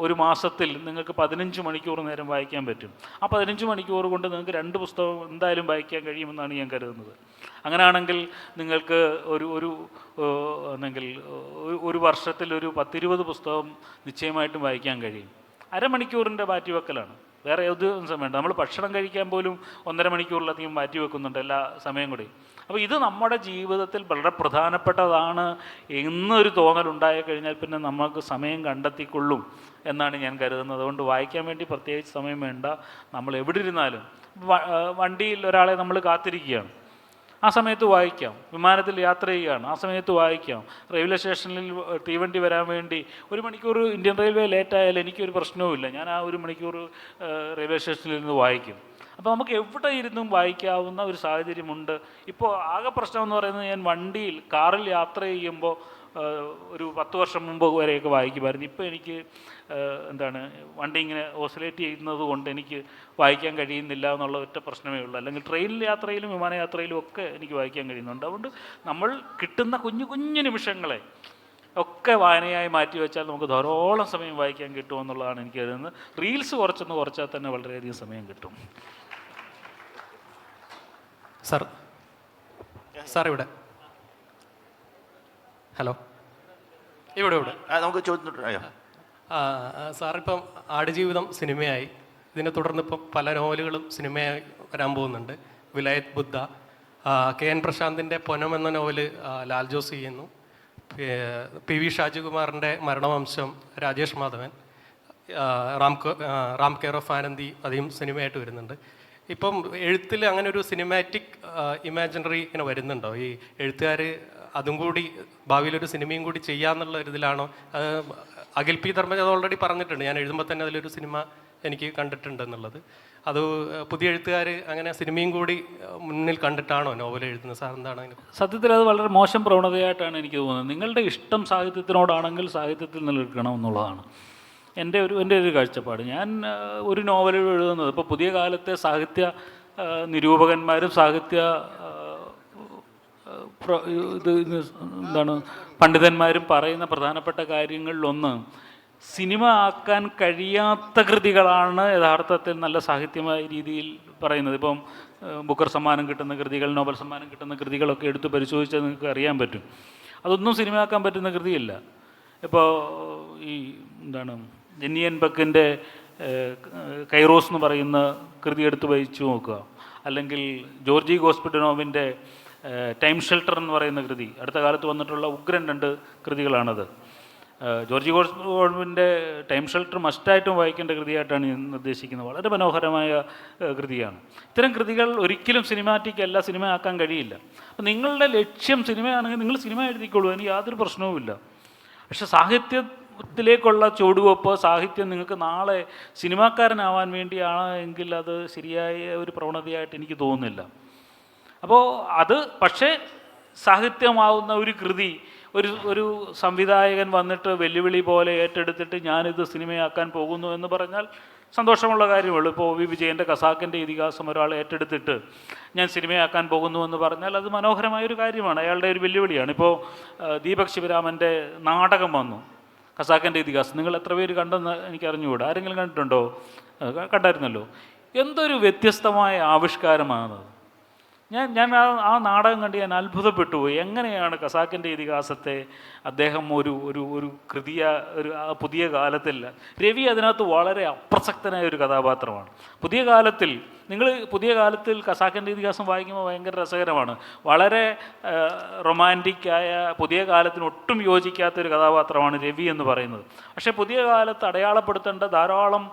ഒരു മാസത്തിൽ നിങ്ങൾക്ക് 15 മണിക്കൂർ നേരം വായിക്കാൻ പറ്റും. ആ 15 മണിക്കൂർ കൊണ്ട് നിങ്ങൾക്ക് 2 പുസ്തകം എന്തായാലും വായിക്കാൻ കഴിയുമെന്നാണ് ഞാൻ കരുതുന്നത്. അങ്ങനെയാണെങ്കിൽ നിങ്ങൾക്ക് ഒരു വർഷത്തിൽ ഒരു 10-20 പുസ്തകം നിശ്ചയമായിട്ടും വായിക്കാൻ കഴിയും. 1/2 മണിക്കൂറിൻ്റെ മാറ്റിവെക്കലാണ്, വേറെ ഏതൊന്നും സമയം വേണ്ട. നമ്മൾ ഭക്ഷണം കഴിക്കാൻ പോലും 1.5 മണിക്കൂറിലധികം മാറ്റി വെക്കുന്നുണ്ട് എല്ലാ സമയം കൂടി. അപ്പോൾ ഇത് നമ്മുടെ ജീവിതത്തിൽ വളരെ പ്രധാനപ്പെട്ടതാണ് എന്നൊരു തോന്നലുണ്ടായി കഴിഞ്ഞാൽ പിന്നെ നമുക്ക് സമയം കണ്ടെത്തിക്കൊള്ളും എന്നാണ് ഞാൻ കരുതുന്നത്. അതുകൊണ്ട് വായിക്കാൻ വേണ്ടി പ്രത്യേകിച്ച് സമയം വേണ്ട. നമ്മൾ എവിടെ ഇരുന്നാലും, വണ്ടിയിൽ ഒരാളെ നമ്മൾ കാത്തിരിക്കുകയാണ്, ആ സമയത്ത് വായിക്കാം. വിമാനത്തിൽ യാത്ര ചെയ്യുകയാണ്, ആ സമയത്ത് വായിക്കാം. റെയിൽവേ സ്റ്റേഷനിൽ തീവണ്ടി വരാൻ വേണ്ടി 1 മണിക്കൂർ ഇന്ത്യൻ റെയിൽവേ ലേറ്റായാലും എനിക്കൊരു പ്രശ്നവുമില്ല. ഞാൻ ആ 1 മണിക്കൂർ റെയിൽവേ സ്റ്റേഷനിൽ നിന്ന് വായിക്കും. അപ്പോൾ നമുക്ക് എവിടെ ഇരുന്നും വായിക്കാവുന്ന ഒരു സാഹചര്യമുണ്ട്. ഇപ്പോൾ ആകെ പ്രശ്നം എന്ന് പറയുന്നത്, കാറിൽ യാത്ര ചെയ്യുമ്പോൾ ഒരു 10 വർഷം മുമ്പ് വരെയൊക്കെ വായിക്കുമായിരുന്നു. ഇപ്പോൾ എനിക്ക് വണ്ടി ഇങ്ങനെ ഓസിലേറ്റ് ചെയ്യുന്നത് കൊണ്ട് എനിക്ക് വായിക്കാൻ കഴിയുന്നില്ല എന്നുള്ള ഒറ്റ പ്രശ്നമേ ഉള്ളൂ. അല്ലെങ്കിൽ ട്രെയിനിൽ യാത്രയിലും വിമാനയാത്രയിലും ഒക്കെ എനിക്ക് വായിക്കാൻ കഴിയുന്നുണ്ട്. അതുകൊണ്ട് നമ്മൾ കിട്ടുന്ന കുഞ്ഞു കുഞ്ഞു നിമിഷങ്ങളെ ഒക്കെ വായനയായി മാറ്റി വെച്ചാൽ നമുക്ക് ധാരാളം സമയം വായിക്കാൻ കിട്ടുമെന്നുള്ളതാണ് എനിക്ക് കരുതുന്നത്. റീൽസ് കുറച്ചാൽ തന്നെ വളരെയധികം സമയം കിട്ടും. സാർ ഇവിടെ ഹലോ ഇവിടെ നമുക്ക് ചോദിച്ചിട്ട് സാറിപ്പം ആടുജീവിതം സിനിമയായി, ഇതിനെ തുടർന്ന് ഇപ്പം പല നോവലുകളും സിനിമയായി വരാൻ പോകുന്നുണ്ട്. വിലായത് ബുദ്ധ, KN പ്രശാന്തിൻ്റെ പൊനം എന്ന നോവല് ലാൽ ജോസ് ചെയ്യുന്നു, PV ഷാജികുമാറിൻ്റെ മരണവംശം രാജേഷ് മാധവൻ, റാം കെയർ ഓഫ് ആനന്ദി അധികം സിനിമയായിട്ട് വരുന്നുണ്ട്. ഇപ്പം എഴുത്തിൽ അങ്ങനെ ഒരു സിനിമാറ്റിക് ഇമാജിനറി ഇങ്ങനെ വരുന്നുണ്ടോ? ഈ എഴുത്തുകാർ അതും കൂടി ഭാവിയിലൊരു സിനിമയും കൂടി ചെയ്യാന്നുള്ള ഒരു ഇതിലാണോ? അഖിൽ പി ധർമ്മജ അത് ഓൾറെഡി പറഞ്ഞിട്ടുണ്ട്, ഞാൻ എഴുതുമ്പോൾ തന്നെ അതിലൊരു സിനിമ എനിക്ക് കണ്ടിട്ടുണ്ട് എന്നുള്ളത്. അത് പുതിയ എഴുത്തുകാർ അങ്ങനെ സിനിമയും കൂടി മുന്നിൽ കണ്ടിട്ടാണോ നോവൽ എഴുതുന്നത്? സാർ എന്താണ് അതിന്? സത്യത്തിൽ അത് വളരെ മോശം പ്രവണതയായിട്ടാണ് എനിക്ക് തോന്നുന്നത്. നിങ്ങളുടെ ഇഷ്ടം സാഹിത്യത്തിനോടാണെങ്കിൽ സാഹിത്യത്തിൽ നിലനിൽക്കണം എന്നുള്ളതാണ് എൻ്റെ ഒരു കാഴ്ചപ്പാട്. ഞാൻ ഒരു നോവൽ എഴുതുന്നത് ഇപ്പോൾ പുതിയ കാലത്തെ സാഹിത്യ നിരൂപകന്മാരും സാഹിത്യ പണ്ഡിതന്മാരും പറയുന്ന പ്രധാനപ്പെട്ട കാര്യങ്ങളിലൊന്ന്, സിനിമ ആക്കാൻ കഴിയാത്ത കൃതികളാണ് യഥാർത്ഥത്തിൽ നല്ല സാഹിത്യമായ രീതിയിൽ പറയുന്നത്. ഇപ്പം ബുക്കർ സമ്മാനം കിട്ടുന്ന കൃതികൾ, നോബൽ സമ്മാനം കിട്ടുന്ന കൃതികളൊക്കെ എടുത്ത് പരിശോധിച്ചാൽ നിങ്ങൾക്ക് അറിയാൻ പറ്റും, അതൊന്നും സിനിമയാക്കാൻ പറ്റുന്ന കൃതിയല്ല. ഇപ്പോൾ ഈ ജെന്നിയൻ ബക്കിൻ്റെ കൈറോസ് എന്ന് പറയുന്ന കൃതി എടുത്ത് വായിച്ചു നോക്കുക, അല്ലെങ്കിൽ ജോർജി ഗോസ്പിഡനോവിൻ്റെ ടൈം ഷെൽട്ടർ എന്ന് പറയുന്ന കൃതി, അടുത്ത കാലത്ത് വന്നിട്ടുള്ള ഉഗ്രൻ 2 കൃതികളാണത്. ജോർജി ഗോസ്പിഡനോവിൻ്റെ ടൈം ഷെൽട്ടർ മസ്റ്റായിട്ടും വായിക്കേണ്ട കൃതിയായിട്ടാണ് ഞാൻ നിർദ്ദേശിക്കുന്നത്. വളരെ മനോഹരമായ കൃതിയാണ്. ഇത്തരം കൃതികൾ ഒരിക്കലും സിനിമാറ്റിക് അല്ല, സിനിമ ആക്കാൻ കഴിയില്ല. അപ്പം നിങ്ങളുടെ ലക്ഷ്യം സിനിമയാണെങ്കിൽ നിങ്ങൾ സിനിമ എഴുതിക്കോളൂ, എനിക്ക് യാതൊരു പ്രശ്നവുമില്ല. പക്ഷെ സാഹിത്യത്തിലേക്കുള്ള ചുവടുവെപ്പ്, സാഹിത്യം നിങ്ങൾക്ക് നാളെ സിനിമാക്കാരനാവാൻ വേണ്ടിയാണ് എങ്കിൽ അത് ശരിയായ ഒരു പ്രവണതയായിട്ട് എനിക്ക് തോന്നുന്നില്ല. അപ്പോൾ അത് പക്ഷേ സാഹിത്യമാവുന്ന ഒരു കൃതി ഒരു സംവിധായകൻ വന്നിട്ട് വെല്ലുവിളി പോലെ ഏറ്റെടുത്തിട്ട് ഞാനിത് സിനിമയാക്കാൻ പോകുന്നു എന്ന് പറഞ്ഞാൽ സന്തോഷമുള്ള കാര്യമുള്ളൂ. ഇപ്പോൾ OV വിജയൻ്റെ ഖസാക്കിൻ്റെ ഇതിഹാസം ഒരാൾ ഏറ്റെടുത്തിട്ട് ഞാൻ സിനിമയാക്കാൻ പോകുന്നു എന്ന് പറഞ്ഞാൽ അത് മനോഹരമായൊരു കാര്യമാണ്, അയാളുടെ ഒരു വെല്ലുവിളിയാണ്. ഇപ്പോൾ ദീപക് ശിവരാമൻ്റെ നാടകം വന്നു, ഖസാക്കിൻ്റെ ഇതിഹാസം. നിങ്ങൾ എത്ര പേര് കണ്ടെന്ന് എനിക്ക് അറിഞ്ഞുകൂടാ. ആരെങ്കിലും കണ്ടിട്ടുണ്ടോ? കണ്ടായിരുന്നല്ലോ. എന്തൊരു വ്യത്യസ്തമായ ആവിഷ്കാരമാണത്. ഞാൻ ആ നാടകം കണ്ട് ഞാൻ അത്ഭുതപ്പെട്ടു പോയി. എങ്ങനെയാണ് ഖസാക്കിൻ്റെ ഇതിഹാസത്തെ അദ്ദേഹം ഒരു പുതിയ കാലത്തിൽ, രവി അതിനകത്ത് വളരെ അപ്രസക്തനായ ഒരു കഥാപാത്രമാണ്. പുതിയ കാലത്തിൽ ഖസാക്കിൻ്റെ ഇതിഹാസം വായിക്കുമ്പോൾ ഭയങ്കര രസകരമാണ്. വളരെ റൊമാൻറ്റിക്കായ, പുതിയ കാലത്തിന് ഒട്ടും യോജിക്കാത്തൊരു കഥാപാത്രമാണ് രവി എന്ന് പറയുന്നത്. പക്ഷേ പുതിയ കാലത്ത് അടയാളപ്പെടുത്തേണ്ട ധാരാളം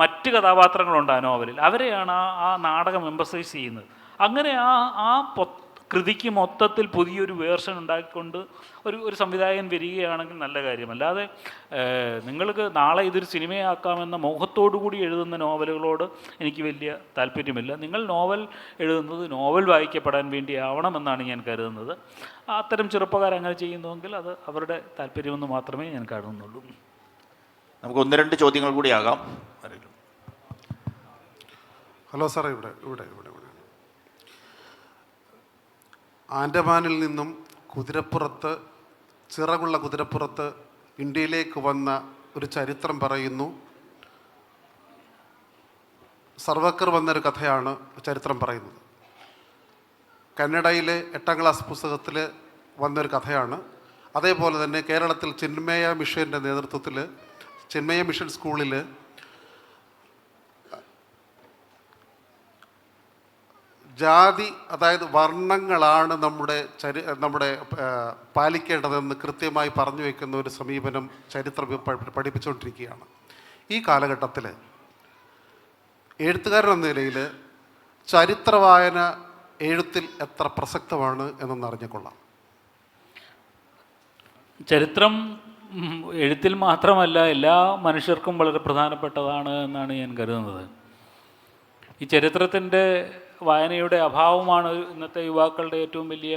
മറ്റ് കഥാപാത്രങ്ങളുണ്ട് ആ നോവലിൽ. അവരെയാണ് ആ നാടകം എംഫസൈസ് ചെയ്യുന്നത്. അങ്ങനെ ആ കൃതിക്ക് മൊത്തത്തിൽ പുതിയൊരു വേർഷൻ ഉണ്ടാക്കിക്കൊണ്ട് ഒരു സംവിധായകൻ വരികയാണെങ്കിൽ നല്ല കാര്യം. അല്ലാതെ നിങ്ങൾക്ക് നാളെ ഇതൊരു സിനിമയാക്കാമെന്ന മോഹത്തോടു കൂടി എഴുതുന്ന നോവലുകളോട് എനിക്ക് വലിയ താല്പര്യമില്ല. നിങ്ങൾ നോവൽ എഴുതുന്നത് നോവൽ വായിക്കപ്പെടാൻ വേണ്ടി ആവണമെന്നാണ് ഞാൻ കരുതുന്നത്. അത്തരം ചെറുപ്പക്കാർ അങ്ങനെ ചെയ്യുന്നുവെങ്കിൽ അത് അവരുടെ താല്പര്യമെന്ന് മാത്രമേ ഞാൻ കാണുന്നുള്ളൂ. നമുക്ക് 1-2 ചോദ്യങ്ങൾ കൂടി ആകാം. ഹലോ സാറേ, ഇവിടെ ആൻഡമാനിൽ നിന്നും ചിറകുള്ള കുതിരപ്പുറത്ത് ഇന്ത്യയിലേക്ക് വന്ന ഒരു ചരിത്രം പറയുന്നു. സർവക്കർ വന്നൊരു കഥയാണ് ചരിത്രം പറയുന്നത്. കന്നഡയിലെ 8ാം ക്ലാസ് പുസ്തകത്തിൽ വന്നൊരു കഥയാണ്. അതേപോലെ തന്നെ കേരളത്തിൽ ചിന്മയ മിഷൻ്റെ നേതൃത്വത്തിൽ ചിന്മയ മിഷൻ സ്കൂളിൽ ജാതി, അതായത് വർണ്ണങ്ങളാണ് നമ്മുടെ പാലിക്കേണ്ടതെന്ന് കൃത്യമായി പറഞ്ഞു വയ്ക്കുന്ന ഒരു സമീപനം ചരിത്രം പഠിപ്പിച്ചുകൊണ്ടിരിക്കുകയാണ്. ഈ കാലഘട്ടത്തിൽ എഴുത്തുകാരൻ എന്ന നിലയിൽ ചരിത്രവായന എഴുത്തിൽ എത്ര പ്രസക്തമാണ് എന്നൊന്ന് അറിഞ്ഞുകൊള്ളാം. ചരിത്രം എഴുത്തിൽ മാത്രമല്ല, എല്ലാ മനുഷ്യർക്കും വളരെ പ്രധാനപ്പെട്ടതാണ് എന്നാണ് ഞാൻ കരുതുന്നത്. ഈ ചരിത്രത്തിൻ്റെ വായനയുടെ അഭാവമാണ് ഇന്നത്തെ യുവാക്കളുടെ ഏറ്റവും വലിയ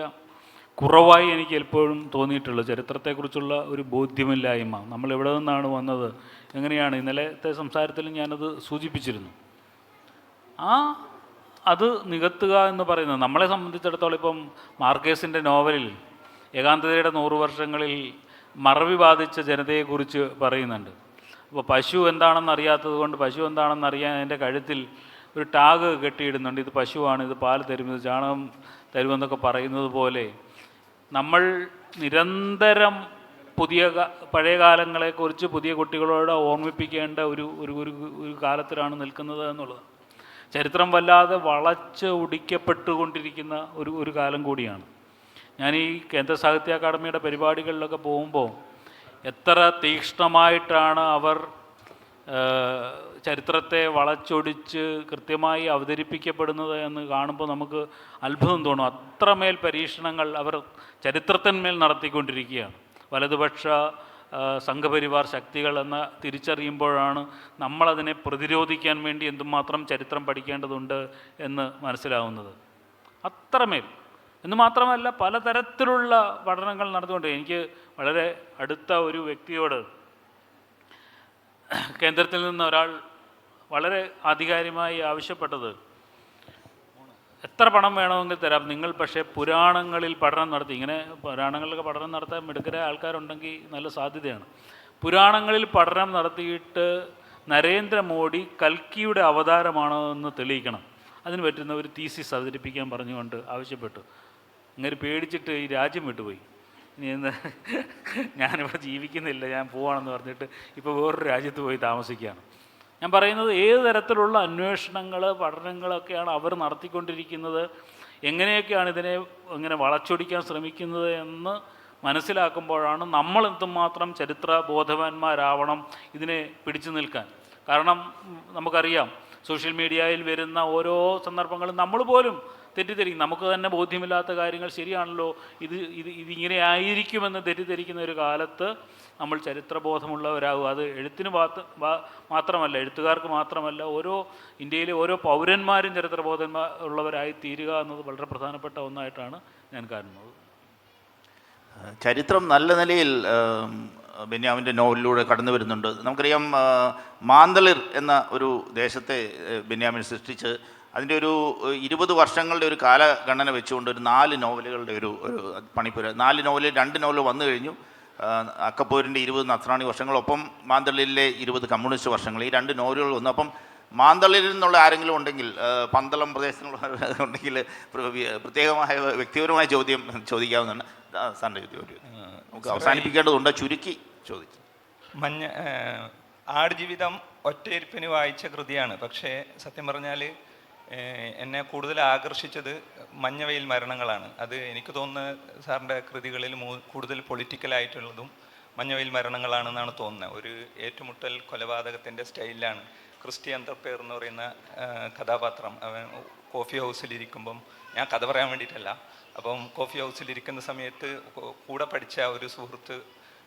കുറവായി എനിക്ക് എപ്പോഴും തോന്നിയിട്ടുള്ളത്. ചരിത്രത്തെക്കുറിച്ചുള്ള ഒരു ബോധ്യമില്ലായ്മ. നമ്മൾ എവിടെ നിന്നാണ് വന്നത്, എങ്ങനെയാണ്, ഇന്നലത്തെ സംസാരത്തിലും ഞാനത് സൂചിപ്പിച്ചിരുന്നു. അത് നികത്തുക എന്ന് പറയുന്നത് നമ്മളെ സംബന്ധിച്ചിടത്തോളം, ഇപ്പം മാർക്കേസിൻ്റെ നോവലിൽ ഏകാന്തതയുടെ 100 വർഷങ്ങളിൽ മറവി ബാധിച്ച ജനതയെക്കുറിച്ച് പറയുന്നുണ്ട്. അപ്പോൾ പശു എന്താണെന്ന് അറിയാത്തത് കൊണ്ട് പശു എന്താണെന്ന് അറിയാൻ അതിൻ്റെ കഴുത്തിൽ ഒരു ടാഗ് കെട്ടിയിടുന്നുണ്ട്. ഇത് പശുവാണ്, ഇത് പാൽ തരും, ഇത് ചാണകം തരുമെന്നൊക്കെ പറയുന്നത് പോലെ നമ്മൾ നിരന്തരം പഴയ കാലങ്ങളെക്കുറിച്ച് പുതിയ കുട്ടികളോട് ഓർമ്മിപ്പിക്കേണ്ട ഒരു കാലത്തിലാണ് നിൽക്കുന്നത് എന്നുള്ളത്. ചരിത്രം വല്ലാതെ വളച്ച് ഒടിക്കപ്പെട്ടുകൊണ്ടിരിക്കുന്ന ഒരു കാലം കൂടിയാണ്. ഞാൻ ഈ കേന്ദ്ര സാഹിത്യ അക്കാദമിയുടെ പരിപാടികളിലൊക്കെ പോകുമ്പോൾ എത്ര തീക്ഷ്ണമായിട്ടാണ് അവർ ചരിത്രത്തെ വളച്ചൊടിച്ച് കൃത്യമായി അവതരിപ്പിക്കപ്പെടുന്നത് എന്ന് കാണുമ്പോൾ നമുക്ക് അത്ഭുതം തോന്നും. അത്രമേൽ പരീക്ഷണങ്ങൾ അവർ ചരിത്രത്തിന്മേൽ നടത്തിക്കൊണ്ടിരിക്കുകയാണ്. വലതുപക്ഷ സംഘപരിവാർ ശക്തികൾ എന്ന തിരിച്ചറിയുമ്പോഴാണ് നമ്മളതിനെ പ്രതിരോധിക്കാൻ വേണ്ടി എന്തുമാത്രം ചരിത്രം പഠിക്കേണ്ടതുണ്ട് എന്ന് മനസ്സിലാവുന്നത്. അത്രമേൽ എന്ന് മാത്രമല്ല പലതരത്തിലുള്ള പഠനങ്ങൾ നടന്നുകൊണ്ട് എനിക്ക് വളരെ അടുത്ത ഒരു വ്യക്തിയോട് കേന്ദ്രത്തിൽ നിന്ന് ഒരാൾ വളരെ ആധികാരികമായി ആവശ്യപ്പെട്ടത്, എത്ര പണം വേണമെങ്കിൽ തരാം, നിങ്ങൾ പക്ഷേ പുരാണങ്ങളിൽ പഠനം നടത്തി. ഇങ്ങനെ പുരാണങ്ങളിലൊക്കെ പഠനം നടത്താൻ മിടുക്കരായ ആൾക്കാരുണ്ടെങ്കിൽ നല്ല സാധ്യതയാണ്. പുരാണങ്ങളിൽ പഠനം നടത്തിയിട്ട് നരേന്ദ്രമോദി കൽക്കിയുടെ അവതാരമാണോ എന്ന് തെളിയിക്കണം, അതിന് പറ്റുന്ന ഒരു തീസിസ് അവതരിപ്പിക്കാൻ പറഞ്ഞുകൊണ്ട് ആവശ്യപ്പെട്ടു. ഇങ്ങനെ പേടിച്ചിട്ട് ഈ രാജ്യം വിട്ടുപോയി. ഇനി ഞാനിവിടെ ജീവിക്കുന്നില്ല, ഞാൻ പോവാണെന്ന് പറഞ്ഞിട്ട് ഇപ്പോൾ വേറൊരു രാജ്യത്ത് പോയി താമസിക്കുകയാണ്. ഞാൻ പറയുന്നത് ഏത് തരത്തിലുള്ള അന്വേഷണങ്ങൾ പഠനങ്ങളൊക്കെയാണ് അവർ നടത്തിക്കൊണ്ടിരിക്കുന്നത്, എങ്ങനെയൊക്കെയാണ് ഇതിനെ ഇങ്ങനെ വളച്ചൊടിക്കാൻ ശ്രമിക്കുന്നത് എന്ന് മനസ്സിലാക്കുമ്പോഴാണ് നമ്മൾ എന്തുമാത്രം ചരിത്ര ബോധവാന്മാരാവണം ഇതിനെ പിടിച്ചു നിൽക്കാൻ. കാരണം നമുക്കറിയാം സോഷ്യൽ മീഡിയയിൽ വരുന്ന ഓരോ സന്ദർഭങ്ങളും നമ്മൾ പോലും തെറ്റിദ്ധരിക്കും. നമുക്ക് തന്നെ ബോധ്യമില്ലാത്ത കാര്യങ്ങൾ ശരിയാണല്ലോ, ഇതിങ്ങനെ ആയിരിക്കുമെന്ന് തെറ്റിദ്ധരിക്കുന്ന ഒരു കാലത്ത് നമ്മൾ ചരിത്രബോധമുള്ളവരാകും. അത് എഴുത്തിന് മാത്രമല്ല, എഴുത്തുകാർക്ക് മാത്രമല്ല, ഇന്ത്യയിലെ ഓരോ പൗരന്മാരും ചരിത്രബോധമുള്ളവരായി തീരുക എന്നത് വളരെ പ്രധാനപ്പെട്ട ഒന്നായിട്ടാണ് ഞാൻ കാണുന്നത്. ചരിത്രം നല്ല നിലയിൽ ബെന്യാമിൻ്റെ നോവലിലൂടെ കടന്നു വരുന്നുണ്ട്. നമുക്കറിയാം മാന്തളിർ എന്ന ഒരു ദേശത്തെ ബെന്യാമിൻ സൃഷ്ടിച്ച് അതിൻ്റെ ഒരു 20 വർഷങ്ങളുടെ ഒരു കാലഗണന വെച്ചുകൊണ്ട് ഒരു 4 നോവലുകളുടെ ഒരു പണിപ്പുര, 4 നോവലിൽ 2 നോവൽ വന്നു കഴിഞ്ഞു. അക്കപ്പോരിൻ്റെ 20 നസ്രാണി വർഷങ്ങളൊപ്പം മാന്തളിലെ 20 കമ്മ്യൂണിസ്റ്റ് വർഷങ്ങൾ, ഈ 2 നോവലുകൾ വന്നു. അപ്പം മാന്തളിൽ നിന്നുള്ള ആരെങ്കിലും ഉണ്ടെങ്കിൽ, പന്തളം പ്രദേശത്തുള്ള ഉണ്ടെങ്കിൽ പ്രത്യേകമായ വ്യക്തിപരമായ ചോദ്യം ചോദിക്കാവുന്നതാണ്. സാറിൻ്റെ ചോദ്യം നമുക്ക് അവസാനിപ്പിക്കേണ്ടതുണ്ട്, ചുരുക്കി ചോദിച്ചു. ആടുജീവിതം ഒറ്റയിരിപ്പിന് വായിച്ച കൃതിയാണ്. പക്ഷേ സത്യം പറഞ്ഞാൽ എന്നെ കൂടുതൽ ആകർഷിച്ചത് മഞ്ഞവെയിൽ മരണങ്ങളാണ്. അത് എനിക്ക് തോന്നുന്നത് സാറിൻ്റെ കൃതികളിൽ കൂടുതൽ പൊളിറ്റിക്കലായിട്ടുള്ളതും മഞ്ഞവെയിൽ മരണങ്ങളാണെന്നാണ് തോന്നുന്നത്. ഒരു ഏറ്റുമുട്ടൽ കൊലപാതകത്തിൻ്റെ സ്റ്റൈലിലാണ് ക്രിസ്റ്റി അന്തർപേർ എന്ന് പറയുന്ന കഥാപാത്രം. അവൻ കോഫി ഹൗസിലിരിക്കുമ്പം, ഞാൻ കഥ പറയാൻ വേണ്ടിയിട്ടല്ല, അപ്പം കോഫി ഹൗസിലിരിക്കുന്ന സമയത്ത് കൂടെ പഠിച്ച ഒരു സുഹൃത്ത്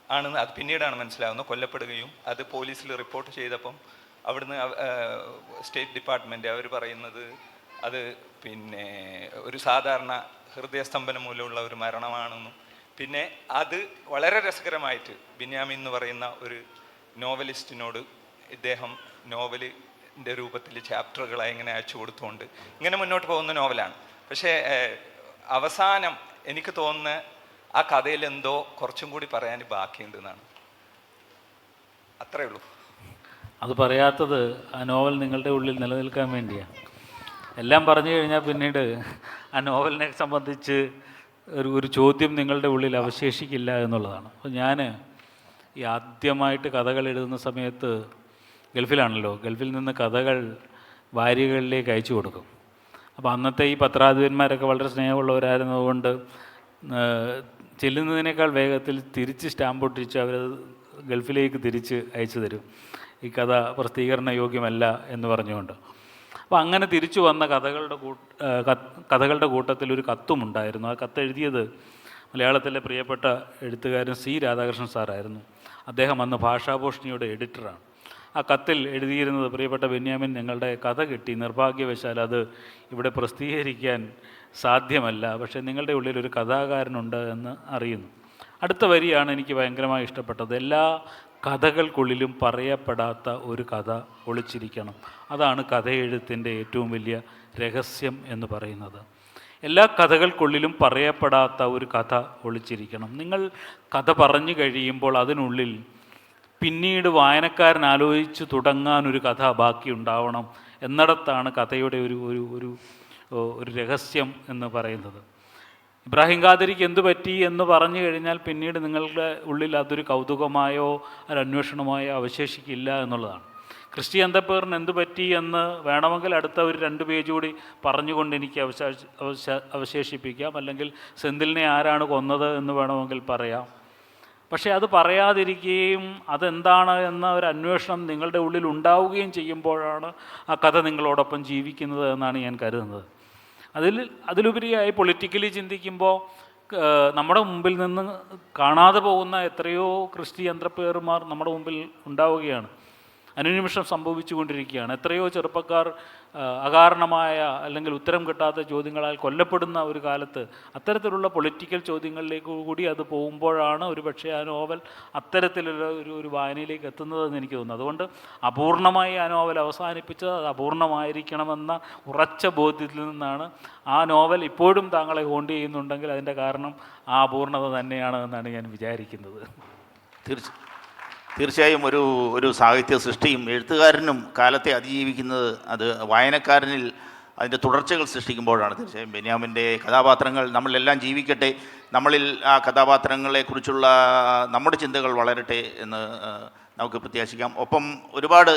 ആണെന്ന് അത് പിന്നീടാണ് മനസ്സിലാവുന്നത്, കൊല്ലപ്പെടുകയും അത് പോലീസിൽ റിപ്പോർട്ട് ചെയ്തപ്പം അവിടുന്ന് സ്റ്റേറ്റ് ഡിപ്പാർട്ട്മെൻറ്റ് അവർ പറയുന്നത് അത് പിന്നെ ഒരു സാധാരണ ഹൃദയസ്തംഭനം മൂലമുള്ള ഒരു മരണമാണെന്നും, പിന്നെ അത് വളരെ രസകരമായിട്ട് ബെന്യാമിൻ എന്ന് പറയുന്ന ഒരു നോവലിസ്റ്റിനോട് ഇദ്ദേഹം നോവലിൻ്റെ രൂപത്തിൽ ചാപ്റ്ററുകളായി ഇങ്ങനെ അയച്ചു കൊടുത്തുകൊണ്ട് ഇങ്ങനെ മുന്നോട്ട് പോകുന്ന നോവലാണ്. പക്ഷേ അവസാനം എനിക്ക് തോന്നുന്ന ആ കഥയിൽ എന്തോ കുറച്ചും കൂടി പറയാൻ ബാക്കിയുണ്ടെന്നാണ്. അത്രയേ ഉള്ളൂ. അത് പറയാത്തത് ആ നോവൽ നിങ്ങളുടെ ഉള്ളിൽ നിലനിൽക്കാൻ വേണ്ടിയാണ്. എല്ലാം പറഞ്ഞു കഴിഞ്ഞാൽ പിന്നീട് ആ നോവലിനെ സംബന്ധിച്ച് ഒരു ചോദ്യം നിങ്ങളുടെ ഉള്ളിൽ അവശേഷിക്കില്ല എന്നുള്ളതാണ്. അപ്പോൾ ഞാൻ ഈ ആദ്യമായിട്ട് കഥകൾ എഴുതുന്ന സമയത്ത് ഗൾഫിലാണല്ലോ, ഗൾഫിൽ നിന്ന് കഥകൾ വാരികകളിലേക്ക് അയച്ചു കൊടുക്കും. അപ്പോൾ അന്നത്തെ ഈ പത്രാധിപന്മാരൊക്കെ വളരെ സ്നേഹമുള്ളവരായിരുന്നതുകൊണ്ട് ചെല്ലുന്നതിനേക്കാൾ വേഗത്തിൽ തിരിച്ച് സ്റ്റാമ്പ് ഒട്ടിച്ച് അവരത് ഗൾഫിലേക്ക് തിരിച്ച് അയച്ചു തരും, ഈ കഥ പ്രസിദ്ധീകരണ യോഗ്യമല്ല എന്ന് പറഞ്ഞുകൊണ്ട്. അപ്പോൾ അങ്ങനെ തിരിച്ചു വന്ന കഥകളുടെ കൂട്ടത്തിൽ ഒരു കത്തുമുണ്ടായിരുന്നു. ആ കത്ത് എഴുതിയത് മലയാളത്തിലെ പ്രിയപ്പെട്ട എഴുത്തുകാരൻ സി രാധാകൃഷ്ണൻ സാറായിരുന്നു. അദ്ദേഹം അന്ന് ഭാഷാഭൂഷണിയുടെ എഡിറ്ററാണ്. ആ കത്തിൽ എഴുതിയിരുന്നത്, പ്രിയപ്പെട്ട ബെന്യാമിൻ, ഞങ്ങളുടെ കഥ കിട്ടി, നിർഭാഗ്യവശാൽ അത് ഇവിടെ പ്രസിദ്ധീകരിക്കാൻ സാധ്യമല്ല, പക്ഷേ നിങ്ങളുടെ ഉള്ളിൽ ഒരു കഥാകാരനുണ്ട് എന്ന് അറിയുന്നു. അടുത്ത വരിയാണ് എനിക്ക് ഭയങ്കരമായി ഇഷ്ടപ്പെട്ടത്. എല്ലാ കഥകൾക്കുള്ളിലും പറയപ്പെടാത്ത ഒരു കഥ ഒളിച്ചിരിക്കണം. അതാണ് കഥയെഴുത്തിൻ്റെ ഏറ്റവും വലിയ രഹസ്യം എന്ന് പറയുന്നത്. എല്ലാ കഥകൾക്കുള്ളിലും പറയപ്പെടാത്ത ഒരു കഥ ഒളിച്ചിരിക്കണം. നിങ്ങൾ കഥ പറഞ്ഞു കഴിയുമ്പോൾ അതിനുള്ളിൽ പിന്നീട് വായനക്കാരൻ ആലോചിച്ച് തുടങ്ങാനൊരു കഥ ബാക്കി ഉണ്ടാവണം എന്നിടത്താണ് കഥയുടെ ഒരു ഒരു ഒരു ഒരു രഹസ്യം എന്ന് പറയുന്നത്. ഇബ്രാഹിം ഖാദരിക്ക് എന്തു പറ്റി എന്ന് പറഞ്ഞു കഴിഞ്ഞാൽ പിന്നീട് നിങ്ങളുടെ ഉള്ളിൽ അതൊരു കൗതുകമായോ ഒരു അന്വേഷണമായോ അവശേഷിക്കില്ല എന്നുള്ളതാണ്. ക്രിസ്റ്റി അന്തപ്പേറിന് എന്തു പറ്റി എന്ന് വേണമെങ്കിൽ അടുത്ത ഒരു 2 പേജ് കൂടി പറഞ്ഞുകൊണ്ട് എനിക്ക് അവശേഷിപ്പിക്കാം, അല്ലെങ്കിൽ സെന്തിലിനെ ആരാണ് കൊന്നത് എന്ന് വേണമെങ്കിൽ പറയാം. പക്ഷേ അത് പറയാതിരിക്കുകയും അതെന്താണ് എന്ന ഒരു അന്വേഷണം നിങ്ങളുടെ ഉള്ളിൽ ഉണ്ടാവുകയും ചെയ്യുമ്പോഴാണ് ആ കഥ നിങ്ങളോടൊപ്പം ജീവിക്കുന്നത് എന്നാണ് ഞാൻ കരുതുന്നത്. അതിലുപരിയായി പൊളിറ്റിക്കലി ചിന്തിക്കുമ്പോൾ നമ്മുടെ മുമ്പിൽ നിന്ന് കാണാതെ പോകുന്ന എത്രയോ ക്രിസ്റ്റി എൻട്രപ്രനറുമാർ നമ്മുടെ മുമ്പിൽ ഉണ്ടാവുകയാണ്. അനുനിമിഷം സംഭവിച്ചു കൊണ്ടിരിക്കുകയാണ്. എത്രയോ ചെറുപ്പക്കാർ അകാരണമായ അല്ലെങ്കിൽ ഉത്തരം കിട്ടാത്ത ചോദ്യങ്ങളാൽ കൊല്ലപ്പെടുന്ന ഒരു കാലത്ത് അത്തരത്തിലുള്ള പൊളിറ്റിക്കൽ ചോദ്യങ്ങളിലേക്ക് കൂടി അത് പോകുമ്പോഴാണ് ഒരു പക്ഷേ ആ നോവൽ അത്തരത്തിലുള്ള ഒരു വായനയിലേക്ക് എത്തുന്നതെന്ന് എനിക്ക് തോന്നുന്നു. അതുകൊണ്ട് അപൂർണമായി ആ നോവൽ അവസാനിപ്പിച്ചത് അത് അപൂർണമായിരിക്കണമെന്ന ഉറച്ച ബോധ്യത്തിൽ നിന്നാണ് ആ നോവൽ ഇപ്പോഴും താങ്കളെ ഹോണ്ട് ചെയ്യുന്നുണ്ടെങ്കിൽ അതിൻ്റെ കാരണം ആ അപൂർണത തന്നെയാണ് എന്നാണ് ഞാൻ വിചാരിക്കുന്നത്. തീർച്ചയായും ഒരു സാഹിത്യ സൃഷ്ടിയും എഴുത്തുകാരനും കാലത്തെ അതിജീവിക്കുന്നത് അത് വായനക്കാരനിൽ അതിൻ്റെ തുടർച്ചകൾ സൃഷ്ടിക്കുമ്പോഴാണ്. തീർച്ചയായും ബെന്യാമിൻ്റെ കഥാപാത്രങ്ങൾ നമ്മളെല്ലാം ജീവിക്കട്ടെ, നമ്മളിൽ ആ കഥാപാത്രങ്ങളെക്കുറിച്ചുള്ള നമ്മുടെ ചിന്തകൾ വളരട്ടെ എന്ന് നമുക്ക് പ്രത്യാശിക്കാം. ഒപ്പം ഒരുപാട്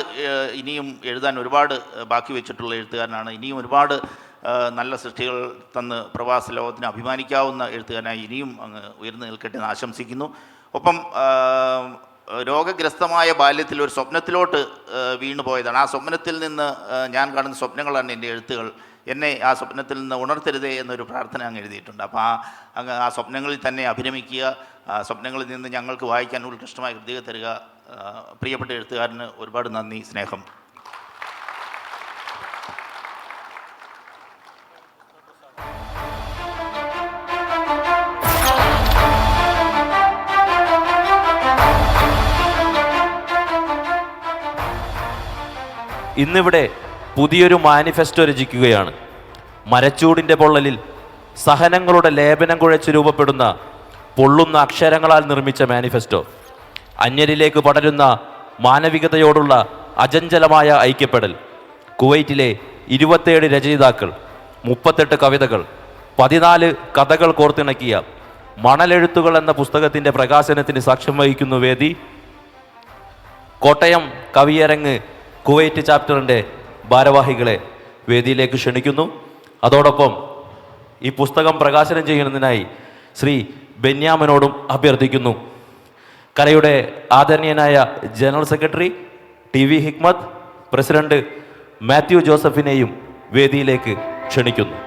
ഇനിയും എഴുതാൻ ഒരുപാട് ബാക്കി വെച്ചിട്ടുള്ള എഴുത്തുകാരനാണ്. ഇനിയും ഒരുപാട് നല്ല സൃഷ്ടികൾ തന്ന് പ്രവാസ ലോകത്തിന് അഭിമാനിക്കാവുന്ന എഴുത്തുകാരനായി ഇനിയും അങ്ങ് ഉയർന്നു നിൽക്കട്ടെ എന്ന് ആശംസിക്കുന്നു. ഒപ്പം രോഗഗ്രസ്തമായ ബാല്യത്തിൽ ഒരു സ്വപ്നത്തിലോട്ട് വീണു പോയതാണ്. ആ സ്വപ്നത്തിൽ നിന്ന് ഞാൻ കാണുന്ന സ്വപ്നങ്ങളാണ് എൻ്റെ എഴുത്തുകൾ. എന്നെ ആ സ്വപ്നത്തിൽ നിന്ന് ഉണർത്തരുതേ എന്നൊരു പ്രാർത്ഥന അങ്ങ് എഴുതിയിട്ടുണ്ട്. അപ്പോൾ ആ സ്വപ്നങ്ങളിൽ തന്നെ അഭിരമിക്കുക, സ്വപ്നങ്ങളിൽ നിന്ന് ഞങ്ങൾക്ക് വായിക്കാൻ ഉത്കൃഷ്ടമായ കൃതികൾ തരിക. പ്രിയപ്പെട്ട എഴുത്തുകാരന് ഒരുപാട് നന്ദി, സ്നേഹം. ഇന്നിവിടെ പുതിയൊരു മാനിഫെസ്റ്റോ രചിക്കുകയാണ്. മരച്ചൂടിൻ്റെ പൊള്ളലിൽ സഹനങ്ങളുടെ ലേപനം കുഴച്ച് രൂപപ്പെടുന്ന പൊള്ളുന്ന അക്ഷരങ്ങളാൽ നിർമ്മിച്ച മാനിഫെസ്റ്റോ. അന്യരിലേക്ക് പടരുന്ന മാനവികതയോടുള്ള അചഞ്ചലമായ ഐക്യപ്പെടൽ. കുവൈറ്റിലെ 27 രചയിതാക്കൾ, 38 കവിതകൾ, 14 കഥകൾ കോർത്തിണക്കിയ മണലെഴുത്തുകൾ എന്ന പുസ്തകത്തിൻ്റെ പ്രകാശനത്തിന് സാക്ഷ്യം വഹിക്കുന്നു വേദി. കോട്ടയം കവിയരങ്ങ് കുവൈറ്റ് ചാപ്റ്ററിൻ്റെ ഭാരവാഹികളെ വേദിയിലേക്ക് ക്ഷണിക്കുന്നു. അതോടൊപ്പം ഈ പുസ്തകം പ്രകാശനം ചെയ്യുന്നതിനായി ശ്രീ ബെന്യാമിനോടും അഭ്യർത്ഥിക്കുന്നു. കലയുടെ ആദരണീയനായ general secretary TV Hikmath, president Mathew ജോസഫിനെയും വേദിയിലേക്ക് ക്ഷണിക്കുന്നു.